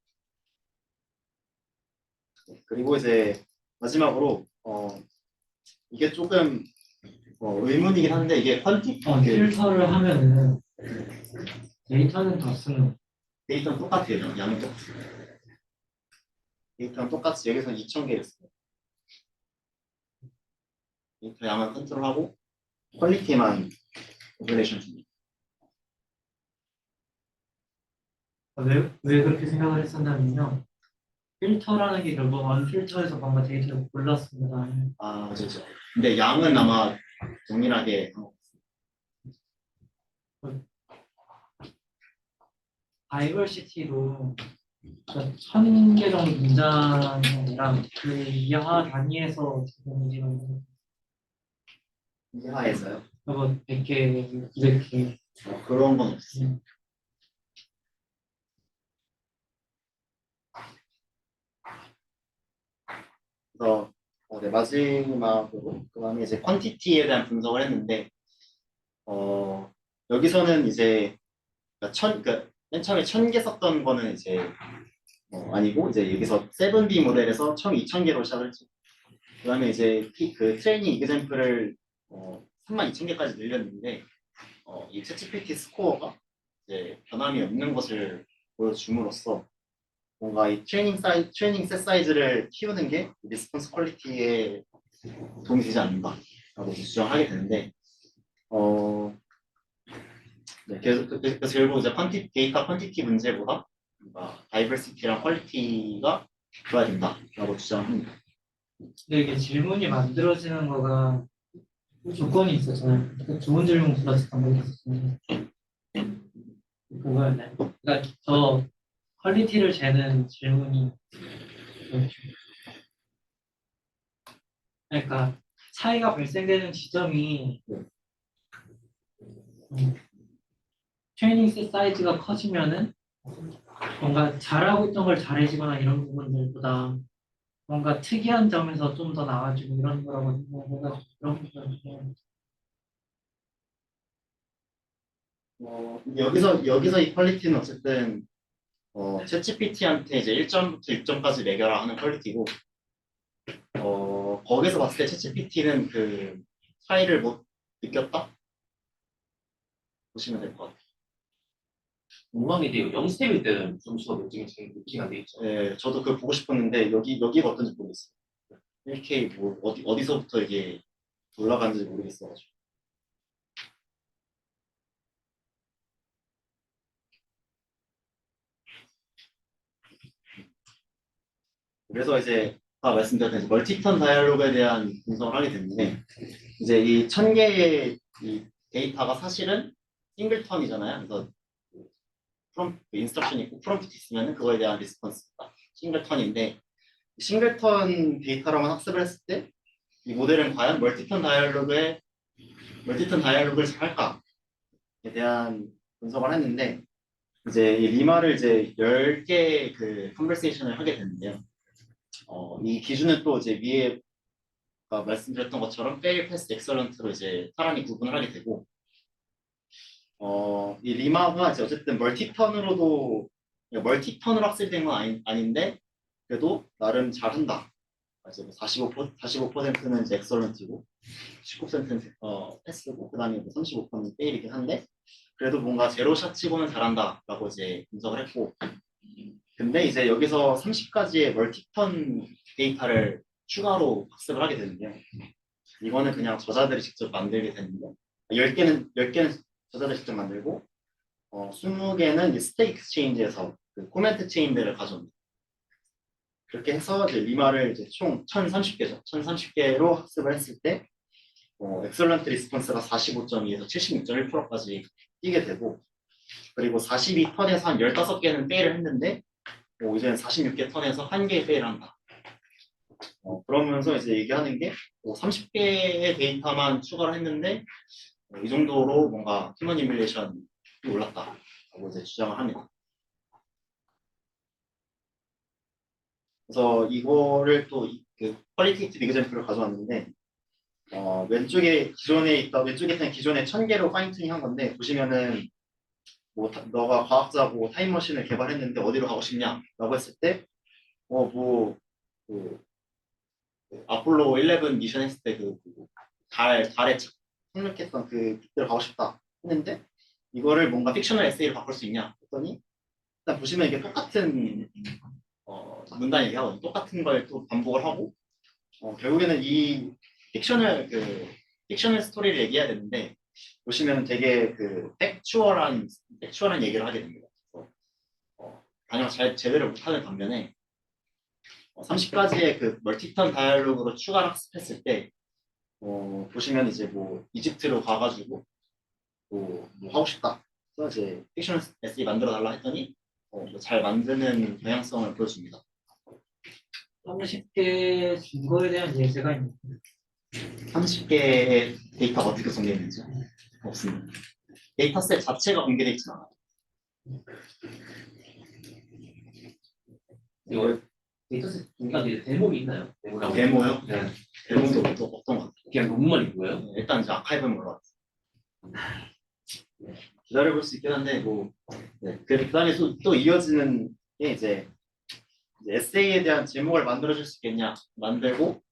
그리고 이제 마지막으로 이게 조금 의문이긴 한데 이게 필터를 하면은 데이터는 더 쓰는 데이터는 똑같아요. 양이 똑같아요. 데이터는 똑같이 여기서는 2,000개를 써요. 데이터 양을 컨트롤하고 퀄리티만 오퍼레이션 줍니다. 왜 그렇게 생각을 했었냐면요. 필터라는 게 결국 언필터에서 뭔가 데이터를 골랐습니다. 아, 그렇죠. 근데 양은 아마 동일하게 다이버시티로 1,000개 정도 문장이랑 그 이하 단위에서 지금 움직이는 이하에서요. 그거 100개, 200개 그런 건 없어요. 그래서 네, 마지막으로 그다음에 이제 퀀티티에 대한 분석을 했는데 여기서는 이제 맨 처음에 1,000개 썼던 거는 이제 아니고 이제 여기서 7B 모델에서 총 2,000개로 시작을 했죠. 그다음에 이제 그 트레이닝 이그젬플을 32,000개까지 늘렸는데 이 챗GPT 스코어가 이제 변함이 없는 것을 보여줌으로써 뭔가 이 트레이닝 셋 사이즈를 키우는 게 리스폰스 퀄리티에 도움이 되지 않는다라고 주장하게 되는데 네, 그래서 결국 이제 데이터 퀀티티 문제보다 다이버시티랑 퀄리티가 좋아야 된다라고 주장합니다. 근데 이게 질문이 만들어지는 거가 조건이 있었잖아요. 좋은 질문 플러스 방법이 있었잖아요. 그거였나요? 그러니까 저 퀄리티를 재는 질문이 그러니까 차이가 발생되는 지점이 트레이닝 셋 사이즈가 커지면은 뭔가 잘하고 있던 걸 잘해지거나 이런 부분들보다 뭔가 특이한 점에서 좀 더 나아지고 이런 거라고 생각해가지고 그런 부분은 여기서 이 퀄리티는 어쨌든 챗GPT한테 이제 1점부터 6점까지 매겨라 하는 퀄리티고 거기서 봤을 때 챗GPT는 그 차이를 못 느꼈다 보시면 될 것 같아요. 궁금한 게 0스텝일 때는 점수가 몇 점이 제일 높이가 돼 있죠. 네, 저도 그거 보고 싶었는데 여기가 어떤지 모르겠어요. 1K 뭐 어디서부터 이게 올라가는지 모르겠어가지고. 그래서 이제 아까 말씀드렸던 멀티턴 다이얼로그에 대한 분석을 하게 됐는데 이제 이 1,000개의 이 데이터가 사실은 싱글턴이잖아요. 그래서 인스트럭션이 있고 프롬프트 있으면 그거에 대한 리스폰스가 싱글턴인데 싱글턴 데이터로만 학습을 했을 때 이 모델은 과연 멀티턴 다이얼로그를 잘 할까에 대한 분석을 했는데 이제 이 리마를 이제 10개 그 컨버세이션을 하게 됐는데요. 이 기준은 또 이제 위에 말씀드렸던 것처럼 fail, pass, excellent로 이제 사람이 구분을 하게 되고 이 리마가 이제 어쨌든 멀티턴으로 학습된 건 아닌데 그래도 나름 잘한다. 이제 45%는 이제 엑설런트고 19%는 패스고 그다음에 35%는 페일이긴 한데 그래도 뭔가 제로샷 치고는 잘한다라고 이제 분석을 했고 근데 이제 여기서 30가지의 멀티턴 데이터를 추가로 학습을 하게 되는데요. 이거는 그냥 저자들이 직접 만들게 되는데 10개는 저자들 직접 만들고 20개는 스테이크 체인지에서 그 코멘트 체인들을 가져옵니다. 그렇게 해서 이제 리마를 이제 총 1030개죠. 1030개로 학습을 했을 때 엑설런트 리스폰스가 45.2에서 76.1%까지 뛰게 되고, 그리고 42턴에서 한 15개는 페일을 했는데 이제는 46개 턴에서 1개의 페일을 한다. 그러면서 이제 얘기하는 게 30개의 데이터만 추가를 했는데 이 정도로 뭔가 휴먼 이뮬레이션이 올랐다라고 이제 주장을 합니다. 그래서 이거를 또 그 퀄리테이티브 이그젬플을 가져왔는데 왼쪽에 기존에 1000개로 파인 튜닝 한 건데, 보시면은 뭐 너가 과학자고 타임머신을 개발했는데 어디로 가고 싶냐라고 했을 때 아폴로 11 미션 했을 때 달에 착륙했던 그 빛대로 가고 싶다 했는데, 이거를 뭔가 픽셔널 에세이로 바꿀 수 있냐 했더니, 일단 보시면 이게 똑같은 문단 얘기하거든요. 똑같은 걸 또 반복을 하고 결국에는 이 픽셔널 스토리를 얘기해야 되는데, 보시면 되게 팩추얼한 얘기를 하게 됩니다. 단어가 제대로 못하는 반면에 30가지의 그 멀티턴 다이얼로그로 추가를 학습했을 때 보시면 이제 뭐 이집트로 가가지고 뭐 하고 싶다. 그래서 이제 픽셔널 에세이 만들어 달라 했더니 잘 만드는 경향성을 보여줍니다. 30개 증거에 대한 예제가 있는 30개의 데이터가 어떻게 공개되어 있는지 없습니다. 데이터셋 자체가 공개되어 있지 않아요. 이거 데이터셋 공개가 되는 대목이 있나요? 데모요? 네. 데모도 또 어떤 것 같아요? 그냥 논문만 있고요. 일단 이제 아카이브는 올라왔어요. 기다려볼 수 있긴 한데 그 다음에 또 이어지는 게 이제 에세이에 대한 제목을 만들어줄 수 있겠냐 만들고,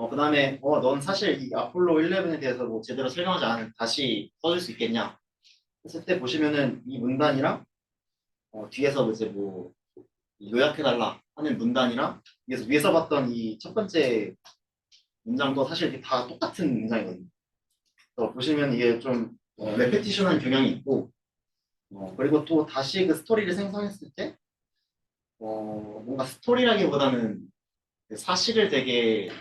그 다음에 넌 사실 이 아폴로 11에 대해서 뭐 제대로 설명하지 않은 다시 써줄 수 있겠냐 했을 때, 보시면은 이 문단이랑 뒤에서 이제 뭐 요약해달라 하는 문단이랑 위에서 봤던 이 첫 번째 문장도 사실 이게 다 똑같은 문장이거든요. 그래서 보시면 이게 좀 레페티션한 경향이 있고, 그리고 또 다시 그 스토리를 생성했을 때 뭔가 스토리라기보다는 사실을 되게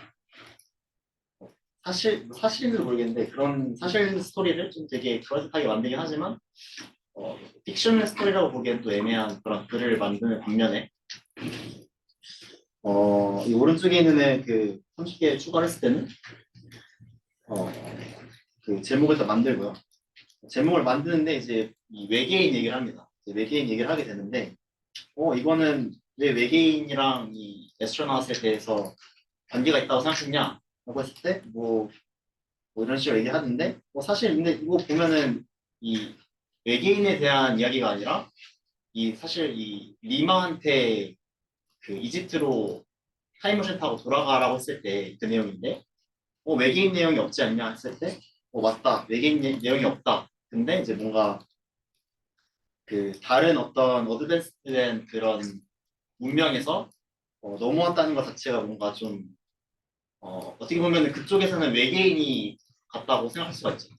사실인지도 모르겠는데 그런 사실 스토리를 좀 되게 그럴듯하게 만들긴 하지만 픽셔널 스토리라고 보기엔 또 애매한 그런 글을 만드는 반면에 이 오른쪽에 있는 애 30개 추가를 했을 때는 그 제목을 다 만들고요. 제목을 만드는데 이제 이 외계인 얘기를 합니다. 외계인 얘기를 하게 되는데 이거는 왜 외계인이랑 이 애스트로나웃에 대해서 관계가 있다고 생각했냐 라고 했을 때 뭐 이런 식으로 얘기하는데, 사실 근데 이거 보면은 이 외계인에 대한 이야기가 아니라 사실 이 리마한테 그 이집트로 타임머신 타고 돌아가라고 했을 때 그 내용인데 외계인 내용이 없지 않냐 했을 때 맞다, 외계인 내용이 없다. 근데 이제 뭔가 다른 어떤 어드밴스된 그런 문명에서 넘어왔다는 것 자체가 뭔가 좀 어떻게 보면 그쪽에서는 외계인이 같다고 생각할 수가 있죠.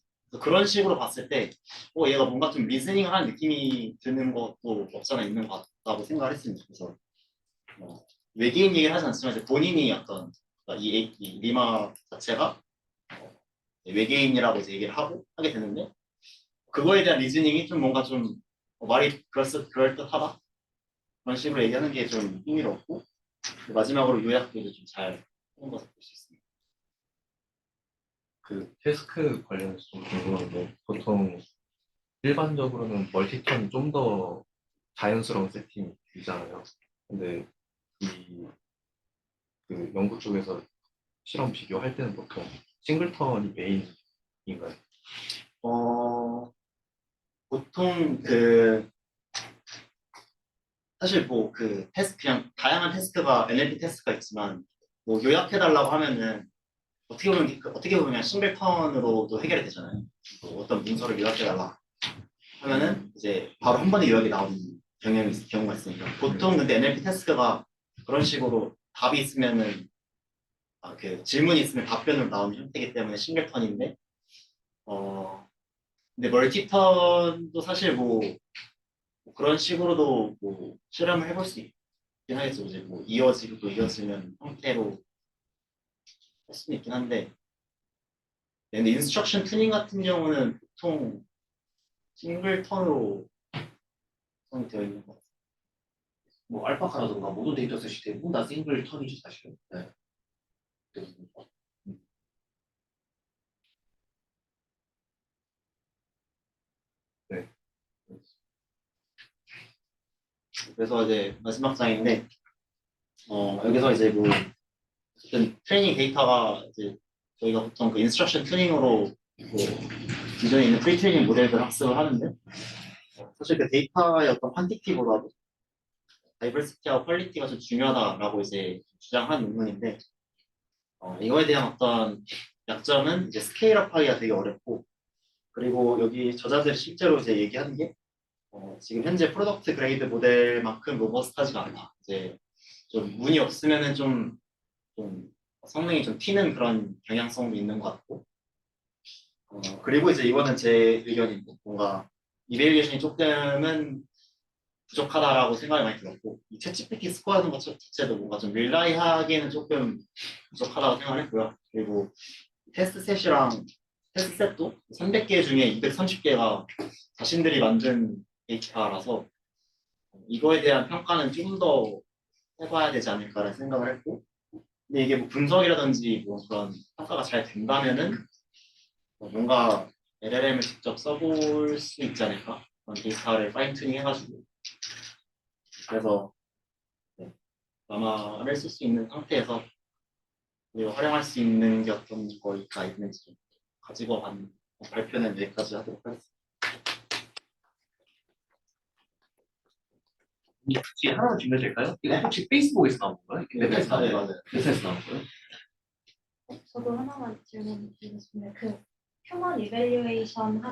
그런 식으로 봤을 때 얘가 뭔가 좀 리즈닝을 하는 느낌이 드는 것도 없잖아 있는 것 같다고 생각을 했습니다. 그래서 외계인 얘기를 하지 않지만 이제 본인이 어떤 이 리마 자체가 외계인이라고 이제 얘기를 하게 되는데, 그거에 대한 리즈닝이 좀 뭔가 좀 말이 그럴듯하다 그런 식으로 얘기하는 게 좀 흥미롭고, 마지막으로 요약도 좀 잘 하는 것을 볼 수 있습니다. 그 태스크 관련해서 좀 궁금한 게, 보통 일반적으로는 멀티턴이 좀 더 자연스러운 세팅이잖아요. 근데 그 연구 쪽에서 실험 비교할 때는 보통 싱글턴이 메인인가요? 보통 사실 뭐 그냥 다양한 태스크가 NLP 태스크가 있지만 뭐 요약해달라고 하면은 어떻게 보면 그냥 싱글턴으로도 해결이 되잖아요. 뭐 어떤 문서를 요약해달라 하면은 이제 바로 한 번에 요약이 나오는 경우가 있으니까, 보통 근데 NLP 태스크가 그런 식으로 답이 있으면은 질문이 있으면 답변으로 나오는 형태이기 때문에 싱글턴인데 근데 멀티턴도 사실 뭐 그런 식으로도 뭐 실험을 해볼 수 있긴 하겠죠. 이제 뭐 이어지고 또 이어지는 형태로 할 수는 있긴 한데, 근데 인스트럭션 튜닝 같은 경우는 보통 싱글 턴으로 구성이 되어 있는 것 같아요. 뭐 알파카라든가 모든 데이터셋이 대부분 다 싱글 턴이죠 사실은. 네. 네. 그래서 이제 마지막 장인데, 여기서 이제 뭐 어쨌든 트레이닝 데이터가 이제 저희가 보통 그 인스트럭션 튜닝으로 뭐 기존에 있는 프리 트레이닝 모델들 학습을 하는데, 사실 그 데이터의 어떤 퀀티티보다도 다이버시티와 퀄리티가 좀 중요하다라고 이제 주장한 논문인데, 이거에 대한 어떤 약점은 이제 스케일업하기가 되게 어렵고, 그리고 여기 저자들이 실제로 이제 얘기하는 게 지금 현재 프로덕트 그레이드 모델만큼 로버스트하지가 않다. 이제 좀 문이 없으면은 좀 성능이 좀 튀는 그런 경향성도 있는 것 같고, 그리고 이제 이거는 제 의견이고, 뭔가 이베리에이션이 조금은 부족하다라고 생각이 많이 들었고, 이 챗GPT 스코어하는 것 자체도 뭔가 좀 릴라이하기에는 조금 부족하다고 생각을 했고요. 그리고 테스트 셋이랑 테스트 셋도 300개 중에 230개가 자신들이 만든 데이터라서 이거에 대한 평가는 좀 더 해봐야 되지 않을까라는 생각을 했고, 근데 이게 뭐 분석이라든지 뭐 그런 평가가 잘 된다면은 뭔가 LLM을 직접 써볼 수 있지 않을까? 그런 데이터를 파인 튜닝 해가지고, 그래서 아마를 쓸 수 있는 상태에서 활용할 수 있는 게 어떤 거가 있는지 좀 가지고 간 발표는 여기까지 하도록 하겠습니다. 혹시 하나만 질문 될까요? 이거 혹시 페이스북에서 나온 건가요? 웹에서 나온 거예요? 웹에서 나온 거예요? 저도 하나만 질문 드리고 싶은데 그 휴먼 이밸류에이션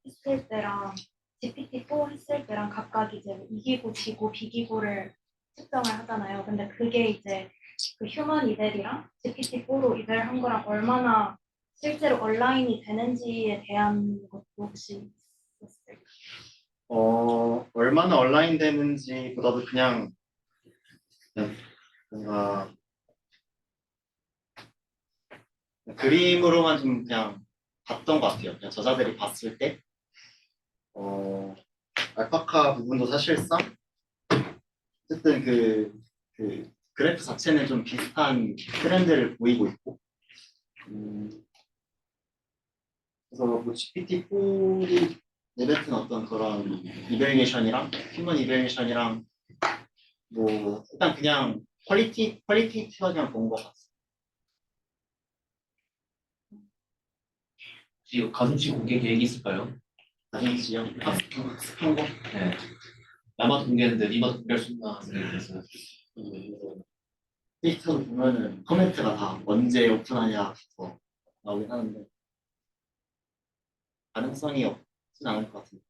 했을 때랑 GPT-4 했을 때랑 각각 이제 이기고 지고 비기고를 측정을 하잖아요. 근데 그게 이제 그 휴먼 이벨이랑 GPT-4로 이벨한 거랑 얼마나 실제로 온라인이 되는지에 대한 것도 혹시 있었을까요? 얼마나 온라인 되는지보다도 그냥 뭔가 그림으로만 좀 그냥 봤던 것 같아요. 그냥 저자들이 봤을 때 알파카 부분도 사실상 어쨌든 그 그래프 자체는 좀 비슷한 트렌드를 보이고 있고, 그래서 뭐 GPT-4를 내뱉은 어떤 그런 이벨리에이션이랑 휴먼 이벨리에이션이랑 뭐 일단 그냥 퀄리티티가 그냥 본 것 같아요. 혹시 가중치 공개 계획이 있을까요? 가중치요? 학습한 거? 네. 나만 공개했는데 니만 공개할 수 있나? 그래서 트위터도 보면은 코멘트가 다 언제 오픈하냐부터 나오긴 하는데 가능성이 없진 않을 것 같은데.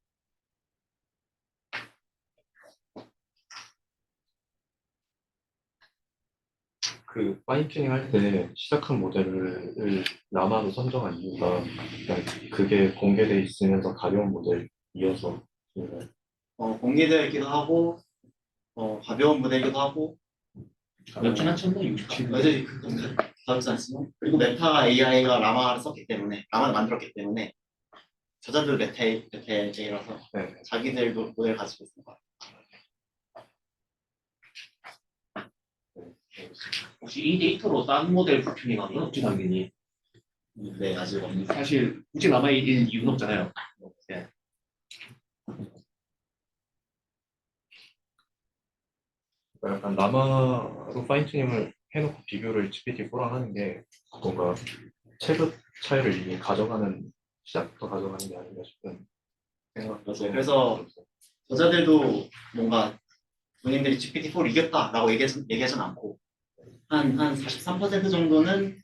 그 파인튜닝 할 때 시작한 모델을 라마로 선정한 이유가 그냥 그게 공개돼 있으면서 가벼운 모델 이어서 공개되어 있기도 하고 가벼운 모델이기도 하고 가볍진 않죠? 67. 어제 가볍지 않지만, 그리고 메타 AI가 라마를 썼기 때문에 라마를 만들었기 때문에 저자들 메타 AI라서 네. 자기들도 모델 가지고 있는 것 같아요. 혹시 이 데이터로 딴 모델 튜닝한 건 없지 당연히. 네, 아직 없는. 사실 굳이 남아 있는 이유는 없잖아요. 네. 약간 라마로 파인튜닝을 해놓고 비교를 GPT-4랑 하는 게 뭔가 체급 차이를 이미 가져가는 시작부터 가져가는 게 아닌가 싶은 생각. 맞아요. 그래서 저자들도 뭔가 본인들이 GPT-4를 이겼다라고 얘기하진 않고 한 43% 정도는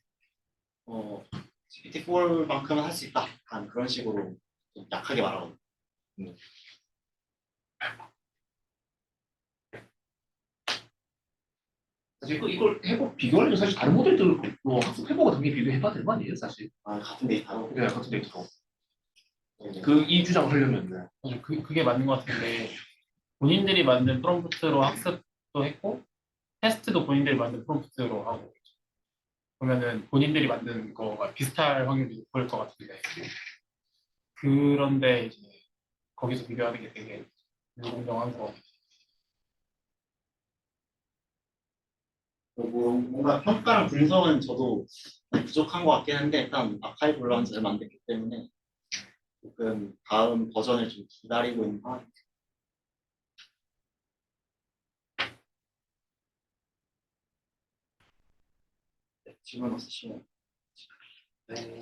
GPT-4만큼은 할 수 있다. 한 그런 식으로 좀 약하게 말하거든요. 사실 이걸 비교하려면 사실 다른 모델들로 학습해보고 당연히 비교해봐야 되는 거 아니에요, 사실. 같은 데이터로. 네, 같은 데이터로. 그 이 주장 하려면 네. 맞아, 그게 맞는 것 같은데 본인들이 만든 프롬프트로 학습도 했고 테스트도 본인들이 만든 프롬프트로 하고 그러면은 본인들이 만든 거가 비슷할 확률이 높을 것 같은데 그런데 이제 거기서 비교하는 게 되게 불공정한 거. 뭐 뭔가 평가랑 분석은 저도 부족한 것 같긴 한데 일단 아카이브 올라온 지 얼마 안 됐기 때문에 조금 다음 버전을 좀 기다리고 있는 상황. 네, 질문 없으시면. 네,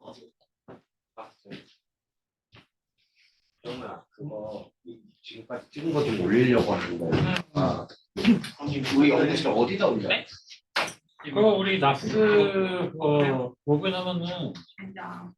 고맙습니다. 봤어요. 그러면 그거 지금까지 찍은 거 좀 올리려고 하는데 우리 영상실 어디다 올려? 그거 우리 나스 그거 로그인하면은 중장